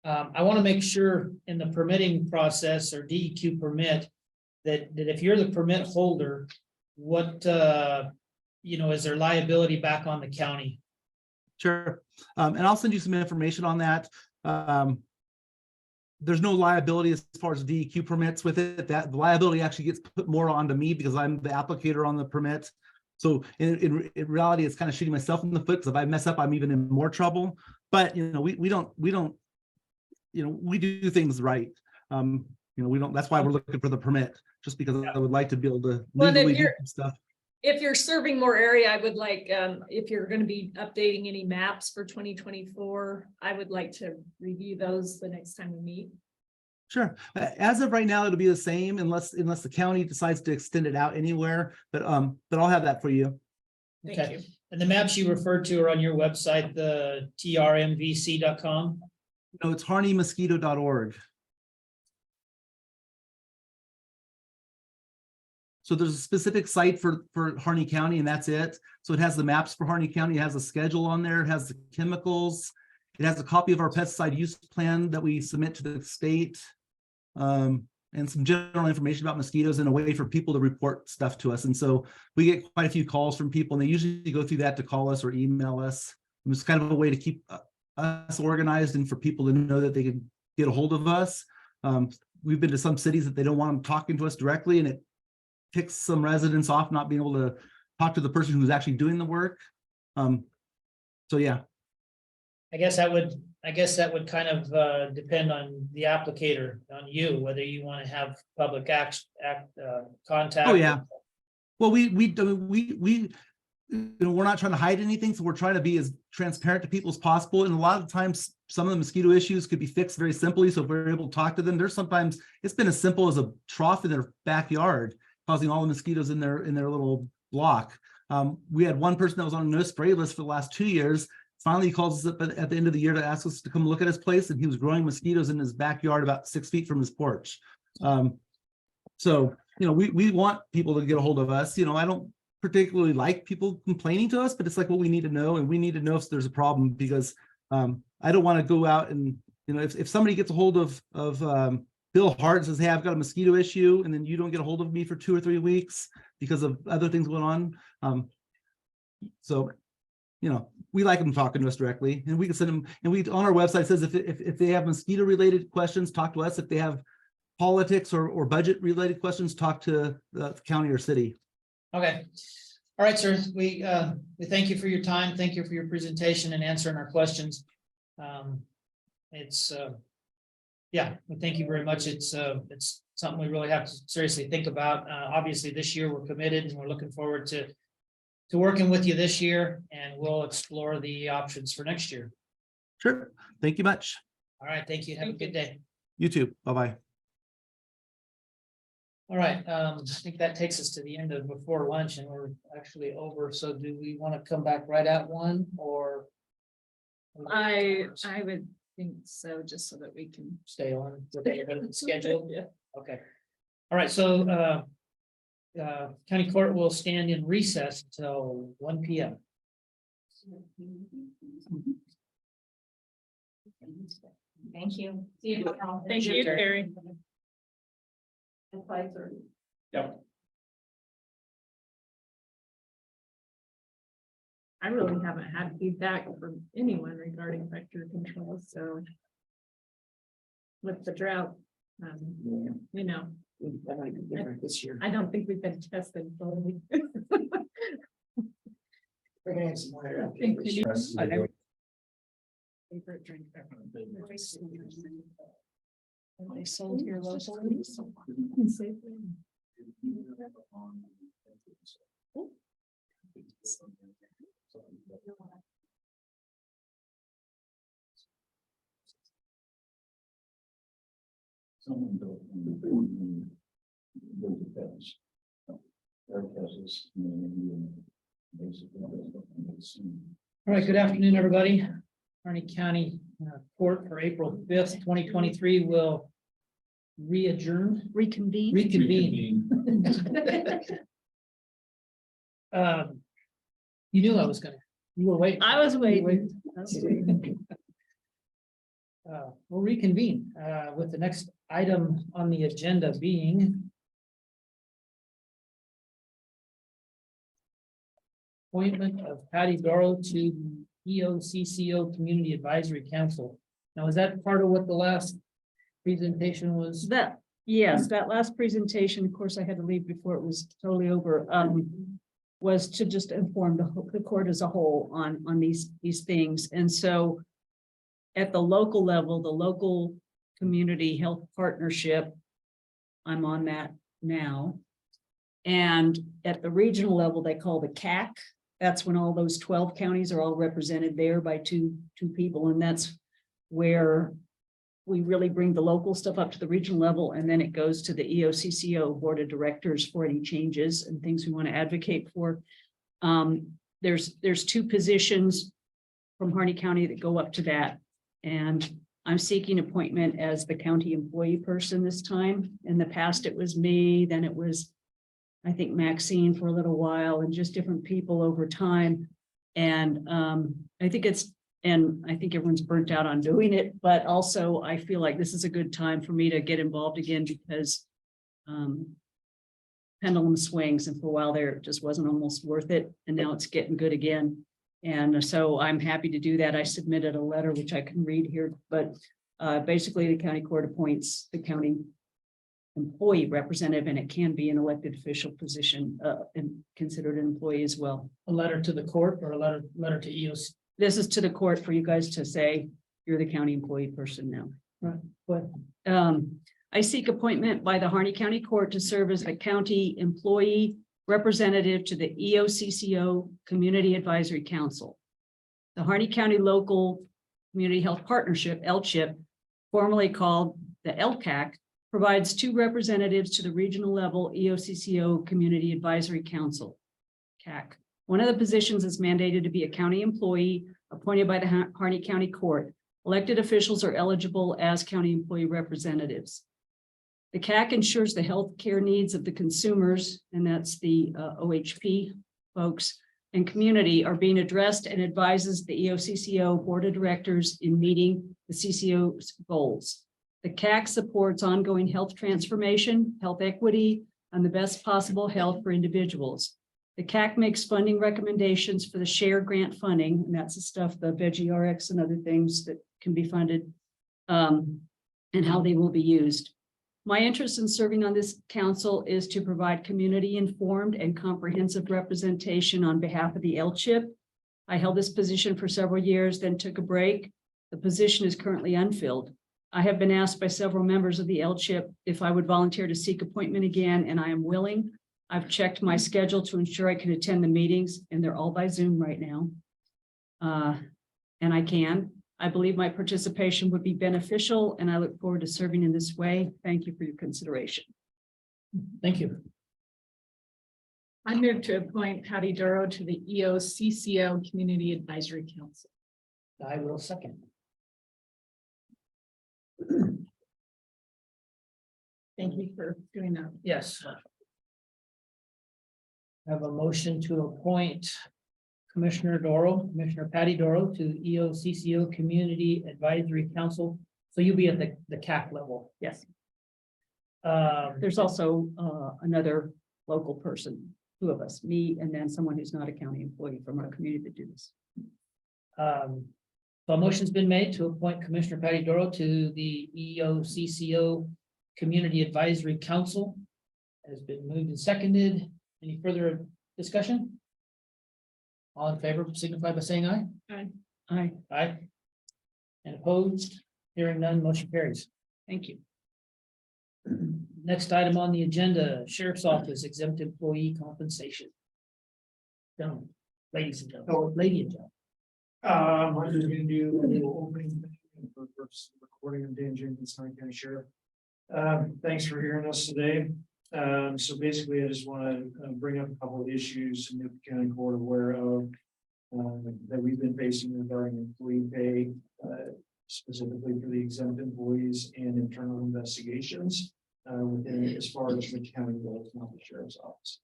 I want to make sure in the permitting process or DEQ permit that if you're the permit holder, what, is there liability back on the county? Sure. And I'll send you some information on that. There's no liability as far as DEQ permits with it. That the liability actually gets put more onto me because I'm the applicator on the permit. So in reality, it's kind of shooting myself in the foot because if I mess up, I'm even in more trouble. But we do things right. That's why we're looking for the permit, just because I would like to be able to legally do some stuff. If you're serving more area, I would like, if you're going to be updating any maps for 2024, I would like to review those the next time we meet. Sure. As of right now, it'll be the same unless the county decides to extend it out anywhere. But I'll have that for you. Thank you. And the maps you referred to are on your website, the trmvc.com. No, it's harneymosquito.org. So there's a specific site for Harney County, and that's it. So it has the maps for Harney County. It has a schedule on there. It has the chemicals. It has a copy of our pesticide use plan that we submit to the state, and some general information about mosquitoes and a way for people to report stuff to us. And so we get quite a few calls from people, and they usually go through that to call us or email us. It's kind of a way to keep us organized and for people to know that they can get a hold of us. We've been to some cities that they don't want them talking to us directly, and it ticks some residents off not being able to talk to the person who's actually doing the work. So yeah. I guess that would kind of depend on the applicator, on you, whether you want to have public contact. Oh yeah. Well, we're not trying to hide anything, so we're trying to be as transparent to people as possible. And a lot of times, some of the mosquito issues could be fixed very simply. So if we're able to talk to them, there's sometimes it's been as simple as a trough in their backyard, causing all the mosquitoes in their little block. We had one person that was on a no spray list for the last 2 years. Finally, he calls us up at the end of the year to ask us to come look at his place, and he was growing mosquitoes in his backyard about 6 feet from his porch. So we want people to get a hold of us. I don't particularly like people complaining to us, but it's like what we need to know, and we need to know if there's a problem, because I don't want to go out and if somebody gets a hold of Bill Hart and says, hey, I've got a mosquito issue, and then you don't get a hold of me for 2 or 3 weeks because of other things going on. So we like them talking to us directly, and we can send them. And we on our website says if they have mosquito related questions, talk to us. If they have politics or budget related questions, talk to the county or city. Okay. All right, sir. We thank you for your time. Thank you for your presentation and answering our questions. It's Yeah, well, thank you very much. It's something we really have to seriously think about. Obviously, this year we're committed and we're looking forward to working with you this year, and we'll explore the options for next year. Sure. Thank you much. All right, thank you. Have a good day. You too. Bye-bye. All right, I think that takes us to the end of before lunch, and we're actually over. So do we want to come back right at 1 or? I would think so, just so that we can. Stay on the schedule? Yeah. Okay. All right, so county court will stand in recess until 1 p.m. Thank you. See you tomorrow. Thank you, Terry. At 5:30. Yep. I really haven't had feedback from anyone regarding vector control, so. With the drought, you know, This year. I don't think we've been tested fully. We're gonna have some more. I think we need- Favorite drink. They sold here locally. Someone built. All right, good afternoon, everybody. Harney County Court for April 5th, 2023 will reconvene. Reconvene. You knew I was gonna, you were waiting. I was waiting. We'll reconvene with the next item on the agenda being appointment of Patty Doro to EOCCO Community Advisory Council. Now, is that part of what the last presentation was? That, yes, that last presentation, of course, I had to leave before it was totally over, was to just inform the court as a whole on these things. And so at the local level, the local community health partnership, I'm on that now. And at the regional level, they call the CAC. That's when all those 12 counties are all represented there by two people. And that's where we really bring the local stuff up to the regional level, and then it goes to the EOCCO Board of Directors for any changes and things we want to advocate for. There's 2 positions from Harney County that go up to that. And I'm seeking appointment as the county employee person this time. In the past, it was me, then it was, I think, Maxine for a little while, and just different people over time. And I think everyone's burnt out on doing it, but also I feel like this is a good time for me to get involved again, because pendulum swings, and for a while there, it just wasn't almost worth it. And now it's getting good again. And so I'm happy to do that. I submitted a letter, which I can read here, but basically the county court appoints the county employee representative, and it can be an elected official position and considered an employee as well. A letter to the court or a letter to EOC? This is to the court for you guys to say you're the county employee person now. Right. What? I seek appointment by the Harney County Court to serve as the county employee representative to the EOCCO Community Advisory Council. The Harney County Local Community Health Partnership, LCHIP, formerly called the LCAC, provides 2 representatives to the regional level EOCCO Community Advisory Council, CAC. One of the positions is mandated to be a county employee appointed by the Harney County Court. Elected officials are eligible as county employee representatives. The CAC ensures the health care needs of the consumers, and that's the OHP folks, and community are being addressed, and advises the EOCCO Board of Directors in meeting the CCO's goals. The CAC supports ongoing health transformation, health equity, and the best possible health for individuals. The CAC makes funding recommendations for the share grant funding, and that's the stuff, the Veggie RX and other things that can be funded, and how they will be used. My interest in serving on this council is to provide community-informed and comprehensive representation on behalf of the LCHIP. I held this position for several years, then took a break. The position is currently unfilled. I have been asked by several members of the LCHIP if I would volunteer to seek appointment again, and I am willing. I've checked my schedule to ensure I can attend the meetings, and they're all by Zoom right now. And I can. I believe my participation would be beneficial, and I look forward to serving in this way. Thank you for your consideration. Thank you. I move to appoint Patty Duro to the EOCCO Community Advisory Council. I will second. Thank you for doing that. Yes. Have a motion to appoint Commissioner Patty Doro to the EOCCO Community Advisory Council. So you'll be at the CAC level. Yes. Um, There's also another local person, two of us, me, and then someone who's not a county employee from our community that do this. So a motion's been made to appoint Commissioner Patty Doro to the EOCCO Community Advisory Council. Has been moved and seconded. Any further discussion? All in favor, signify by saying aye. Aye, Aye. And opposed? Hearing none, motion carries. thank you. Next item on the agenda, Sheriff's Office exempt employee compensation. Gentlemen, ladies and gentlemen, lady and gentlemen. I'm just gonna do a little opening thing for the purpose of recording of Dan Jenkins, Harney County Sheriff. Thanks for hearing us today. So basically, I just want to bring up a couple of issues in the county court aware of that we've been facing regarding employee pay, specifically for the exempt employees and internal investigations within as far as the county goes, not the sheriff's office.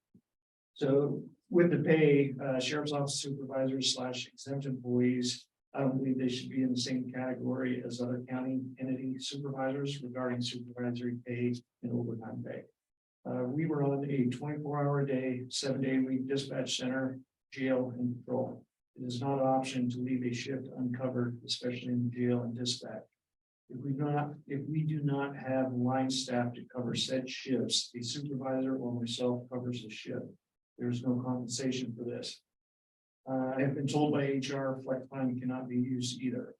So with the pay, sheriff's office supervisors / exempt employees, I don't believe they should be in the same category as other county entity supervisors regarding supervisory pay and overtime pay. We were on a 24-hour a day, 7-day-a-week dispatch center, jail and patrol. It is not an option to leave a shift uncovered, especially in jail and dispatch. If we do not have line staff to cover said shifts, a supervisor or myself covers the shift. There's no compensation for this. I have been told by HR flex time cannot be used either.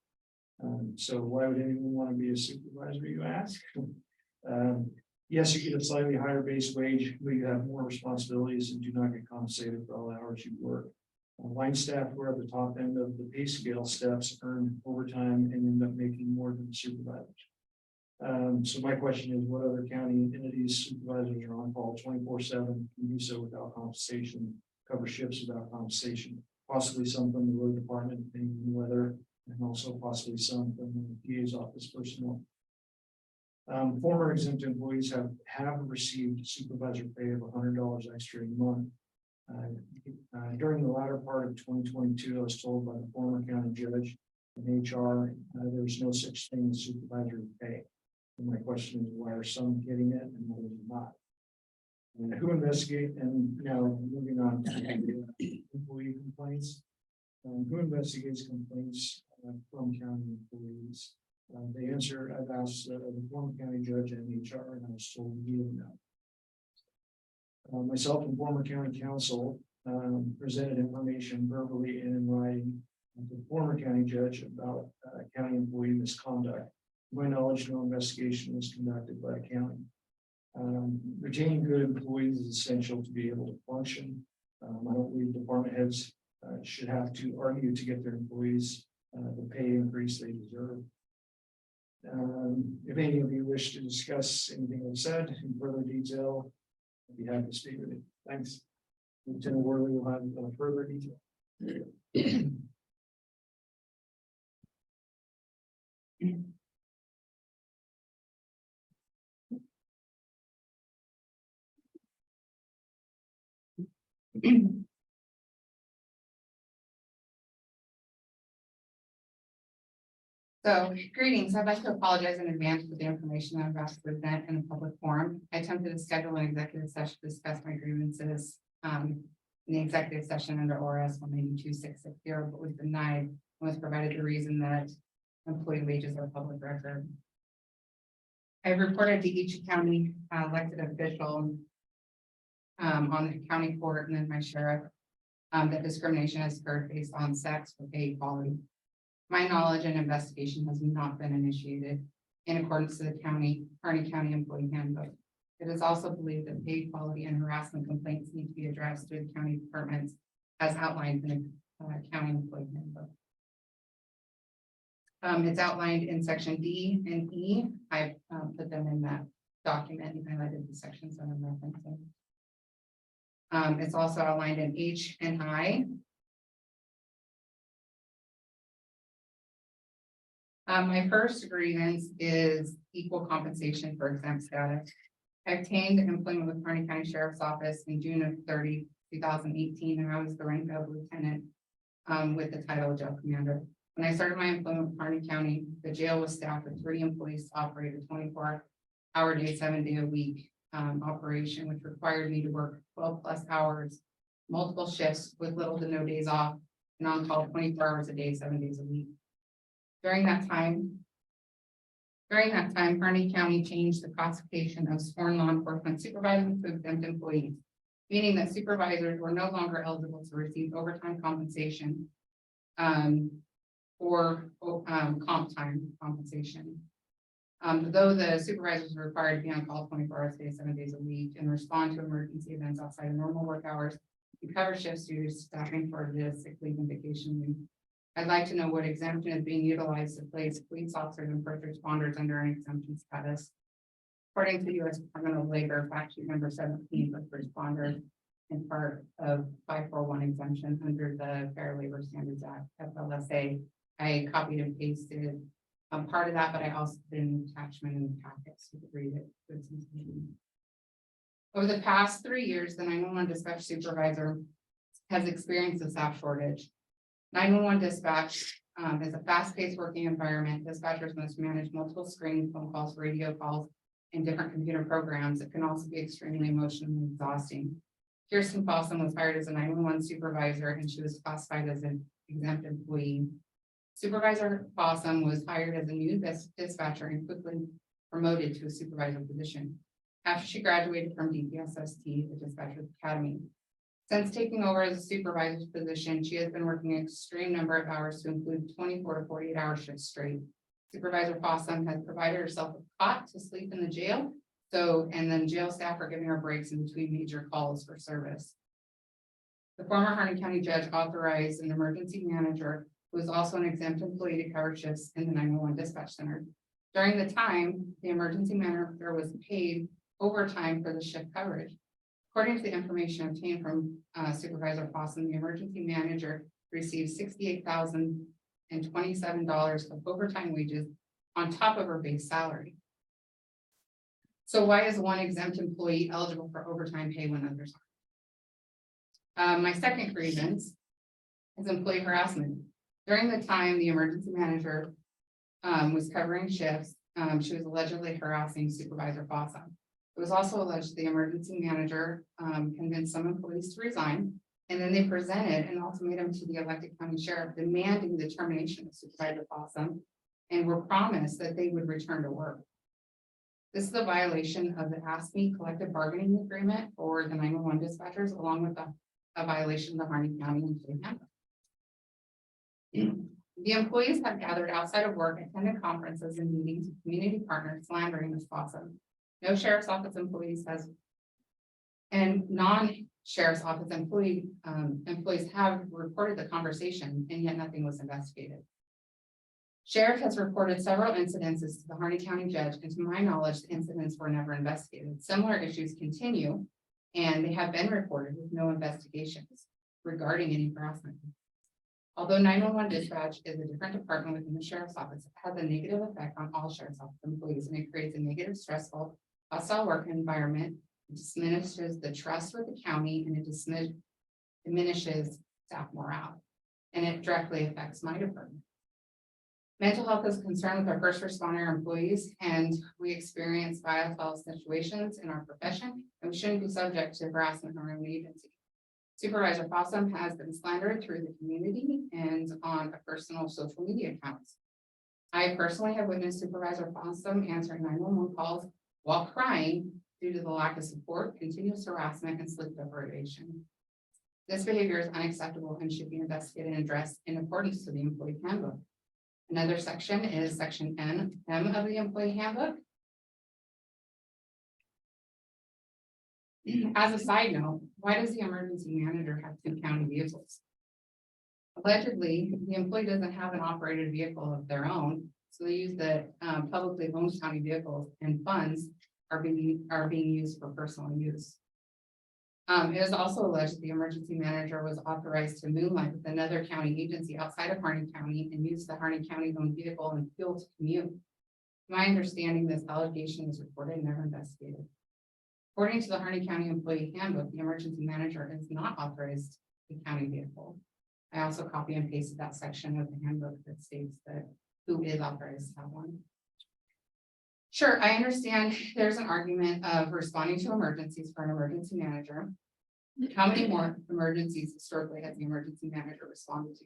So why would anyone want to be a supervisor, you ask? Yes, you get a slightly higher base wage, but you have more responsibilities and do not get compensated for all the hours you work. Line staff who are at the top end of the pay scale steps earn overtime and end up making more than the supervisors. So my question is, what other county entities supervisors are on call 24/7 can do so without compensation, cover shifts without compensation? Possibly some from the road department, depending on the weather, and also possibly some from the DA's office personnel. Former exempt employees have received supervisor pay of $100 extra a month. During the latter part of 2022, I was told by the former county judge and HR, there's no such thing as supervisory pay. And my question is, why are some getting it and others not? And who investigate, and now moving on to employee complaints. Who investigates complaints from county employees? The answer I've asked the former county judge and HR, and I was told we don't know. Myself and former county counsel presented information verbally and in writing to the former county judge about county employee misconduct. To my knowledge, no investigation was conducted by the county. Retaining good employees is essential to be able to function. I don't believe department heads should have to argue to get their employees the pay increase they deserve. If any of you wish to discuss anything I've said in further detail, I'd be happy to speak with you. Thanks. Lieutenant Worley will have further detail. So greetings, I'd like to apologize in advance for the information I'm about to present in a public forum. I attempted to schedule an executive session to discuss my grievances in the executive session under ORS 182.660, but was denied and was provided the reason that employee wages are public record. I've reported to each county elected official on the county court and then my sheriff that discrimination has occurred based on sex or pay equality. My knowledge and investigation has not been initiated. in accordance to the Harney County Employee Handbook. It is also believed that pay equality and harassment complaints need to be addressed through the county departments as outlined in the county employee handbook. It's outlined in section D and E. I've put them in that document and highlighted the sections that I'm referencing. It's also outlined in H and I. My first grievance is equal compensation for exempt status. I obtained employment with Harney County Sheriff's Office in June of 2018, and I was the rank of lieutenant with the title of jail commander. When I started my employment with Harney County, the jail was staffed with 3 employees to operate a 24-hour day, 7-day-a-week operation, which required me to work 12+ hours, multiple shifts with little to no days off, and on call 24 hours a day, 7 days a week. During that time, Harney County changed the classification of sworn law enforcement supervisors to exempt employees, meaning that supervisors were no longer eligible to receive overtime compensation or comp time compensation. Though the supervisors were required to be on call 24 hours a day, 7 days a week, and respond to emergency events outside of normal work hours, to cover shifts due to staffing for the sick leave and vacation leave. I'd like to know what exemption is being utilized to place police officers and first responders under an exemption status. According to the U.S. Department of Labor, fact sheet number 17, first responder and part of 541 exemption under the Fair Labor Standards Act, FLSA. I copied and pasted part of that, but I also did an attachment in the packet so you could read it. Over the past 3 years, the 911 dispatch supervisor has experienced a staff shortage. 911 dispatch is a fast-paced working environment. Dispatchers must manage multiple screens, phone calls, radio calls, and different computer programs. It can also be extremely emotionally exhausting. Kirsten Fossum was hired as a 911 supervisor, and she was classified as an exempt employee. Supervisor Fossum was hired as a new dispatcher and quickly promoted to a supervisor position after she graduated from DPSST, the Dispatchers Academy. Since taking over as a supervisor's position, she has been working an extreme number of hours to include 24 to 48-hour shifts straight. Supervisor Fossum has provided herself a cot to sleep in the jail. And then jail staff are giving her breaks in between major calls for service. The former Harney County judge authorized an emergency manager who is also an exempt employee to cover shifts in the 911 dispatch center. During the time, the emergency manager was paid overtime for the shift coverage. According to the information obtained from Supervisor Fossum, the emergency manager received $68,027 of overtime wages on top of her base salary. So why is one exempt employee eligible for overtime pay when others aren't? My second grievance is employee harassment. During the time the emergency manager was covering shifts, she was allegedly harassing Supervisor Fossum. It was also alleged the emergency manager convinced some employees to resign, and then they presented an ultimatum to the elected county sheriff demanding the termination of Supervisor Fossum and were promised that they would return to work. This is a violation of the AFSCME collective bargaining agreement for the 911 dispatchers, along with a violation of the Harney County Employee Handbook. The employees have gathered outside of work, attended conferences and meetings with community partners slandering Ms. Fossum. No sheriff's office employees and non-sheriff's office employees have reported the conversation, and yet nothing was investigated. Sheriff has reported several incidences to the Harney County judge, and to my knowledge, the incidents were never investigated. Similar issues continue, and they have been reported with no investigations regarding any harassment. Although 911 dispatch is a different department within the sheriff's office, it has a negative effect on all sheriff's office employees, and it creates a negative, stressful, hostile work environment. It diminishes the trust with the county, and it diminishes staff morale, and it directly affects my department. Mental health is a concern with our first responder employees, and we experience volatile situations in our profession, and we shouldn't be subject to harassment in our own agency. Supervisor Fossum has been slandered through the community and on a personal social media accounts. I personally have witnessed Supervisor Fossum answering 911 calls while crying due to the lack of support, continuous harassment, and sleep deprivation. This behavior is unacceptable and should be investigated and addressed in accordance to the employee handbook. Another section is section M of the employee handbook. As a side note, why does the emergency manager have 2 county vehicles? Allegedly, the employee doesn't have an operated vehicle of their own, so they use the publicly owned county vehicles, and funds are being used for personal use. It is also alleged that the emergency manager was authorized to moonlight with another county agency outside of Harney County and use the Harney County's own vehicle and fuel to commute. My understanding, this allegation was reported and never investigated. According to the Harney County Employee Handbook, the emergency manager is not authorized the county vehicle. I also copy and pasted that section of the handbook that states that who is authorized to have one. Sure, I understand there's an argument of responding to emergencies for an emergency manager. How many more emergencies historically has the emergency manager responded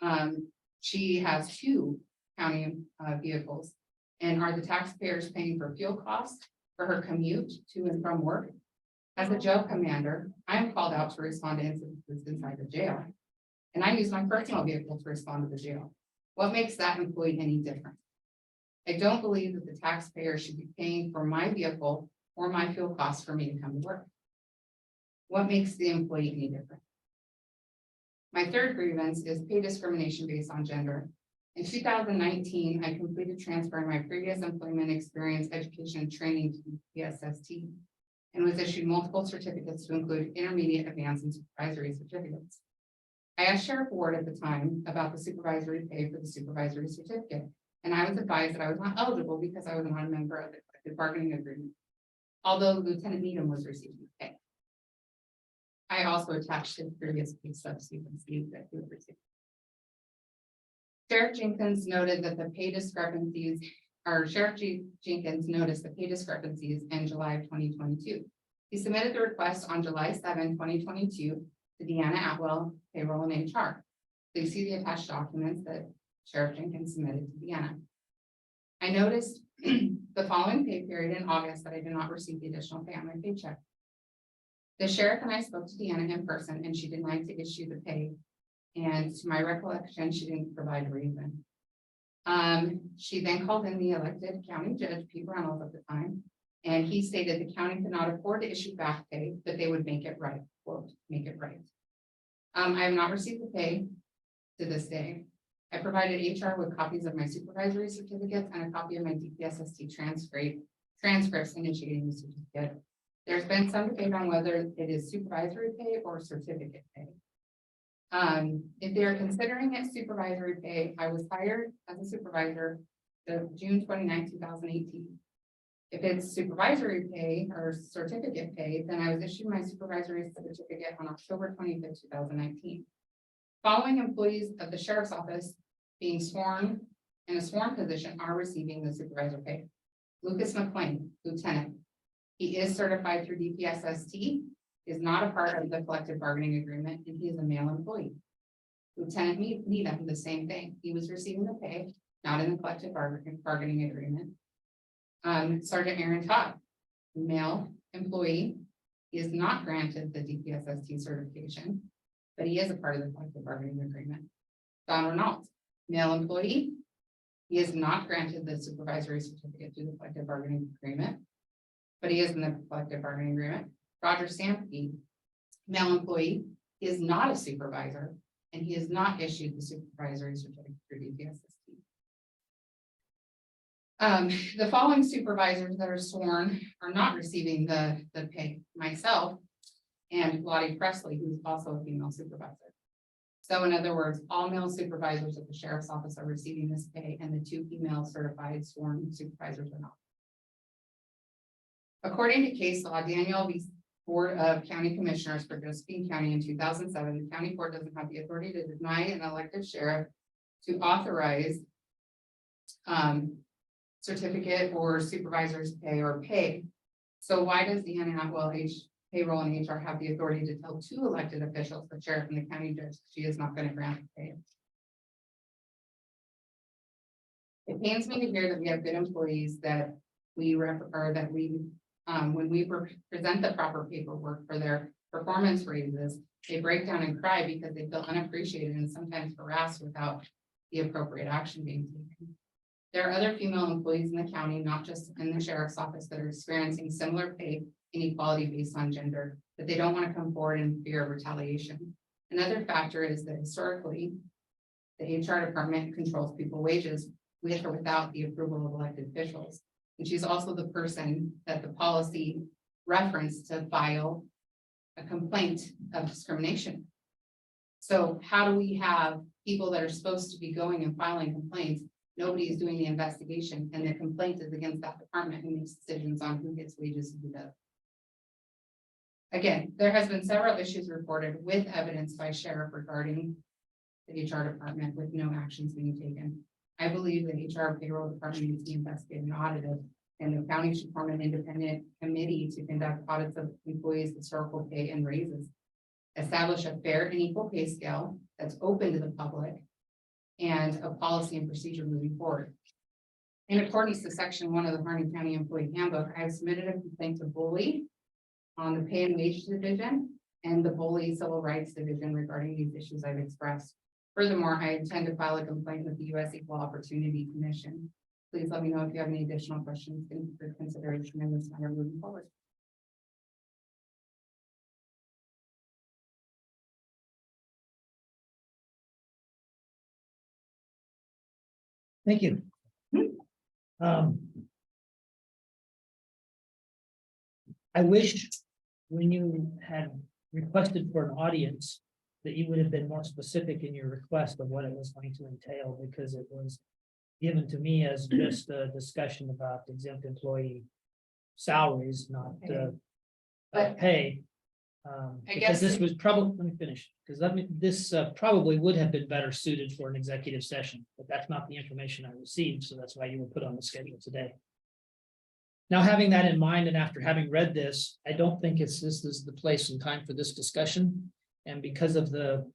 to? She has 2 county vehicles. And are the taxpayers paying for fuel costs for her commute to and from work? As a jail commander, I am called out to respond to incidents inside the jail. And I use my personal vehicle to respond to the jail. What makes that employee any different? I don't believe that the taxpayer should be paying for my vehicle or my fuel costs for me to come to work. What makes the employee any different? My third grievance is pay discrimination based on gender. In 2019, I completed transferring my previous employment experience, education, and training to PSST and was issued multiple certificates to include intermediate, advanced, and supervisory certificates. I asked Sheriff Ward at the time about the supervisory pay for the supervisory certificate, and I was advised that I was not eligible because I was not a member of the collective bargaining agreement, although Lieutenant Needham was receiving the pay. I also attached the previous pay stubs so you can see that he was receiving. Sheriff Jenkins noted that the pay discrepancies, or Sheriff Jenkins noticed the pay discrepancies in July of 2022. He submitted the request on July 7, 2022 to Deanna Atwell, payroll and HR. Please see the attached documents that Sheriff Jenkins submitted to Deanna. I noticed the following pay period in August that I did not receive the additional pay on my paycheck. The sheriff and I spoke to Deanna in person and she denied to issue the pay. And to my recollection, she didn't provide a reason. She then called in the elected county judge, Pete Reynolds at the time, and he stated the county could not afford to issue back pay, but they would make it right, quote, make it right. I have not received the pay to this day. I provided HR with copies of my supervisory certificates and a copy of my DPSST transcripts initiating the certificate. There's been some debate on whether it is supervisory pay or certificate pay. If they're considering it supervisory pay, I was hired as a supervisor June 29, 2018. If it's supervisory pay or certificate pay, then I was issued my supervisory certificate on October 25, 2019. Following employees of the sheriff's office being sworn in a sworn position are receiving the supervisor pay. Lucas McLean, lieutenant. He is certified through DPSST, is not a part of the collective bargaining agreement, and he is a male employee. Lieutenant Needham, the same thing. He was receiving the pay, not in the collective bargaining agreement. Sergeant Aaron Todd, male employee. He is not granted the DPSST certification, but he is a part of the collective bargaining agreement. Don Reynolds, male employee. He is not granted the supervisory certificate through the collective bargaining agreement, but he is in the collective bargaining agreement. Roger Stampede, male employee. He is not a supervisor, and he is not issued the supervisory certificate through DPSST. The following supervisors that are sworn are not receiving the pay. Myself and Lottie Presley, who's also a female supervisor. So in other words, all male supervisors at the sheriff's office are receiving this pay, and the 2 female certified sworn supervisors are not. According to case law, Daniel v. Board of County Commissioners for Josephine County in 2007, the county court doesn't have the authority to deny an elected sheriff to authorize certificate or supervisor's pay or pay. So why does the Atwell payroll and HR have the authority to tell 2 elected officials, the sheriff and the county judge, she is not going to grant the pay? It pains me to hear that we have good employees that we when we present the proper paperwork for their performance raises, they break down and cry because they feel unappreciated and sometimes harassed without the appropriate action being taken. There are other female employees in the county, not just in the sheriff's office, that are experiencing similar pay inequality based on gender, but they don't want to come forward in fear of retaliation. Another factor is that historically, the HR department controls people's wages with or without the approval of elected officials. And she's also the person that the policy referenced to file a complaint of discrimination. So how do we have people that are supposed to be going and filing complaints? Nobody is doing the investigation, and the complaint is against that department who makes decisions on who gets wages and who doesn't. Again, there has been several issues reported with evidence by sheriff regarding the HR department with no actions being taken. I believe the HR payroll department needs to be investigated and audited, and the county should form an independent committee to conduct audits of employees' historical pay and raises. Establish a fair and equal pay scale that's open to the public, and a policy and procedure moving forward. In accordance to section 1 of the Harney County Employee Handbook, I have submitted a complaint to Bully on the pay and wage division and the Bully Civil Rights Division regarding these issues I've expressed. Furthermore, I intend to file a complaint with the U.S. Equal Opportunity Commission. Please let me know if you have any additional questions for consideration in this matter moving forward. Thank you. I wish when you had requested for an audience that you would have been more specific in your request of what it was going to entail, because it was given to me as just a discussion about exempt employee salaries, not pay. Because this was probably, let me finish, because this probably would have been better suited for an executive session, but that's not the information I received, so that's why you were put on the schedule today. Now, having that in mind, and after having read this, I don't think this is the place and time for this discussion. And because of the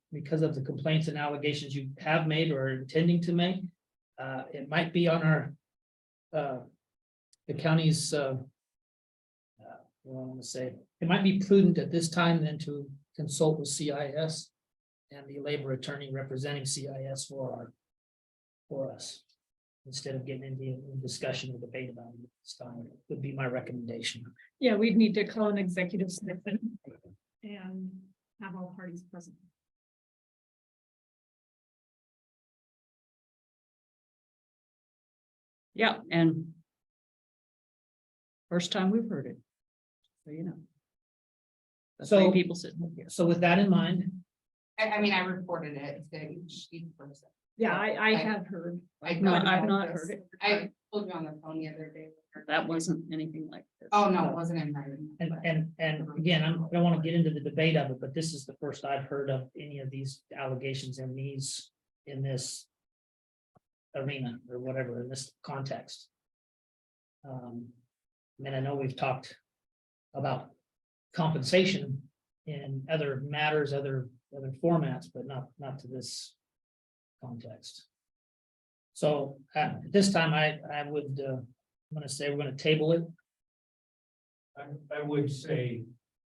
complaints and allegations you have made or are intending to make, it might be on our the county's what I want to say, it might be prudent at this time then to consult with CIS and the labor attorney representing CIS for us, instead of getting into a discussion or debate about it this time. Would be my recommendation. Yeah, we'd need to call an executive session and have all parties present. Yeah, and first time we've heard it. So, you know. The So- three people sitting here. So with that in mind, I mean, I reported it to each person. Yeah, I have heard. I've not heard it. I told you on the phone the other day. That wasn't anything like this. Oh, no, it wasn't in writing. and again, I don't want to get into the debate of it, but this is the first I've heard of any of these allegations in this arena or whatever, in this context. I mean, I know we've talked about compensation in other matters, other formats, but not to this context. So at this time, I would, I'm gonna say we're gonna table it. I would say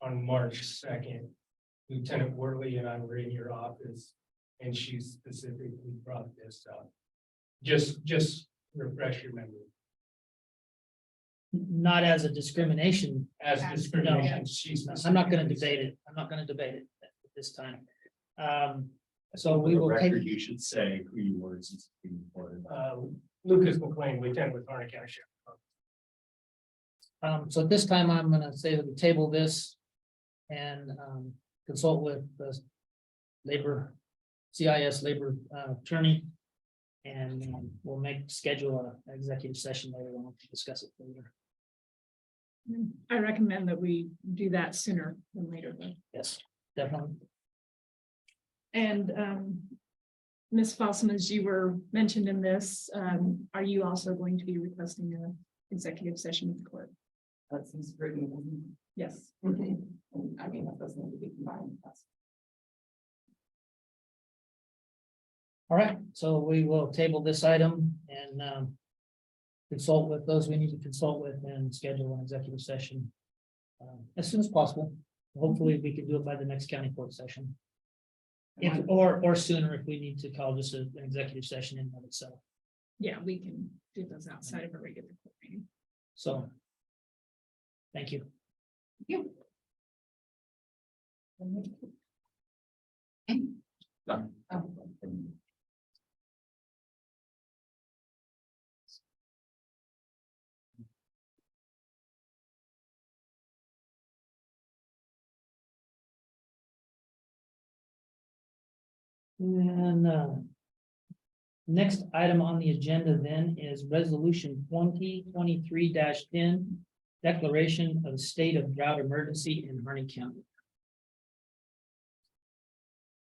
on March 2nd, Lieutenant Worley and I were in your office and she specifically brought this up. Just refresh your memory. Not as a discrimination. As discrimination, I'm not gonna debate it. I'm not gonna debate it at this time. So we will take. You should say who you were since it's being recorded. Lucas McLean, Lieutenant with Harney County Sheriff. So at this time, I'm gonna say that we table this and consult with the CIS labor attorney. And we'll schedule an executive session later on to discuss it further. I recommend that we do that sooner than later, though. Yes, definitely. And Ms. Fossum, as you were mentioned in this, are you also going to be requesting an executive session with the court? That seems pretty. Yes. I mean, that doesn't need to be combined. All right, so we will table this item and consult with those we need to consult with and schedule an executive session as soon as possible. Hopefully, we can do it by the next county court session. If, or sooner if we need to call just an executive session in and of itself. Yeah, we can do those outside of a regular court meeting. So. Thank you. And next item on the agenda then is resolution 2023-10, declaration of state of drought emergency in Harney County.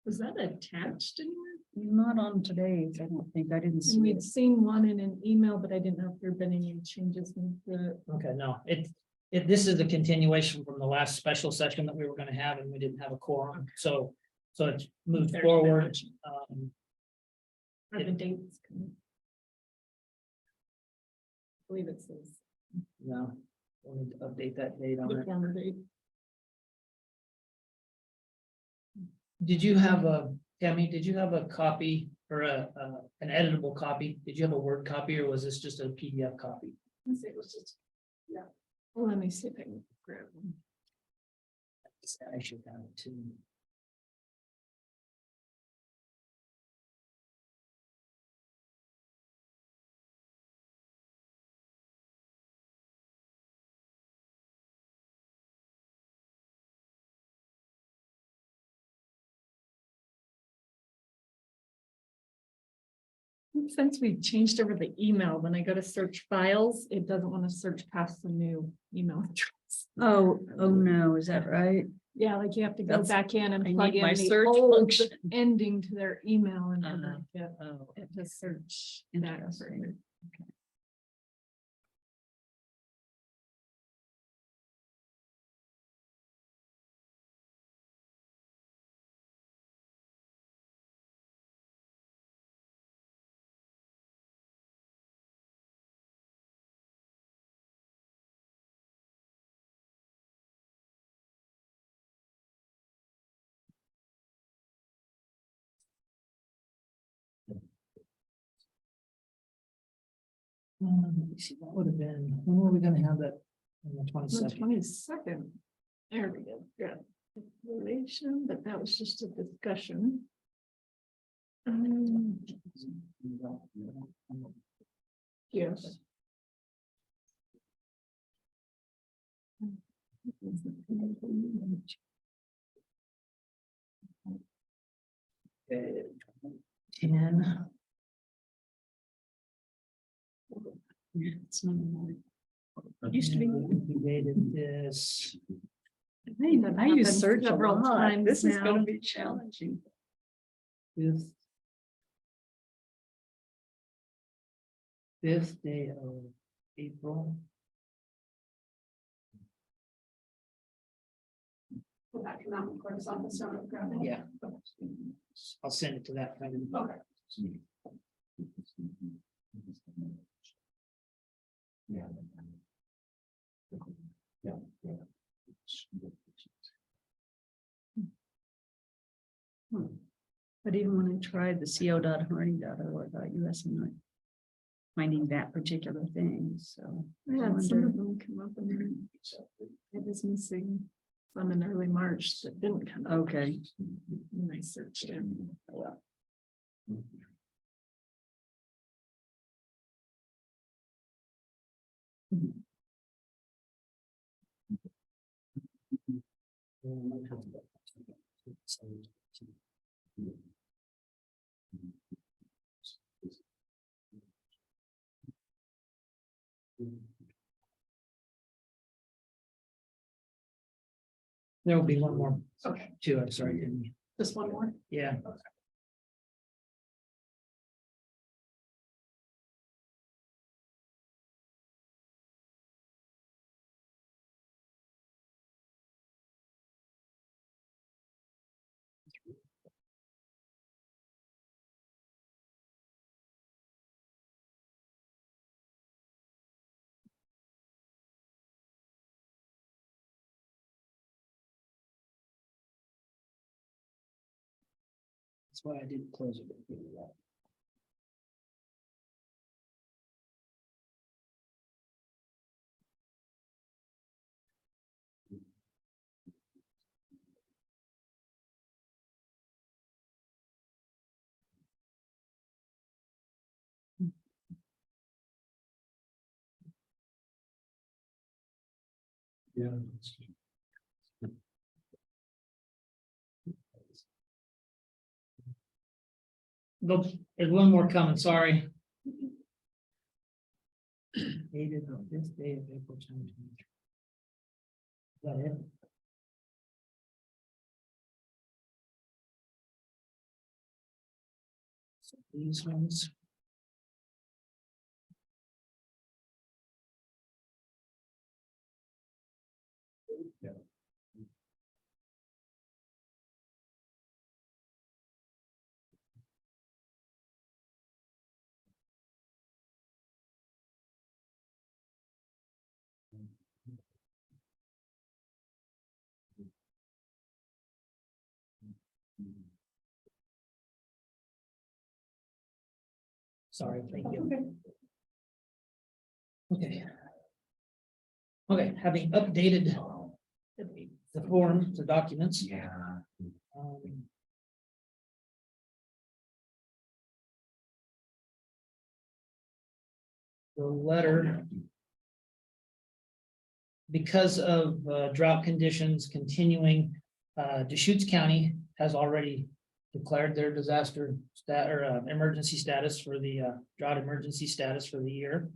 Was that attached anywhere? Not on today's, I don't think, I didn't And see we'd it. seen one in an email, but I didn't know if there'd been any changes in the. Okay, no, this is a continuation from the last special session that we were gonna have and we didn't have a quorum, so it's moved There's forward. Are the dates? I believe it says No, we'll need to update that date on the it. former date. Did you have Tammy, did you have a copy or an editable copy? Did you have a Word copy or was this just a PDF copy? Let's see, it was just, yeah. Well, let me see if I can grab one. I should have it too. Since we changed over the email, when I go to search files, it doesn't want to search past the new email address. Oh no, is that right? Yeah, like you have to go That's- back in I and need plug in my the search old function. ending to their email and get Oh, it to search that. interesting. further. Let me see, that would have been, when were we gonna have that? On the The 22nd. 22nd. There we go. Yeah. Relation, but that was just a discussion. Yes. Okay, 10. It's not mine. It used to be. We dated this. I use search several several times. times This is now. gonna be challenging. Fifth day of April. Will that come out in the clerk's office? So I'll grab it. Yeah. I'll send it to that. friend. Okay. Yeah. Yeah. But even when I tried the co.harney.org.us, I'm not finding that particular thing, so. I Yeah, some wonder- of them come up and then it was missing some in early March that didn't come up. Okay. When I searched it. There will be one more. Okay. Two, I'm sorry. didn't we? Just one more. Yeah. That's why I didn't close it. Yeah. There's one more coming, sorry. Dated on this day of April 2023. Is that it? So these ones. Sorry, thank you. Okay. Okay, having updated the form, the documents. Yeah. um, The letter. Because of drought conditions continuing, Deschutes County has already declared their disaster emergency status for the drought emergency status for the year.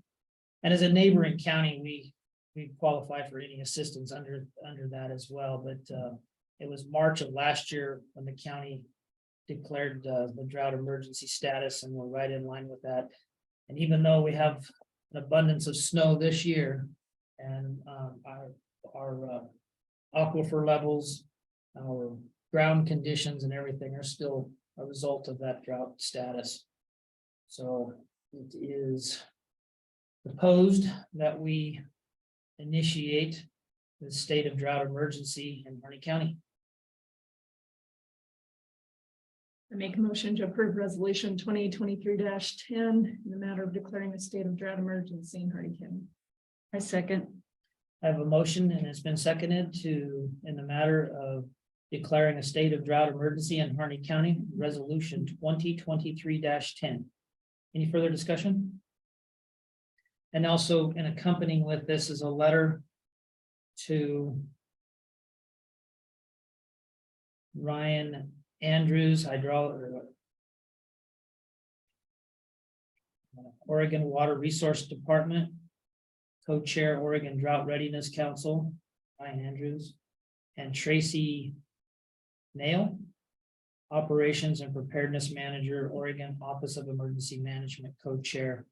And as a neighboring county, we qualify for any assistance under that as well. But it was March of last year when the county declared the drought emergency status, and we're right in line with that. And even though we have an abundance of snow this year, and our aquifer levels, our ground conditions and everything are still a result of that drought status. So it is proposed that we initiate the state of drought emergency in Harney County. I make a motion to approve resolution 2023-10 in the matter of declaring a state of drought emergency in Harney County. I second. I have a motion and it's been seconded to, in the matter of declaring a state of drought emergency in Harney County, resolution 2023-10. Any further discussion? And also in accompanying with this is a letter to Ryan Andrews, Oregon Water Resource Department, co-chair Oregon Drought Readiness Council, Ryan Andrews, and Tracy Nail, Operations and Preparedness Manager, Oregon Office of Emergency Management, co-chair.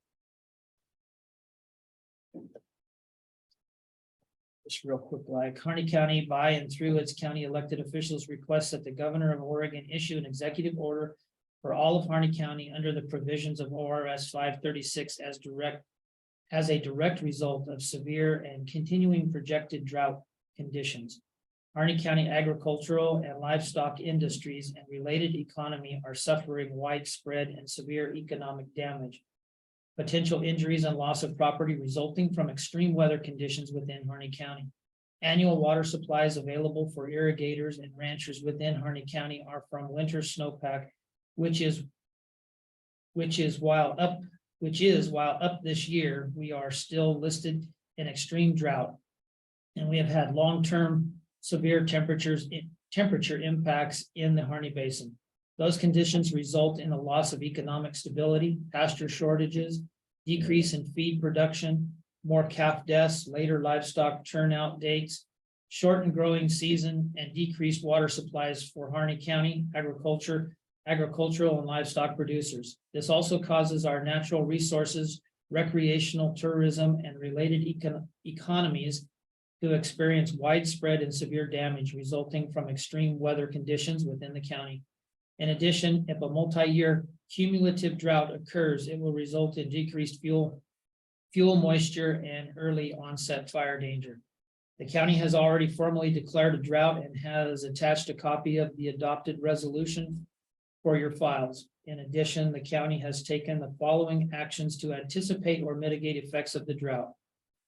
Just real quick, like Harney County by and through its county elected officials requests that the governor of Oregon issue an executive order for all of Harney County under the provisions of ORS 536 as a direct result of severe and continuing projected drought conditions. Harney County agricultural and livestock industries and related economy are suffering widespread and severe economic damage, potential injuries and loss of property resulting from extreme weather conditions within Harney County. Annual water supplies available for irrigators and ranchers within Harney County are from winter snowpack, which is while up this year, we are still listed in extreme drought. And we have had long-term severe temperature impacts in the Harney Basin. Those conditions result in a loss of economic stability, pasture shortages, decrease in feed production, more calf deaths, later livestock turnout dates, shortened growing season, and decreased water supplies for Harney County agricultural and livestock producers. This also causes our natural resources, recreational tourism, and related economies to experience widespread and severe damage resulting from extreme weather conditions within the county. In addition, if a multi-year cumulative drought occurs, it will result in decreased fuel moisture and early onset fire danger. The county has already formally declared a drought and has attached a copy of the adopted resolution for your files. In addition, the county has taken the following actions to anticipate or mitigate effects of the drought.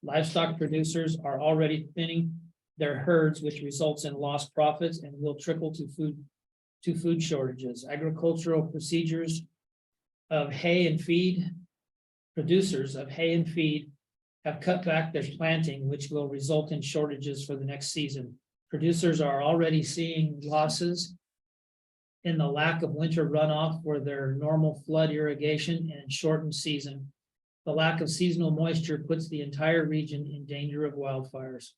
Livestock producers are already thinning their herds, which results in lost profits and will trickle to food shortages. Agricultural procedures of hay and feed, producers of hay and feed have cut back their planting, which will result in shortages for the next season. Producers are already seeing losses in the lack of winter runoff for their normal flood irrigation and shortened season. The lack of seasonal moisture puts the entire region in danger of wildfires.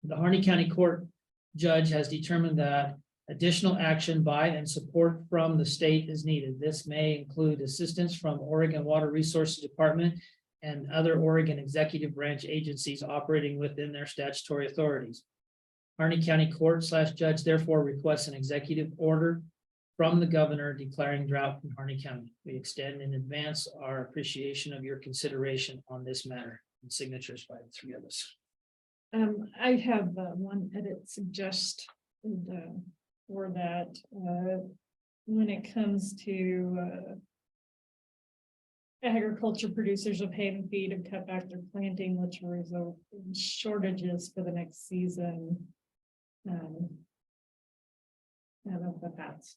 The Harney County Court judge has determined that additional action by and support from the state is needed. This may include assistance from Oregon Water Resources Department and other Oregon executive branch agencies operating within their statutory authorities. Harney County Court / judge therefore requests an executive order from the governor declaring drought in Harney County. We extend in advance our appreciation of your consideration on this matter. And signatures by the three of us. I have one edit suggested for that, when it comes to agriculture producers of hay and feed have cut back their planting, which will result in shortages for the next season. I don't know if that's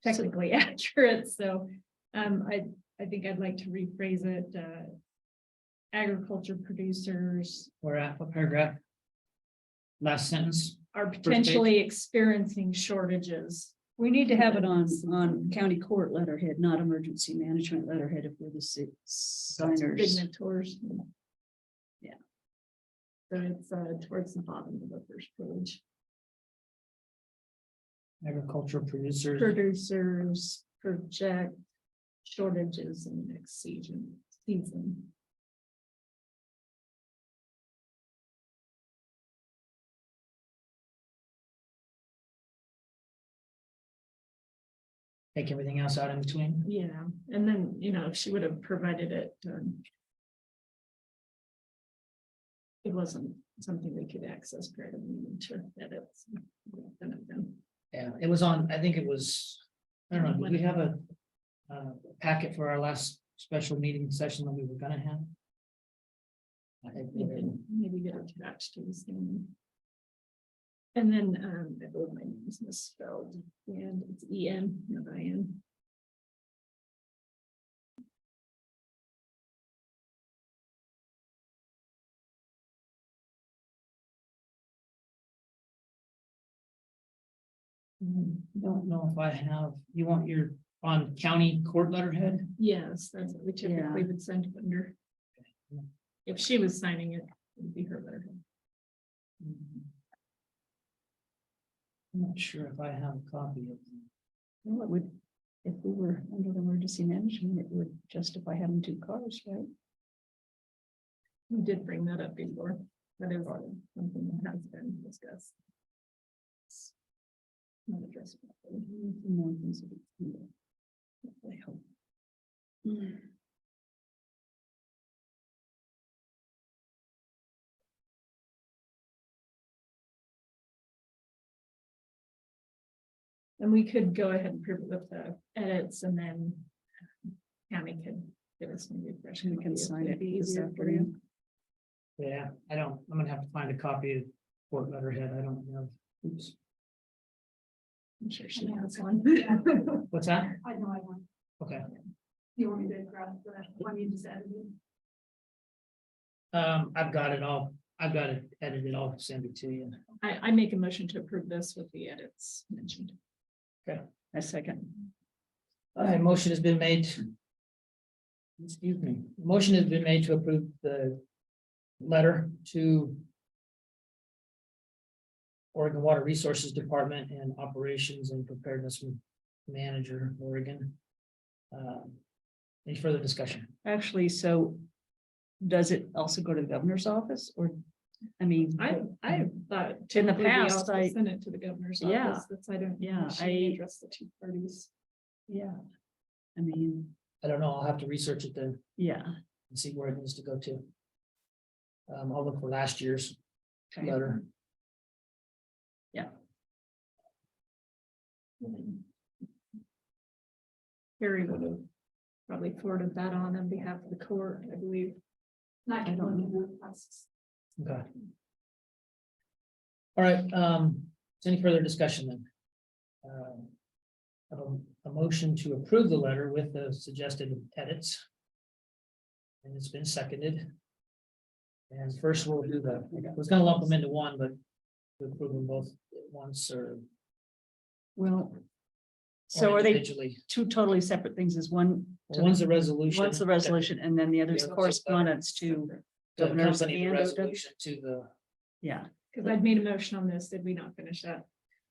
technically accurate, so I think I'd like to rephrase it. Agriculture producers We're at what paragraph? Last sentence. are potentially experiencing shortages. We need to have it on county court letterhead, not emergency management letterhead if we're the signers. Signatories. Yeah. So it's towards the bottom of the first page. Agricultural producers. Producers project shortages in the next season. Take everything else out in between. Yeah, and then, if she would have provided it. It wasn't something we could access prior to the meeting to edit. Yeah, it was on, I think it was, I don't know, did we have a packet for our last special meeting session that we were gonna have? You can maybe get attached to this thing. And then, I believe my name is misspelled, and it's E-N, not I-N. Don't know if I have, you want your on county court letterhead? Yes, that's what we typically would send it under. If she was signing it, it'd be her letterhead. I'm not sure if I have a copy of them. Well, it would, if we were under emergency management, it would justify having two cars, right? We did bring that up before. That is something that has been discussed. Not addressed. I hope. And we could go ahead and prove it with the edits and then Tammy could give us maybe a fresh. We can copy if sign it'd it be this easier for you. afternoon. Yeah, I'm gonna have to find a copy of court letterhead. I don't have. Oops. I'm sure she has one. What's that? I know I want. Okay. You want me to grab the one you just edited? I've got it all. I've got it edited. I'll send it to you. I make a motion to approve this with the edits mentioned. A second. All right, motion has been made. Excuse me. Motion has been made to approve the letter to Oregon Water Resources Department and Operations and Preparedness Manager, Oregon. Any further discussion? Actually, so does it also go to the governor's office or, I mean, I thought In the typically we past, also I- send it to the governor's Yeah. office. That's, I don't. Yeah, She address the two parties. yeah, I mean, I don't know. I'll have to research it then yeah. and see where it needs to go to. I'll look for last year's Okay. letter. Carrie would have probably forwarded that on behalf of the court, I believe. Not I don't know. Okay. All right, is any further discussion then? A motion to approve the letter with the suggested edits. And it's been seconded. And first we'll do I was gonna lump them into one, but we'll approve them both at once or Well, so are they individually. two totally separate things? Is one, Well, one's the resolution. one's the resolution and then the other is The other's a correspondence to To governors accompany the and OW? resolution to the, Yeah, Because I'd made a motion on this. Did we not finish that?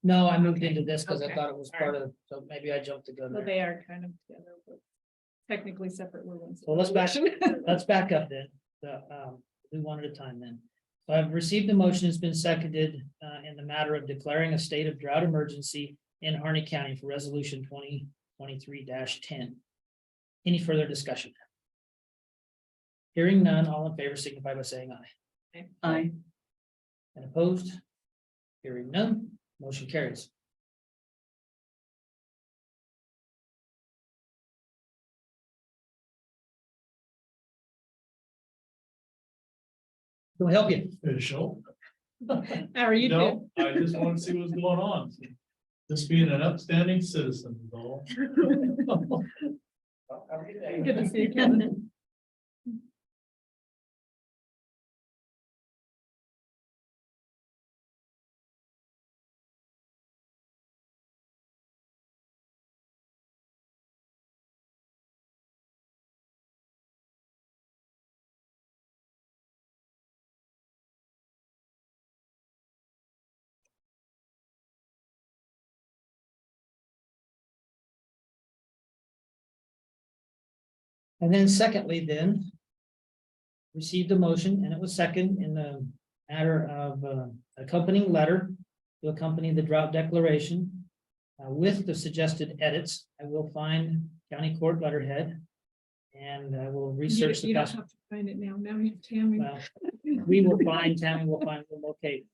no, I moved into this because I Okay. thought it was part of, so maybe I jumped the gun Well, there. they are kind of together, but technically separate. We're one. Well, let's back, resolution. let's back up then. Do one at a time then. So I've received the motion, it's been seconded in the matter of declaring a state of drought emergency in Harney County for resolution 2023-10. Any further discussion? Hearing none, all in favor signify by saying aye. I, And opposed? Hearing none, motion carries. Can we help you? Official. How are you doing? No, I just want to see what's going on. Just being an upstanding citizen is all. Good to see you, Kevin. And then secondly, then. Received a motion and it was second in the matter of accompanying letter to accompany the drought declaration. With the suggested edits, I will find county court letterhead. And I will research the You don't cost. have to find it now. Now we have Tammy. Well, we will find, Tammy will find, we'll locate.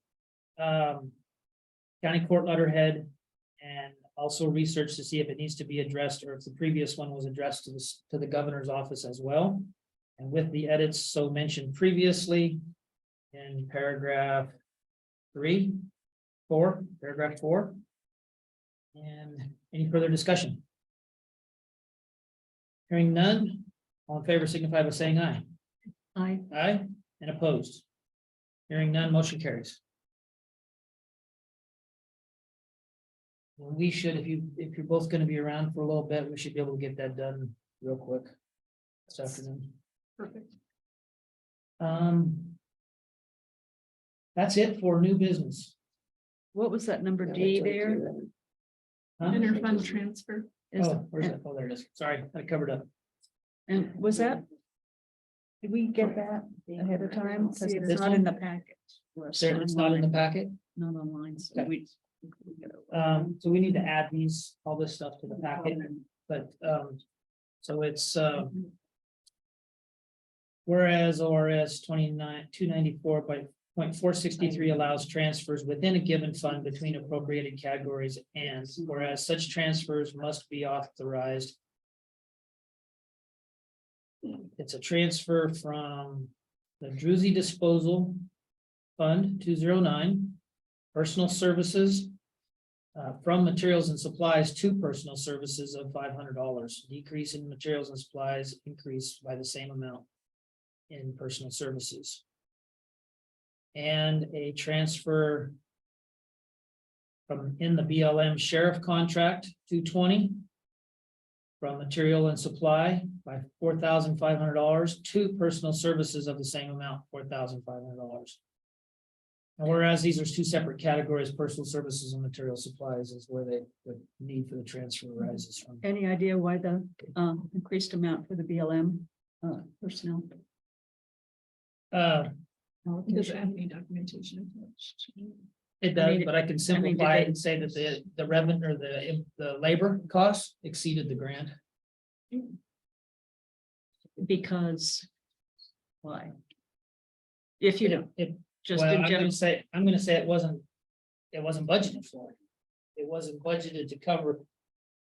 County court letterhead and also research to see if it needs to be addressed or if the previous one was addressed to the governor's office as well. And with the edits so mentioned previously in paragraph 4. And any further discussion? Hearing none, all in favor signify by saying aye. I, Aye, and opposed. Hearing none, motion carries. Well, we should, if you're both gonna be around for a little bit, we should be able to get that done real quick this afternoon. Perfect. That's it for new business. what was that number D there? Huh? Interfund transfer. Is- Oh, where's that? Oh, there it is. Sorry, I covered up. And was that? Did we get that ahead of time? Because it's This not one? in the packet. There, it's not in the packet. Not online, so Okay. we. So we need to add all this stuff to the packet, but, so it's, whereas ORS 294.463 allows transfers within a given fund between appropriated categories, and whereas such transfers must be authorized. It's a transfer from the Druzy Disposal Fund 209, personal services. From materials and supplies to personal services of $500, decrease in materials and supplies, increase by the same amount in personal services. And a transfer from in the BLM sheriff contract 220 from material and supply by $4,500 to personal services of the same amount, $4,500. And whereas these are two separate categories, personal services and material supplies is where the need for the transfer arises from. Any idea why the increased amount for the BLM personnel? Does it allocation? have any documentation attached? It does, but I can did simplify it they- and say that the revenue or the labor costs exceeded the grant. Because. Why? If you don't, just Well, in I'm general, gonna say it wasn't budgeted for. It wasn't budgeted to cover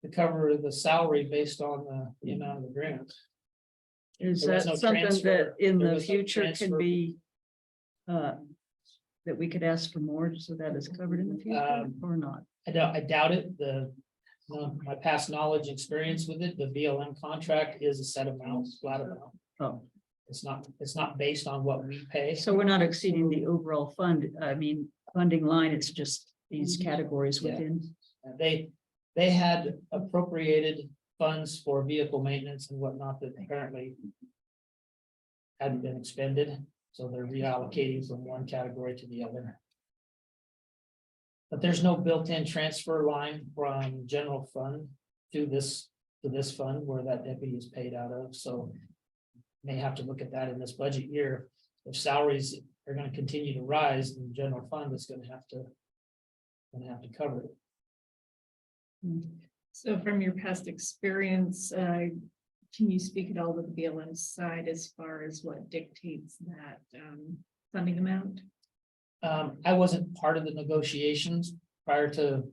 to cover the salary based on the amount of the grant. Is There was that no something that transfer. in There the was no future can transfer. be? That we could ask for more so that is covered in the future or not? I doubt it. My past knowledge, experience with it, the BLM contract is a set amount, flat amount. Oh, It's not based on what we pay. so we're not exceeding the overall funding line. It's just these categories Yeah. within. They had appropriated funds for vehicle maintenance and whatnot that apparently hadn't been expended, so they're reallocating from one category to the other. But there's no built-in transfer line from general fund to this fund where that deputy is paid out of, so may have to look at that in this budget year. If salaries are gonna continue to rise, then the general fund is gonna have to cover it. So from your past experience, can you speak at all to the BLM side as far as what dictates that funding amount? I wasn't part of the negotiations prior to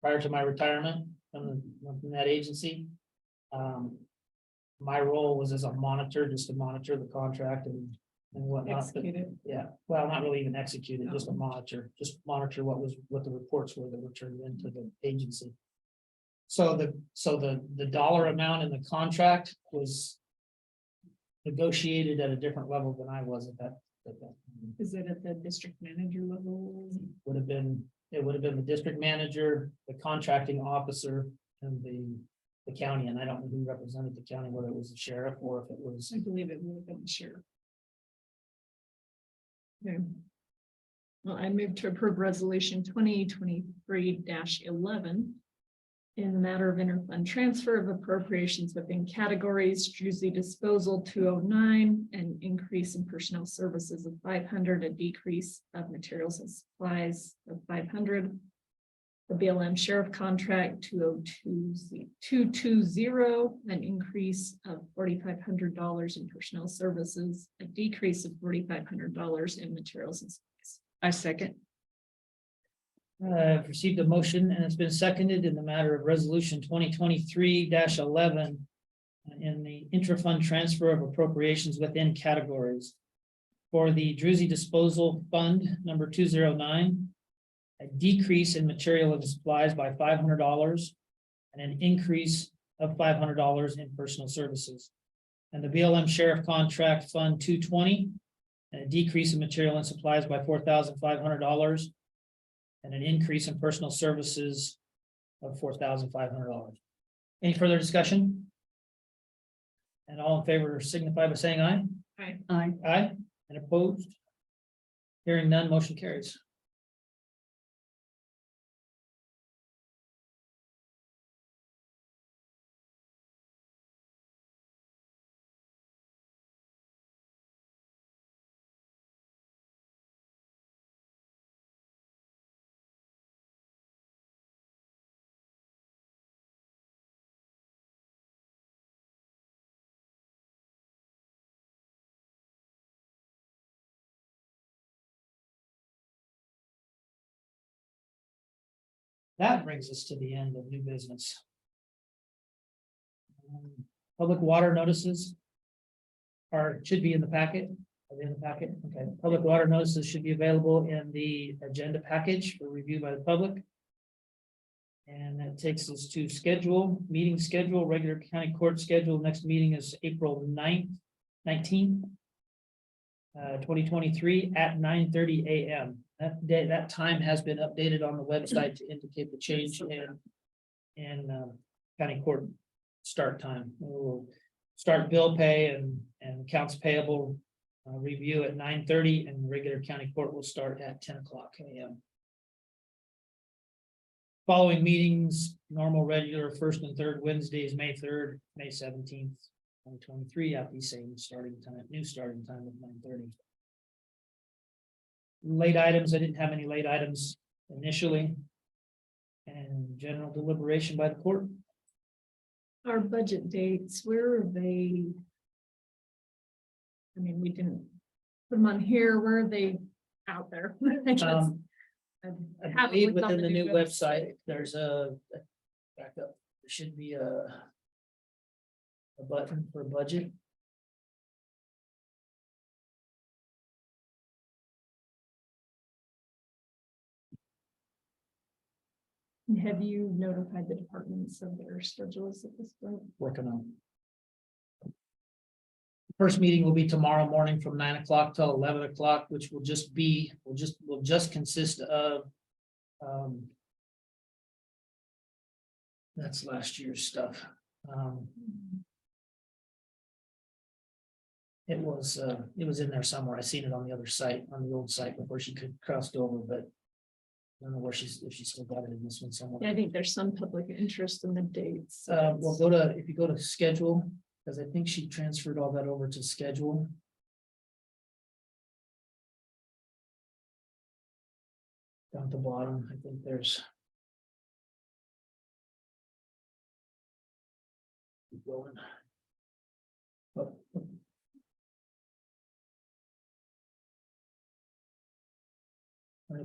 my retirement from that agency. My role was as a monitor, just to monitor the contract and whatnot. But Executed. yeah, well, not really even executed, just a monitor, what the reports were that were turned into the agency. So the dollar amount in the contract was negotiated at a different level than I was at that. Is it at the district manager level? It would have been the district manager, the contracting officer, and the county, and I don't know who represented the county, whether it was the sheriff or if it was. I believe it would have been the sheriff. Okay. Well, I move to approve resolution 2023-11 in the matter of interfund transfer of appropriations within categories, Druzy disposal 209, an increase in personnel services of 500, a decrease of materials and supplies of 500. The BLM sheriff contract 220, an increase of $4,500 in personnel services, a decrease of $4,500 in materials and supplies. I second. I've received a motion and it's been seconded in the matter of resolution 2023-11 in the intra-fund transfer of appropriations within categories. For the Druzy disposal fund number 209, a decrease in material and supplies by $500 and an increase of $500 in personal services. And the BLM sheriff contract fund 220, and a decrease in material and supplies by $4,500 and an increase in personal services of $4,500. Any further discussion? And all in favor signify by saying aye. Aye. Aye. Aye, and opposed? Hearing none, motion carries. That brings us to the end of new business. Public water notices should be in the packet. Are they in the packet? Okay, public water notices should be available in the agenda package for review by the public. And that takes us to meeting schedule, regular county court schedule. Next meeting is April 19th, 2023 at 9:30 a.m. That time has been updated on the website to indicate the change in county court start time. We'll start bill pay and accounts payable review at 9:30, and regular county court will start at 10 o'clock a.m. Following meetings, normal regular first and third Wednesdays, May 3rd, May 17th, 2023 at the same starting time, new starting time of 9:30. Late items, I didn't have any late items initially. And general deliberation by the court. Our budget dates, where are they? I mean, we didn't put them on here. Where are they out there? I I believe within the new website, there's back up. There should be a button for budget. Have you notified the departments of their schedules at this point? Working on. First meeting will be tomorrow morning from 9 o'clock till 11 o'clock, which will just be, will just consist of. That's last year's stuff. It was in there somewhere. I seen it on the other site, on the old site before she could crossed over, but. I don't know where if she still got it in this one somewhere. Yeah, I think there's some public interest in the dates. Well, if you go to schedule, because I think she transferred all that over to schedule. Down at the bottom, I think there's. Keep going. Oh.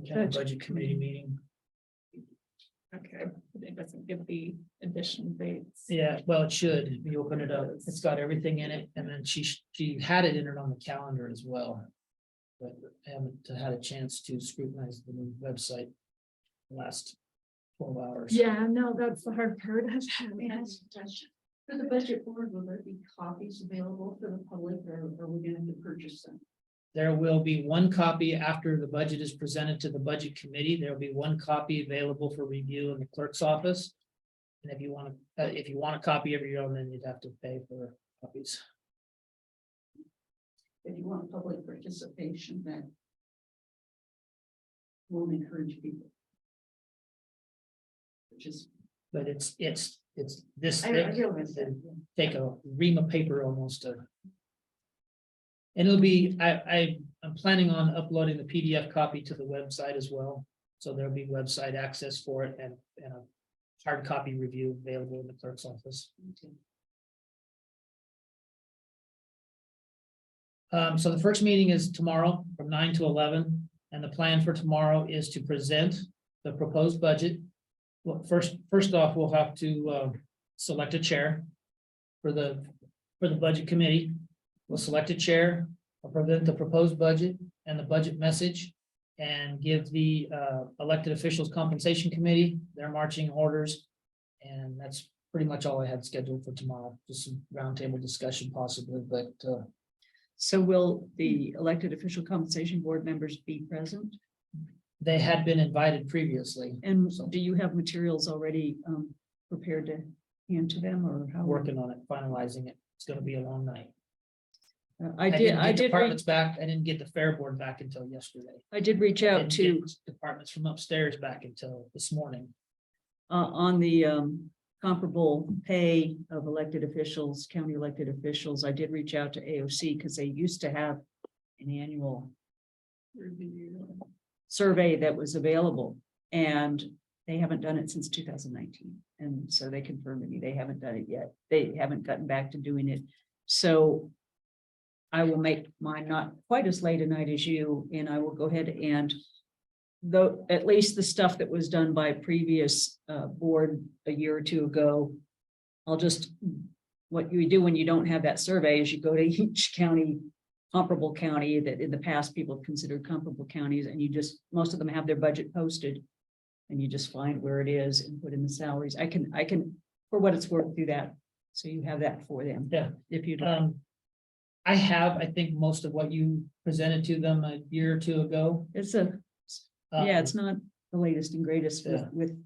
County Budget Committee meeting. Okay, but it doesn't give the additional dates. Yeah, well, it should. If you open it up, it's got everything in it, and then she had it entered on the calendar as well. But I haven't had a chance to scrutinize the new website the last 12 hours. Yeah, no, that's the hard part. For the budget board, will there be copies available for the public, or are we gonna have to purchase them? There will be one copy after the budget is presented to the budget committee. There will be one copy available for review in the clerk's office. And if you want a copy of your own, then you'd have to pay for copies. If you want public participation, then we'll encourage people. Which is. But it's this I thick. realize that. Take a ream of paper almost to. And it'll be, I'm planning on uploading the PDF copy to the website as well. So there'll be website access for it and a hard copy review available in the clerk's office. So the first meeting is tomorrow from 9 to 11, and the plan for tomorrow is to present the proposed budget. Well, first off, we'll have to select a chair for the budget committee. We'll select a chair, we'll present the proposed budget and the budget message, and give the elected officials compensation committee their marching orders. And that's pretty much all I had scheduled for tomorrow, just some roundtable discussion possibly, but So will the elected official compensation board members be present? they had been invited previously. And do you have materials already prepared to hand to them, or how? Working on it, finalizing it. It's gonna be a long night. I didn't get did, departments back. I didn't get the fair board back until yesterday. I did reach I out didn't to, get departments from upstairs back until this morning. on the comparable pay of elected officials, county elected officials, I did reach out to AOC because they used to have an annual survey that was available, and they haven't done it since 2019. And so they confirmed to me they haven't done it yet. They haven't gotten back to doing it. So I will make mine not quite as late a night as you, and I will go ahead and though, at least the stuff that was done by previous board a year or two ago, I'll just, what you do when you don't have that survey is you go to each county, comparable county that in the past people have considered comparable counties, and you just, most of them have their budget posted. And you just find where it is and put in the salaries. I can, for what it's worth, do that. So you have that for them. Yeah. If you'd I think most of what you presented to them a year or two ago. it's yeah, it's not the latest and greatest Yeah. with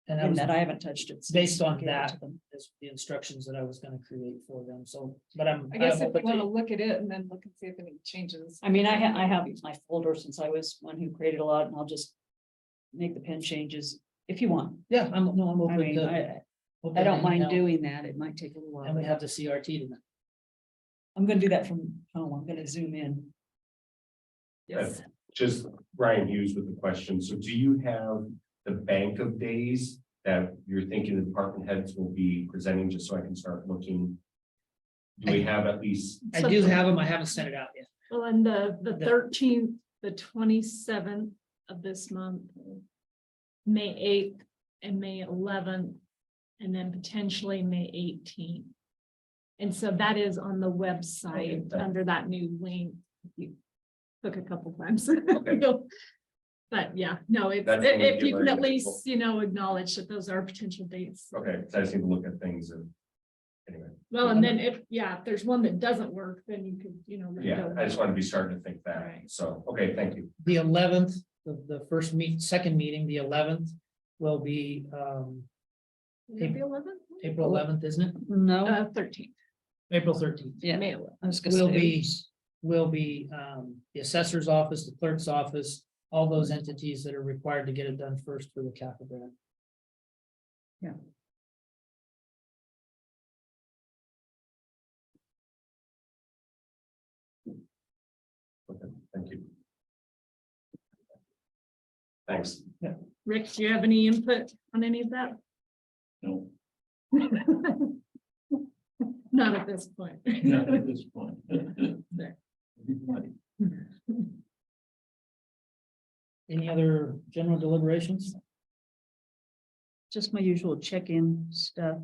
And in that I haven't touched it. since based I on gave it that, to them. is the instructions that I was gonna create for them, so, but I guess if you want to look at it and then look and see if any changes. I mean, I have my folder since I was one who created a lot, and I'll just make the pen changes if you want. Yeah, I'm I open mean, to. I don't mind doing that. It might take a little while. And we have the CRT tonight. I'm gonna do that from home. I'm gonna zoom in. Yes. Just Brian Hughes with the question. So do you have the bank of days that you're thinking the department heads will be presenting, just so I can start looking? Do we have at least? I do have them, I haven't sent it out yet. Well, and the 13th, the 27th of this month, May 8th and May 11th, and then potentially May 18th. And so that is on the website Okay. under that new link. You click a couple times. But yeah, no, it's, That's when we if get you can ready at to least, vote. you know, acknowledge that those are potential dates. Okay, so I just need to look at things and anyway. Well, and then if there's one that doesn't work, then you could, you know. let it Yeah, go. I just want to be starting to think that. Right. So, okay, thank you. The 11th, the second meeting, the 11th will be, Is it the 11th? April 11th, isn't it? No, 13th. April 13th. yeah, May 11th. I was gonna say. Will be the assessor's office, the clerk's office, all those entities that are required to get it done first for the capital grant. Okay, thank you. Thanks. Rick, do you have any input on any of that? No, Not at this point. not at this point. There. Any other general deliberations? Just my usual check-in stuff.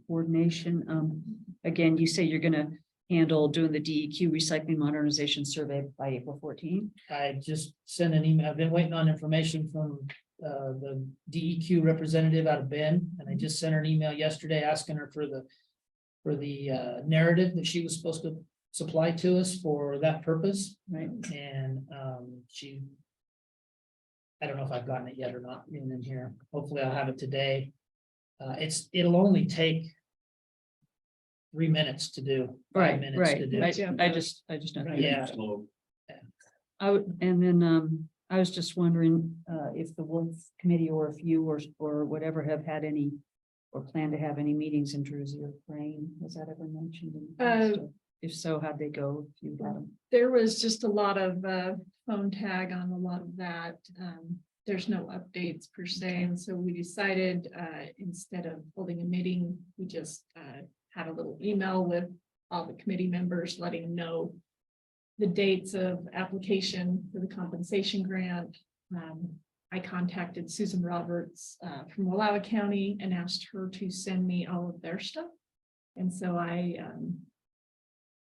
Coordination, again, you say you're gonna handle doing the DEQ recycling modernization survey by April 14th. I just sent an email. I've been waiting on information from the DEQ representative out of Bend, and I just sent her an email yesterday asking her for the narrative that she was supposed to supply to us for that purpose. Right. And I don't know if I've gotten it yet or not in here. Hopefully I'll have it today. It'll only take 3 minutes to do. 5 Right, minutes right. to do. I just know. Yeah. I would, and then, I was just wondering, if the Wolf Committee or if you or whatever have had any or plan to have any meetings in Jersey or Crane, was that ever mentioned? in the past? If so, how'd they go? If you had them? There was just a lot of phone tag on a lot of that. There's no updates per se, and so we decided instead of holding a meeting, we just had a little email with all the committee members letting them know the dates of application for the compensation grant. I contacted Susan Roberts from Wallowa County and asked her to send me all of their stuff. And so I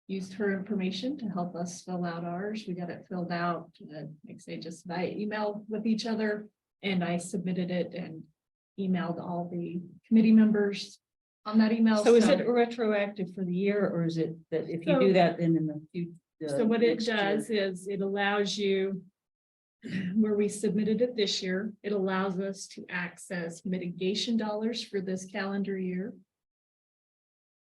used her information to help us fill out ours. We got it filled out, like I say, just by email with each other. And I submitted it and emailed all the committee members on that email. So is it retroactive for the year, or is it that if you do that, then in the future? So what it does is it allows you, where we submitted it this year, it allows us to access mitigation dollars for this calendar year.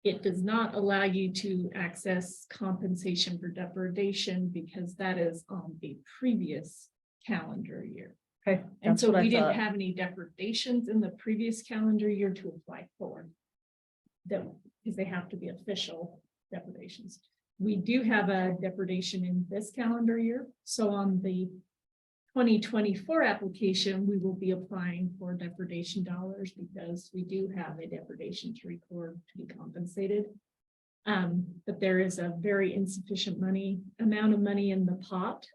It does not allow you to access compensation for depredation because that is on the previous calendar year. Okay. And that's so what I we didn't thought. have any depredations in the previous calendar year to apply for. That, because they have to be official depredations. We do have a depredation in this calendar year. So on the 2024 application, we will be applying for depredation dollars because we do have a depredation to record to be compensated. But there is a very insufficient amount of money in the pot.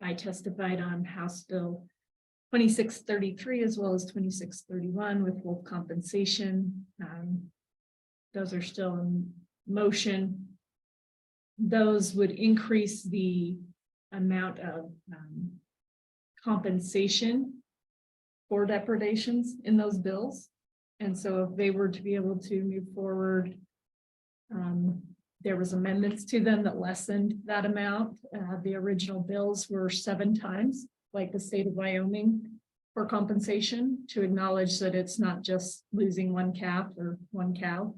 I testified on House Bill 2633 as well as 2631 with wolf compensation. Those are still in motion. Those would increase the amount of compensation for depredations in those bills. And so if they were to be able to move forward, there was amendments to them that lessened that amount. The original bills were 7 times, like the state of Wyoming, for compensation to acknowledge that it's not just losing one calf or one cow.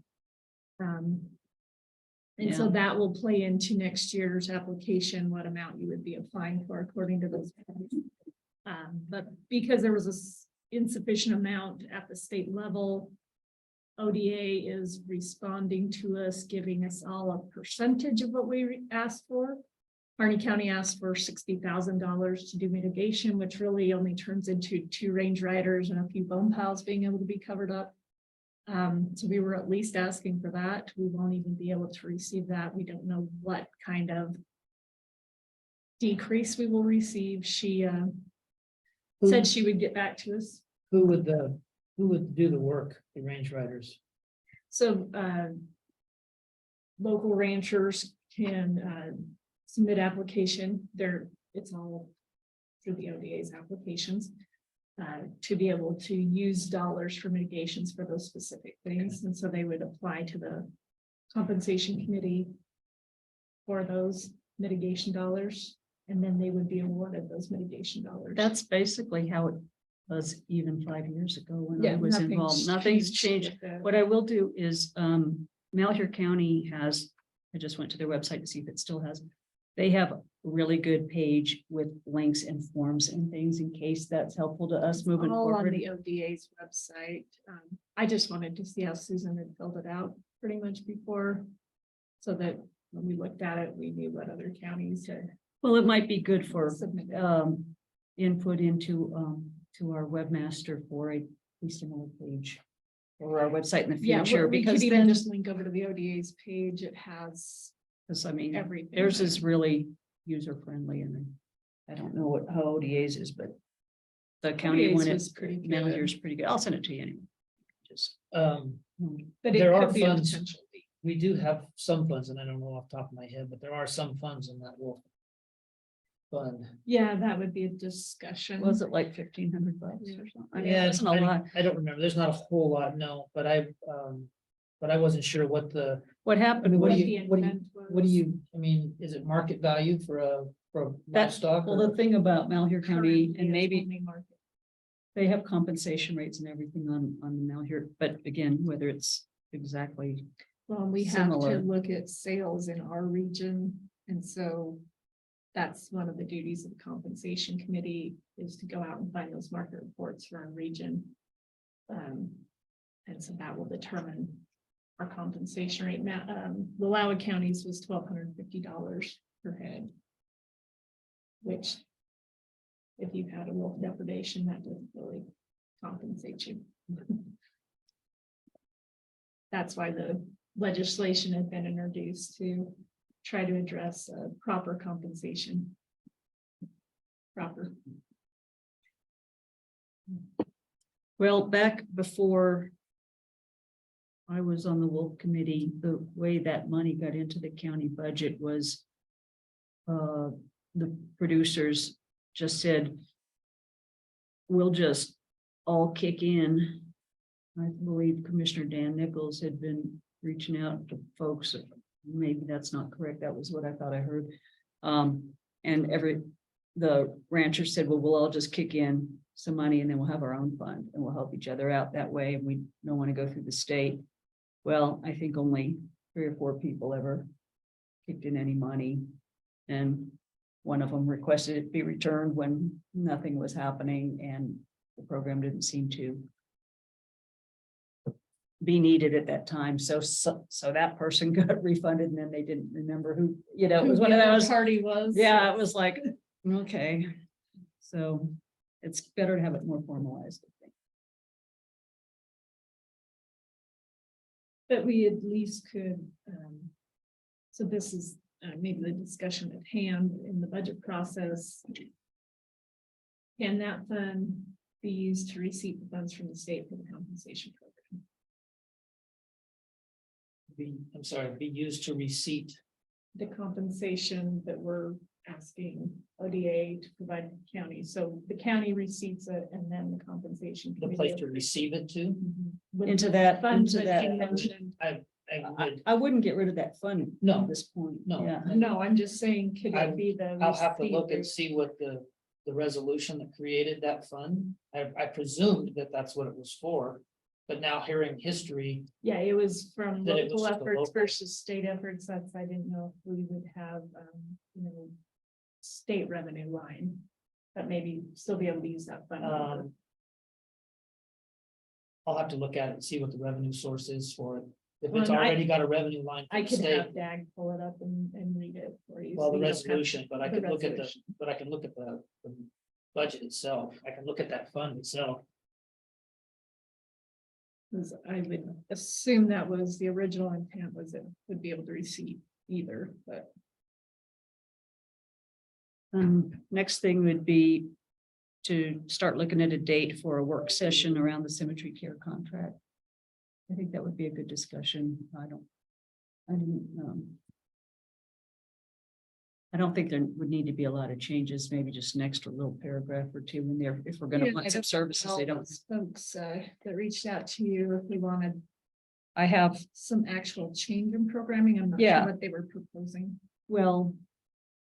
And so that will play into next year's application, what amount you would be applying for according to those. But because there was an insufficient amount at the state level, ODA is responding to us, giving us all a percentage of what we asked for. Harney County asked for $60,000 to do mitigation, which really only turns into 2 range riders and a few bone piles being able to be covered up. So we were at least asking for that. We won't even be able to receive that. We don't know what kind of decrease we will receive. She said she would get back to us. Who would the Who would do the work, the range riders? So local ranchers can submit application. It's all through the ODA's applications to be able to use dollars for mitigations for those specific things. And so they would apply to the compensation committee for those mitigation dollars, and then they would be awarded those mitigation dollars. That's basically how it was even 5 years ago when I Yeah, was involved. Nothing's changed. with the- What I will do is, Malheur County has, I just went to their website to see if it still has. They have a really good page with links and forms and things in case that's helpful to us moving all on forward. the ODA's website. I just wanted to see how Susan had filled it out pretty much before, so that when we looked at it, we knew what other counties had Well, it might be good for submitted. input into to our webmaster for at least another page or our website in the Yeah, future, we could because even then, just link over to the ODA's page. It has because I mean, everything. theirs there. is really user friendly, and I don't know what how ODA's is, but the county ODA's one was is pretty good. Malheur's pretty good. I'll send it to you anyway. Just But it There are could be a funds. potential. We do have some funds, and I don't know off the top of my head, but there are some funds in that wolf fund. Yeah, that would be a discussion. was it like $1,500 or something? I mean, it wasn't a lot. I don't remember. There's not a whole lot, no, but I wasn't sure what the, What I happened mean, was what do you, I mean, is it market value for a That's, livestock? well, or- the thing about Malheur County, and maybe Only market. they have compensation rates and everything on Malheur, but again, whether it's exactly. Well, we have to Similar. look at sales in our region, and so that's one of the duties of the compensation committee is to go out and find those market reports for our region. And so that will determine our compensation rate. Now, the Loudoun counties was $1,250 per head. Which, if you've had a wolf depredation, that doesn't really compensate you. That's why the legislation has been introduced to try to address proper compensation. Proper. Well, back before I was on the Wolf Committee, the way that money got into the county budget was the producers just said, we'll just all kick in. I believe Commissioner Dan Nichols had been reaching out to folks. Maybe that's not correct. That was what I thought I heard. And the rancher said, well, we'll all just kick in some money and then we'll have our own fund and we'll help each other out that way. And we don't want to go through the state. Well, I think only 3 or 4 people ever kicked in any money. And one of them requested it be returned when nothing was happening and the program didn't seem to be needed at that time. So that person got refunded and then they didn't remember who, it was one of those. Party was. Yeah, it was like, okay. So it's better to have it more formalized, I think. But we at least could, so this is maybe the discussion at hand in the budget process. Can that fund be used to receive the funds from the state for the compensation program? I'm sorry, be used to receipt. The compensation that we're asking ODA to provide to the county. So the county receipts it and then the compensation. The place to receive it to. With Into the that, funds into that that. you mentioned. I wouldn't get rid of that fund No. at this point. No. Yeah. No, I'm just saying, could I- it be the? I'll have to look and receipt? see what the resolution that created that fund. I presumed that that's what it was for, but now hearing history, Yeah, it was from That it local was the efforts local. versus state efforts. I didn't know if we would have, state revenue line. But maybe still be able to use that fund. I'll have to look at it and see what the revenue source is for it. If Well, it's and already got a revenue line. I from the could state, have DAG pull it up and read it for you. well, so the you don't have resolution, but I the can look at resolution. the budget itself. I can look at that fund itself. 'Cause I would assume that was the original intent, was it would be able to receive either, but. Next thing would be to start looking at a date for a work session around the cemetery care contract. I think that would be a good discussion. I don't think there would need to be a lot of changes, maybe just an extra little paragraph or two in there if we're gonna Yeah, want I some don't services, they know, don't. folks, that reached out to you if we wanted I have, some actual change in programming. I'm not Yeah. sure what they were proposing. well,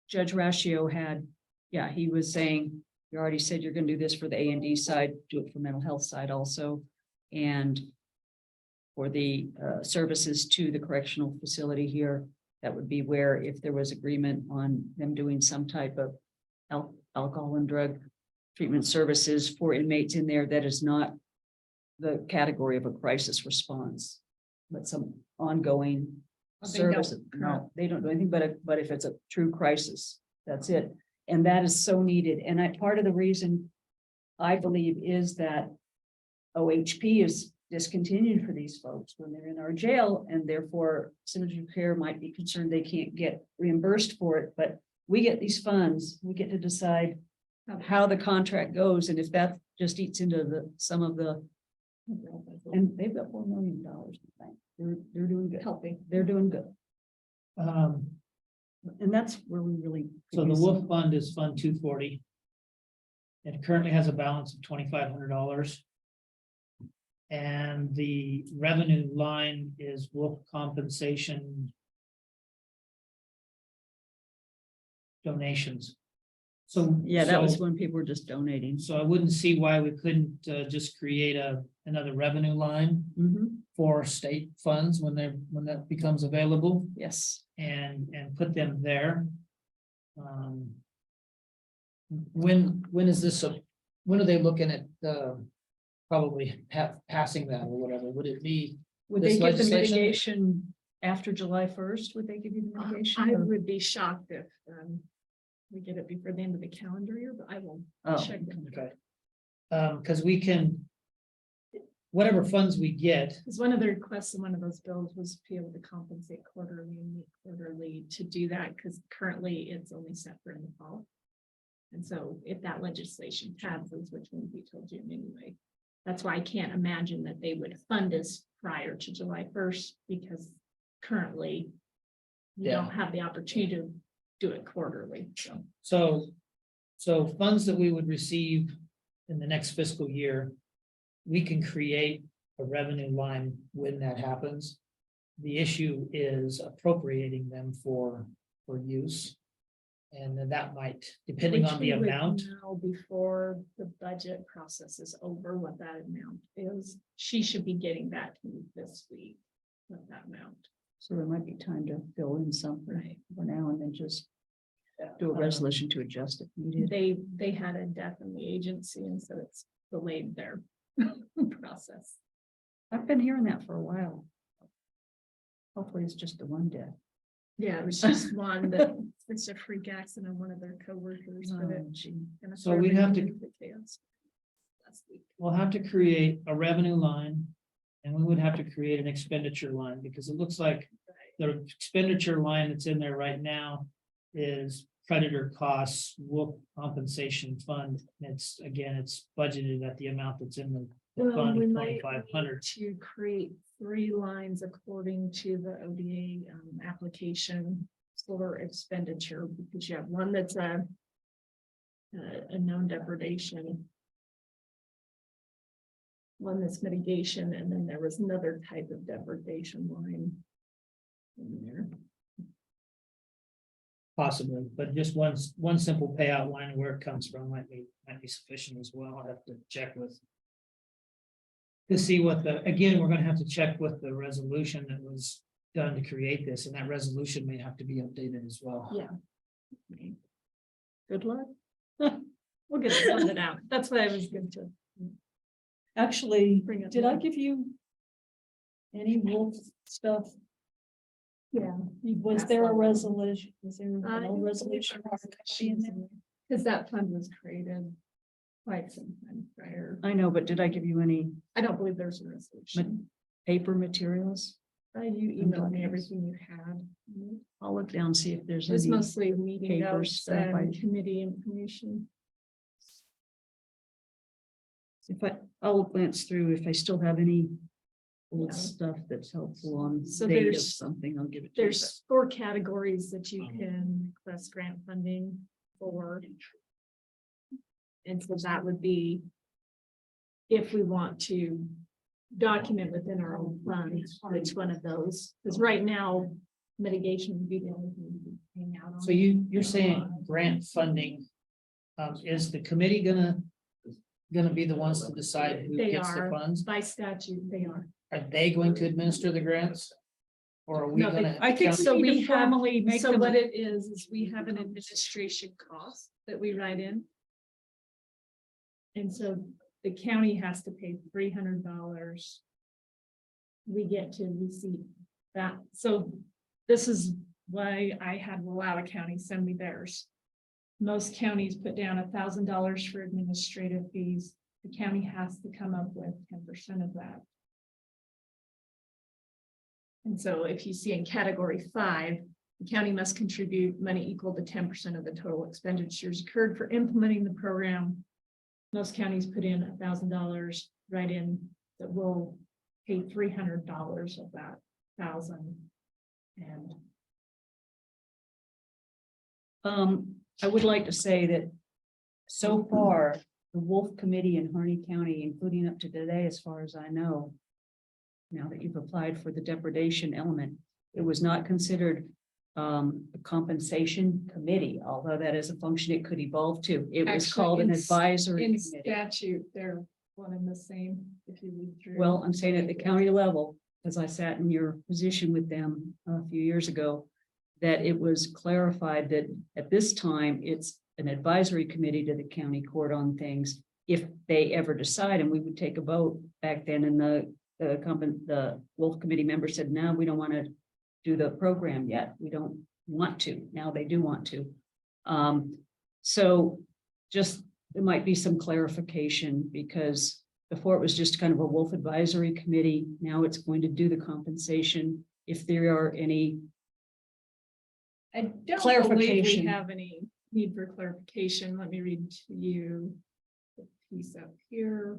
Judge Ratio had, yeah, he was saying, you already said you're gonna do this for the A&D side, do it for mental health side also. And for the services to the correctional facility here, that would be where if there was agreement on them doing some type of alcohol and drug treatment services for inmates in there, that is not the category of a crisis response, but some ongoing Oh, they don't service. No, they don't do anything, but if it's a true crisis, that's it. And that is so needed. And part of the reason I believe is that OHP is discontinued for these folks when they're in our jail, and therefore cemetery care might be concerned they can't get reimbursed for it, but we get these funds, we get to decide how the contract goes, and if that just eats into some of the, and they've got $4 million in the bank. They're doing good. Helping. They're doing good. Um, And that's where we really. so the Wolf Fund is Fund 240. It currently has a balance of $2,500. And the revenue line is wolf compensation donations. So. Yeah, that was so- when people were just donating. So I wouldn't see why we couldn't just create another revenue line Mhm. for state funds when that becomes available Yes. and put them there. When is this, when are they looking at probably passing that or whatever? Would it be? Would this they give the legislation? mitigation after July 1st? Would they give you the mitigation? I or- would be shocked if we get it before the end of the calendar year, but I will Oh, check. them. Okay. Because we can, whatever funds we get, Because one of the requests in one of those bills was to be able to compensate quarterly and meet quarterly to do that, because currently it's only set for in the fall. And so if that legislation passes, which won't be till June anyway, that's why I can't imagine that they would fund us prior to July 1st, because currently you Yeah. don't have the opportunity to do it quarterly, so. so funds that we would receive in the next fiscal year, we can create a revenue line when that happens. The issue is appropriating them for use. And then that might, depending Which on the we would amount, know before the budget process is over, what that amount is. She should be getting that to me this week, what that amount. So there might be time to fill in something Right. for now and then just do a Um, resolution to adjust if needed. They had a death in the agency, and so it's delayed their process. I've been hearing that for a while. Hopefully it's just the one death. Yeah, it was just one that it's a freak accident on one of their coworkers, but it. Oh, gee. and So we'd have to- everything into chaos last week. we'll have to create a revenue line. And we would have to create an expenditure line because it looks like the expenditure line that's in there right now is predator costs, wolf compensation fund. It's, again, it's budgeted at the amount that's in the Well, fund we of might 2,500. need to create 3 lines according to the ODA application for expenditure, because you have one that's a known degradation. One that's mitigation, and then there was another type of degradation line in there. Possibly, but just one simple payout line where it comes from might be sufficient as well. I'll have to check with. To see what again, we're gonna have to check with the resolution that was done to create this, and that resolution may have to be updated as well. Yeah. Okay. Good luck. We'll get it sorted out. That's what I was going to. Actually, Bring it did I along. give you any wolf stuff? Yeah. Was there a resolution? Was there a resolution? Because that fund was created quite some time prior. I know, but did I give you any I don't believe there's a resolution. paper materials? You emailed me everything you had. I'll look down, see if there's It was any. mostly meeting paper notes stuff I- and committee information. I'll glance through if I still have any old Yeah. stuff that's helpful on So date of there's- something, I'll give it to you. There's 4 categories that you can request grant funding for. And so that would be if we want to document within our own funds, which one of those, because right now mitigation would be the only thing we can hang out on. So you're saying grant funding, is the committee gonna be the ones to decide who They gets the are. funds? By statute, they are. Are they going to administer the grants? Or are we No, they- gonna? I think count- so. We We have, formally make so them. what it is we have an administration cost that we write in. And so the county has to pay $300. We get to receive that. So this is why I had a lot of counties send me theirs. Most counties put down $1,000 for administrative fees. The county has to come up with 10% of that. And so if you see in category 5, the county must contribute money equal to 10% of the total expenditures incurred for implementing the program. Most counties put in $1,000 right in that will pay $300 of that 1,000. And I would like to say that so far, the Wolf Committee in Harney County, including up to today, as far as I know, now that you've applied for the depredation element, it was not considered a compensation committee, although that is a function it could evolve to. It was Actually, called an in advisory in committee. statute, they're one and the same, if you read through. Well, I'm saying at the county level, as I sat in your position with them a few years ago, that it was clarified that at this time, it's an advisory committee to the county court on things. If they ever decide, and we would take a vote back then, and the Wolf Committee member said, no, we don't want to do the program yet. We don't want to. Now they do want to. So just, there might be some clarification, because before it was just kind of a Wolf Advisory Committee. Now it's going to do the compensation. If there are any I don't believe clarification. we have any need for clarification. Let me read to you the piece up here.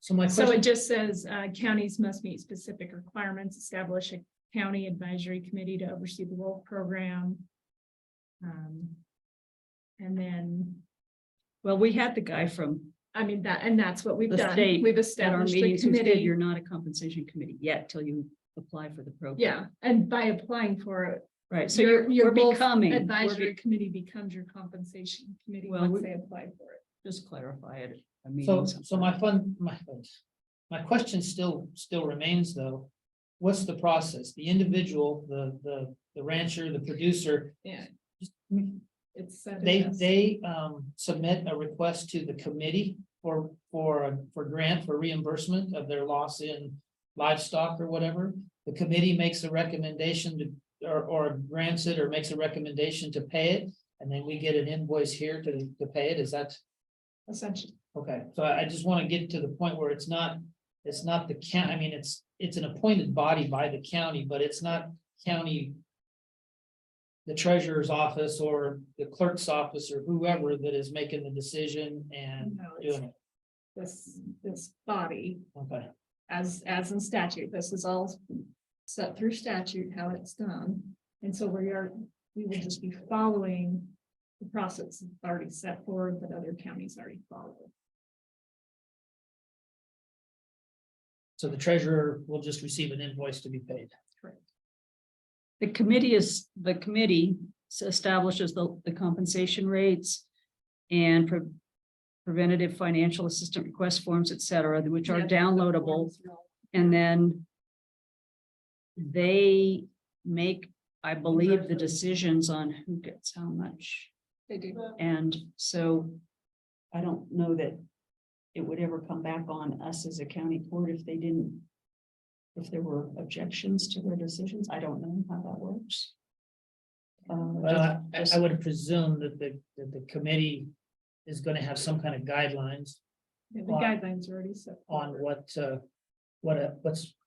So my So question, it just says, counties must meet specific requirements, establish a county advisory committee to oversee the WOLF program. And then, well, we had the guy from I mean, that's what we've the done. state We've at our established a meetings who said committee. you're not a compensation committee yet till you apply for the program. Yeah, and by applying for it, Right, so your we're WOLF becoming. advisory committee becomes your compensation committee Well, once we- they apply for it. Just clarify it. I mean, so my question still remains though. What's the process? The individual, the rancher, the producer, Yeah, just- it's. set they, as- they, submit a request to the committee for grant, for reimbursement of their loss in livestock or whatever. The committee makes a recommendation to, or grants it or makes a recommendation to pay it, and then we get an invoice here to pay it. Is that? Essentially, Okay, so I just want to get to the point where it's not the county, I mean, it's an appointed body by the county, but it's not county. The treasurer's office or the clerk's office or whoever that is making the decision and No, it's- doing it. this body, Okay, as in statute, this is all set through statute, how it's done. And so we would just be following the process that's already set forward that other counties already follow. so the treasurer will just receive an invoice to be paid. the committee establishes the compensation rates and preventative financial assistance request forms, et cetera, which are Yeah, downloadable. And then they make, I believe, the decisions on who gets how much. They do. And so I don't know that it would ever come back on us as a county court if they didn't, if there were objections to their decisions. I don't know how that works. Well, I would presume that the committee is gonna have some kind of guidelines Yeah, the guidelines are already set. on forward.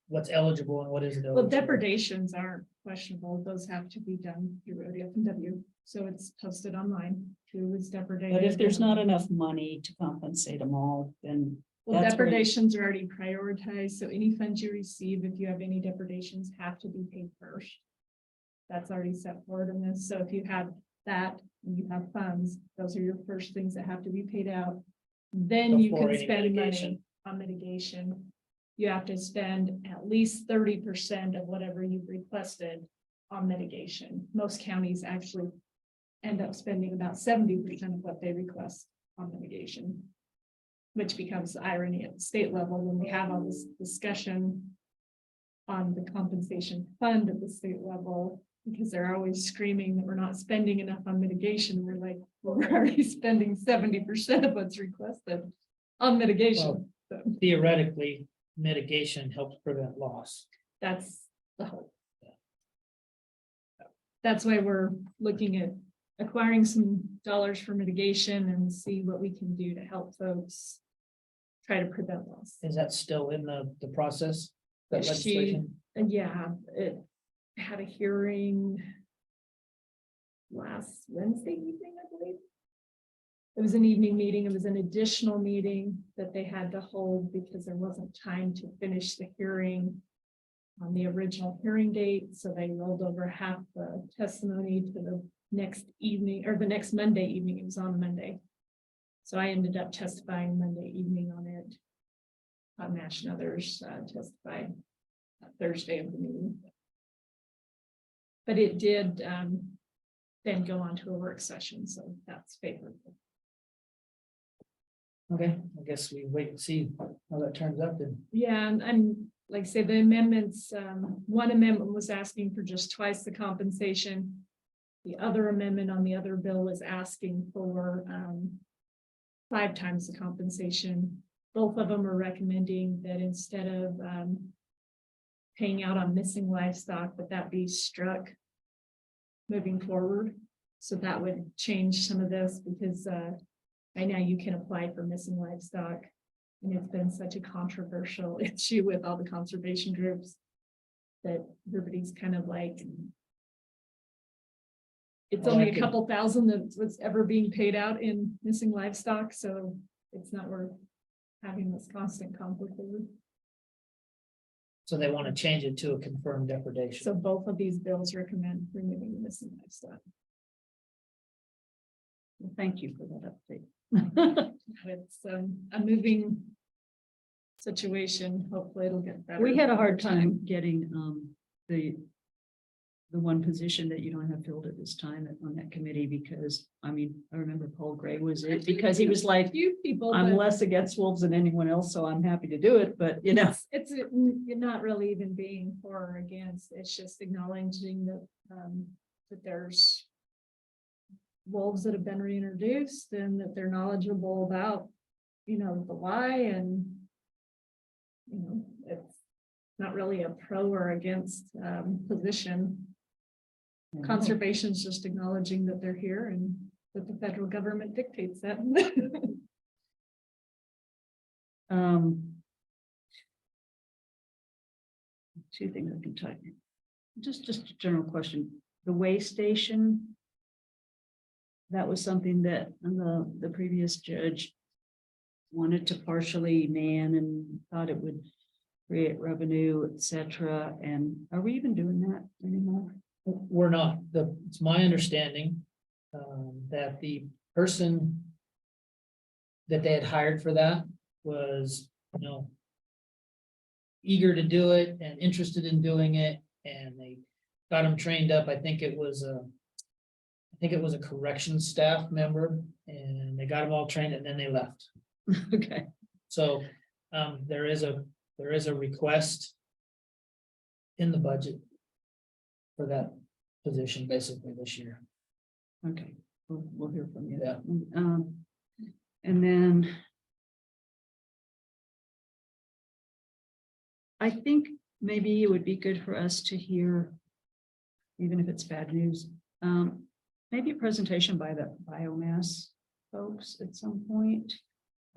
what's eligible and what isn't Well, eligible. depredations aren't questionable. Those have to be done through ODF&W. So it's posted online. Who was depredated. But if there's not enough money to compensate them all, then Well, That's great. depredations are already prioritized, so any funds you receive, if you have any depredations, have to be paid first. That's already set forward in this, so if you have that, and you have funds, those are your first things that have to be paid out. Then you Before can any spend money mitigation. on mitigation. You have to spend at least 30% of whatever you've requested on mitigation. Most counties actually end up spending about 70% of what they request on mitigation. Which becomes the irony at the state level when we have all this discussion on the compensation fund at the state level, because they're always screaming that we're not spending enough on mitigation. We're like, well, we're already spending 70% of what's requested on mitigation. So Theoretically, mitigation helps prevent loss. that's the hope. That's why we're looking at acquiring some dollars for mitigation and see what we can do to help folks try to prevent loss. Is that still in the process? That She- legislation? Yeah, it had a hearing last Wednesday evening, I believe. It was an evening meeting. It was an additional meeting that they had to hold because there wasn't time to finish the hearing on the original hearing date. So they rolled over half the testimony to the next evening or the next Monday evening. It was on Monday. So I ended up testifying Monday evening on it. Nash and others testified Thursday of the meeting. But it did then go on to a work session, so that's favorable. Okay, I guess we wait and see how that turns out then. Yeah, and like I say, the amendments, one amendment was asking for just twice the compensation. The other amendment on the other bill was asking for 5 times the compensation. Both of them are recommending that instead of paying out on missing livestock, that be struck moving forward. So that would change some of this because right now you can apply for missing livestock. And it's been such a controversial issue with all the conservation groups that everybody's kind of like, it's only a couple thousand that's ever being paid out in missing livestock. So it's not worth having this constant conflict over. So they want to change it to a confirmed depredation. So both of these bills recommend removing the missing livestock. Well, thank you for that update. It's a moving situation. Hopefully it'll get better. We had a hard time getting the one position that you don't have filled at this time on that committee because, I mean, I remember Paul Gray was it because he was like, Few people, I'm but less against wolves than anyone else, so I'm happy to do it, but you know. it's you're not really even being for or against. It's just acknowledging that that there's wolves that have been reintroduced and that they're knowledgeable about, you know, the why and you know, it's not really a pro or against position. Conservation is just acknowledging that they're here and that the federal government dictates that. Two things I can type. Just a general question. The way station. That was something that the previous judge wanted to partially man and thought it would create revenue, etc. And are we even doing that anymore? We're not. It's my understanding that the person that they had hired for that was, you know, eager to do it and interested in doing it, and they got him trained up. I think it was a corrections staff member, and they got them all trained and then they left. Okay. So there is a request in the budget for that position basically this year. Okay, we'll hear from you. Yeah. And then I think maybe it would be good for us to hear, even if it's bad news, maybe a presentation by the biomass folks at some point.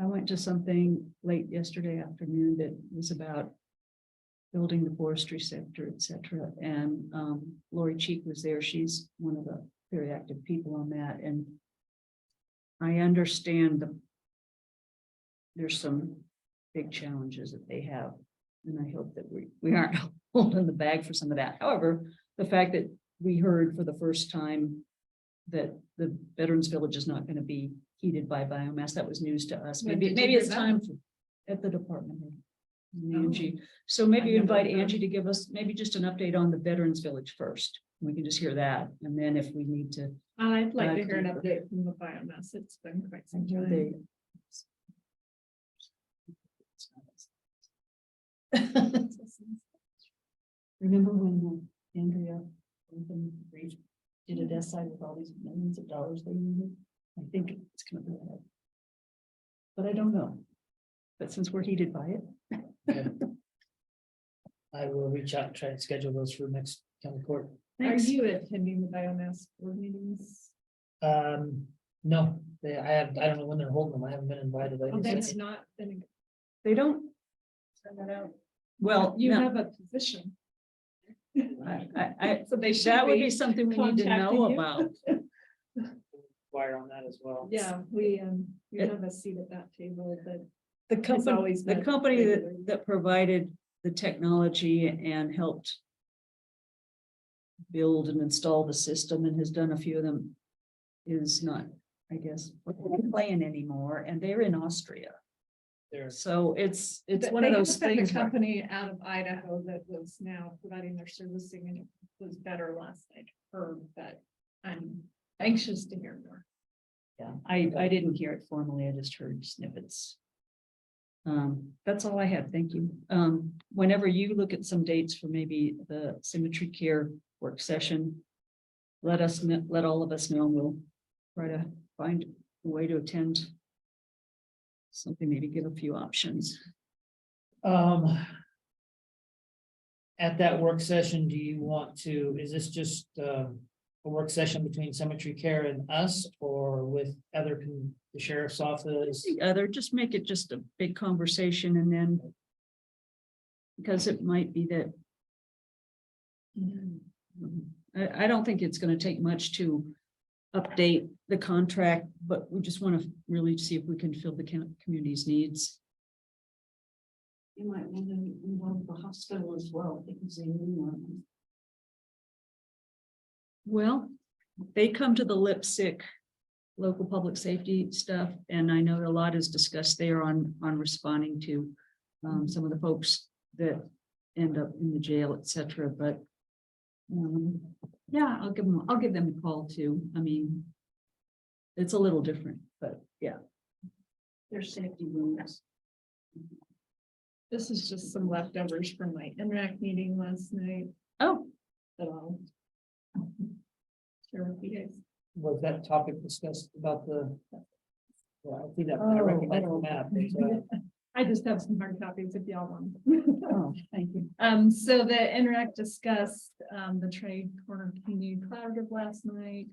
I went to something late yesterday afternoon that was about building the forestry sector, etc. And Lori Cheek was there. She's one of the very active people on that. And I understand there's some big challenges that they have. And I hope that we aren't holding the bag for some of that. However, the fact that we heard for the first time that the Veterans Village is not going to be heated by biomass, that was news to us. When Maybe, did you maybe hear it's that? time at the department. Oh. Angie. So maybe I never invite heard that. Angie to give us maybe just an update on the Veterans Village first. We can just hear that. And then if we need to. I'd like to dive hear an deeper. update from the biomass. It's been quite some time. They- Remember when Andrea did a death site with all these millions of dollars they needed? I think it's gonna be that. But I don't know. But since we're heated by it. Yeah. I will reach out and try and schedule those for next county court. Are Thanks. you attending the biomass board meetings? No, I don't know when they're holding them. I haven't been invited. I Oh, just- that's not been. They don't, Send that out. well, You no, have a position. I, So they should that would be be something we need to know contacting you. about. Wire on that as well. Yeah, we have a seat at that table, but The company, always the met company regularly. that provided the technology and helped build and install the system and has done a few of them is not, I guess, playing anymore, and they're in Austria. There's, So it's But one of they those have been things. The where- company out of Idaho that was now providing their servicing, and it was better last night, heard that. I'm anxious to hear more. Yeah, I didn't hear it formally, I just heard snippets. That's all I have, thank you. Whenever you look at some dates for maybe the cemetery care work session, let all of us know, and we'll try to find a way to attend. Something, maybe give a few options. At that work session, do you want to, is this just a work session between cemetery care and us, or with the sheriff's office? The other, just make it just a big conversation, and then. Because it might be that. I don't think it's gonna take much to update the contract, but we just want to really see if we can fill the community's needs. You might want to involve the hospital as well, because they need one. Well, they come to the lip sick local public safety stuff, and I know a lot is discussed there on responding to some of the folks that end up in the jail, et cetera, but yeah, I'll give them a call too. I mean, it's a little different, but yeah. There's safety rules. This is just some leftovers from my NRAC meeting last night. Oh, That I'll share with you guys. Was that topic discussed about the? Well, I see that, I recognize the map. I just have some hard copies if y'all want. oh, thank you. So the NRAC discussed, the trade corner community collaborative last night.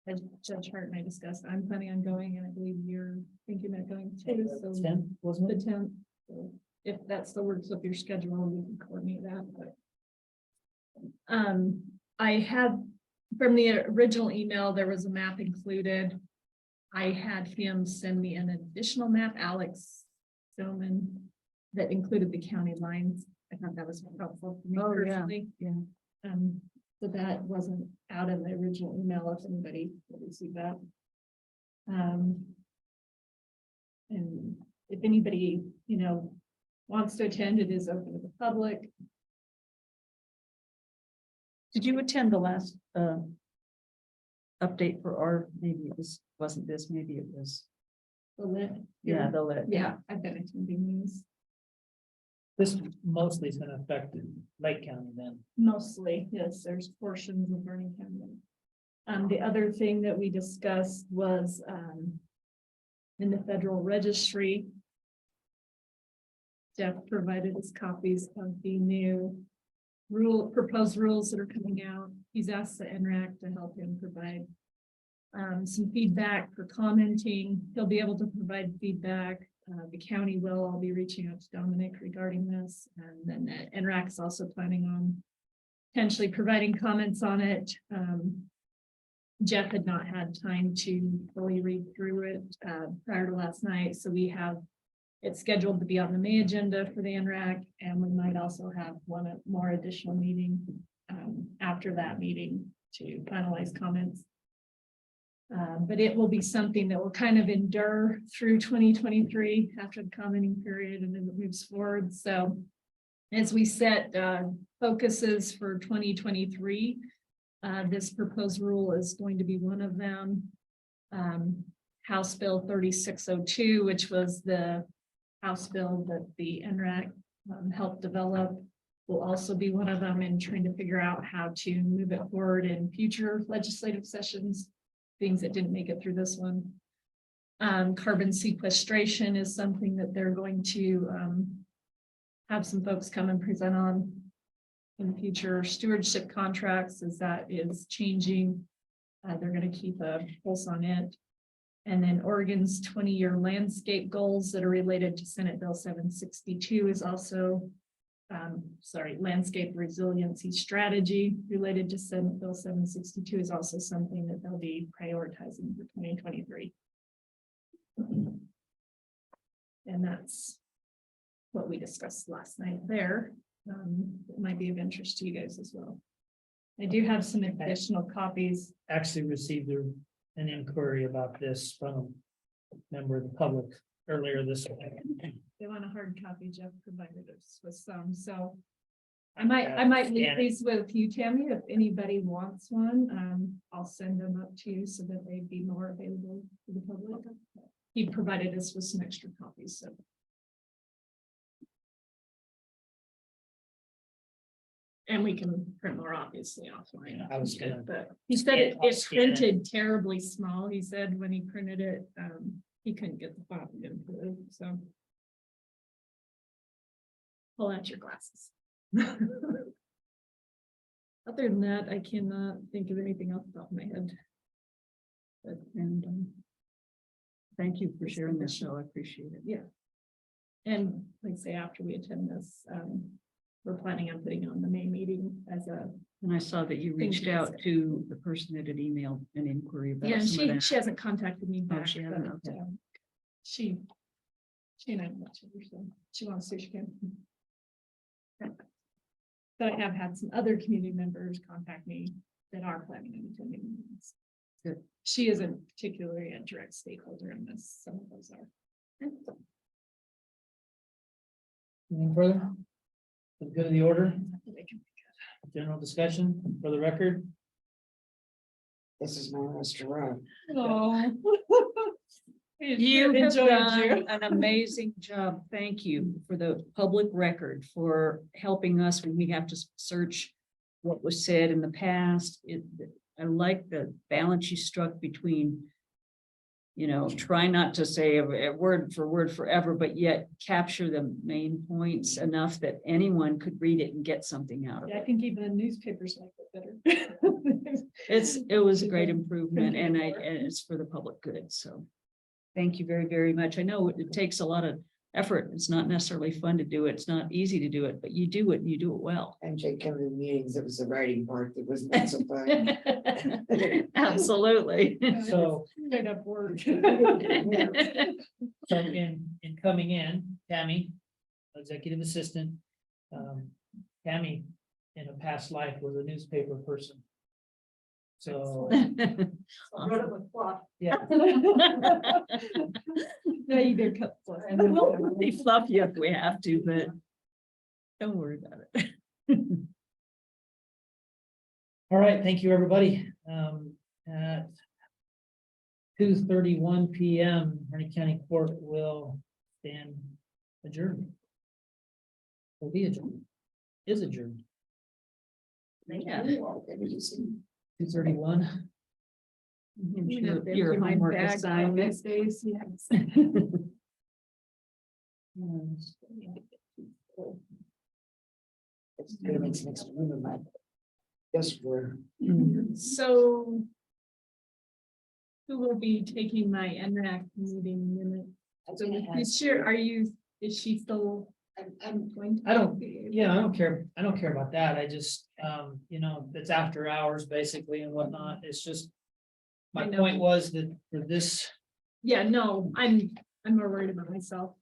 As Judge Hart and I discussed, I'm planning on going, and I believe you're thinking about going too, so. 10, wasn't The it? 10th, so if that's the works of your schedule, we can coordinate that, but. I had, from the original email, there was a map included. I had him send me an additional map, Alex Stoneman, that included the county lines. I thought that was helpful for me Oh, yeah, personally. yeah. So that wasn't out in the original email, if anybody will receive that. And if anybody, wants to attend, it is open to the public. Did you attend the last update for our, maybe it wasn't this, maybe it was, The lit. yeah, the lit. Yeah, I've been attending these This mostly is gonna affect Lake County then. mostly, yes, there's portions of Harney County. The other thing that we discussed was, in the federal registry. Jeff provided us copies of the new proposed rules that are coming out. He's asked the NRAC to help him provide some feedback for commenting. He'll be able to provide feedback. The county will. I'll be reaching out to Dominic regarding this, and then the NRAC is also planning on potentially providing comments on it. Jeff had not had time to fully read through it prior to last night, so we have It's scheduled to be on the May agenda for the NRAC, and we might also have one more additional meeting after that meeting to finalize comments. But it will be something that will kind of endure through 2023 after the commenting period, and then it moves forward. So as we set focuses for 2023, this proposed rule is going to be one of them. House Bill 3602, which was the House bill that the NRAC helped develop, will also be one of them, in trying to figure out how to move it forward in future legislative sessions, things that didn't make it through this one. Carbon sequestration is something that they're going to have some folks come and present on in the future. Stewardship contracts, as that is changing, they're going to keep a pulse on it. And then Oregon's 20-year landscape goals that are related to Senate Bill 762 is also, landscape resiliency strategy related to Senate Bill 762 is also something that they'll be prioritizing for 2023. And that's what we discussed last night there. It might be of interest to you guys as well. I do have some additional copies. Actually received an inquiry about this from a member of the public earlier this week. They want a hard copy. Jeff provided us with some, so I might leave these with you, Tammy. If anybody wants one, I'll send them up to you so that they'd be more available to the public. He provided us with some extra copies, so. And we can print more, obviously, offline. I was gonna- But he said it printed terribly small. He said when he printed it, he couldn't get the font into, so. Pull out your glasses. Other than that, I cannot think of anything off the top of my head. But, and Thank you for sharing this, show. I appreciate it. yeah. And like I say, after we attend this, we're planning on putting on the May meeting as a. And I saw that you reached out to the person that had emailed an inquiry about. Yeah, and some of that. she hasn't contacted me back. she hasn't? But, Okay. She and I met her, so she wants to, she can. But I have had some other community members contact me that are planning on attending meetings. Good. She isn't particularly a direct stakeholder in this, some of those are. Anything further? For the good of the order? General discussion for the record? This is my restaurant. Oh. You have Enjoyed done you. an amazing job. Thank you for the public record, for helping us when we have to search what was said in the past. I like the balance you struck between, try not to say a word for word forever, but yet capture the main points enough that anyone could read it and get something out of Yeah, I it. think even the newspapers like it better. It was a great improvement, and it's for the public good. So thank you very, very much. I know it takes a lot of effort. It's not necessarily fun to do it. It's not easy to do it, but you do it and you do it well. MJ coming to meetings, it was the writing part that was not so fun. Absolutely. So, Straight up work. so in coming in, Tammy, executive assistant, Tammy in a past life was a newspaper person. So, Wrote it with fluff. yeah, No, you did cut. We'll be fluffy if we have to, but don't worry about it. all right, thank you, everybody. At 2:31 PM, Harney County Court will stand adjourned. Will be adjourned, is adjourned, Yeah. 2:31. Your homework assignment. Days, yes. It's gonna make some extra room in my desk drawer. So. Who will be taking my NRAC meeting minute? So is she still? I'm going to. I don't care. I don't care about that. I just, it's after hours basically and whatnot. It's just. My I know. point was that for this, Yeah, no, I'm more worried about myself.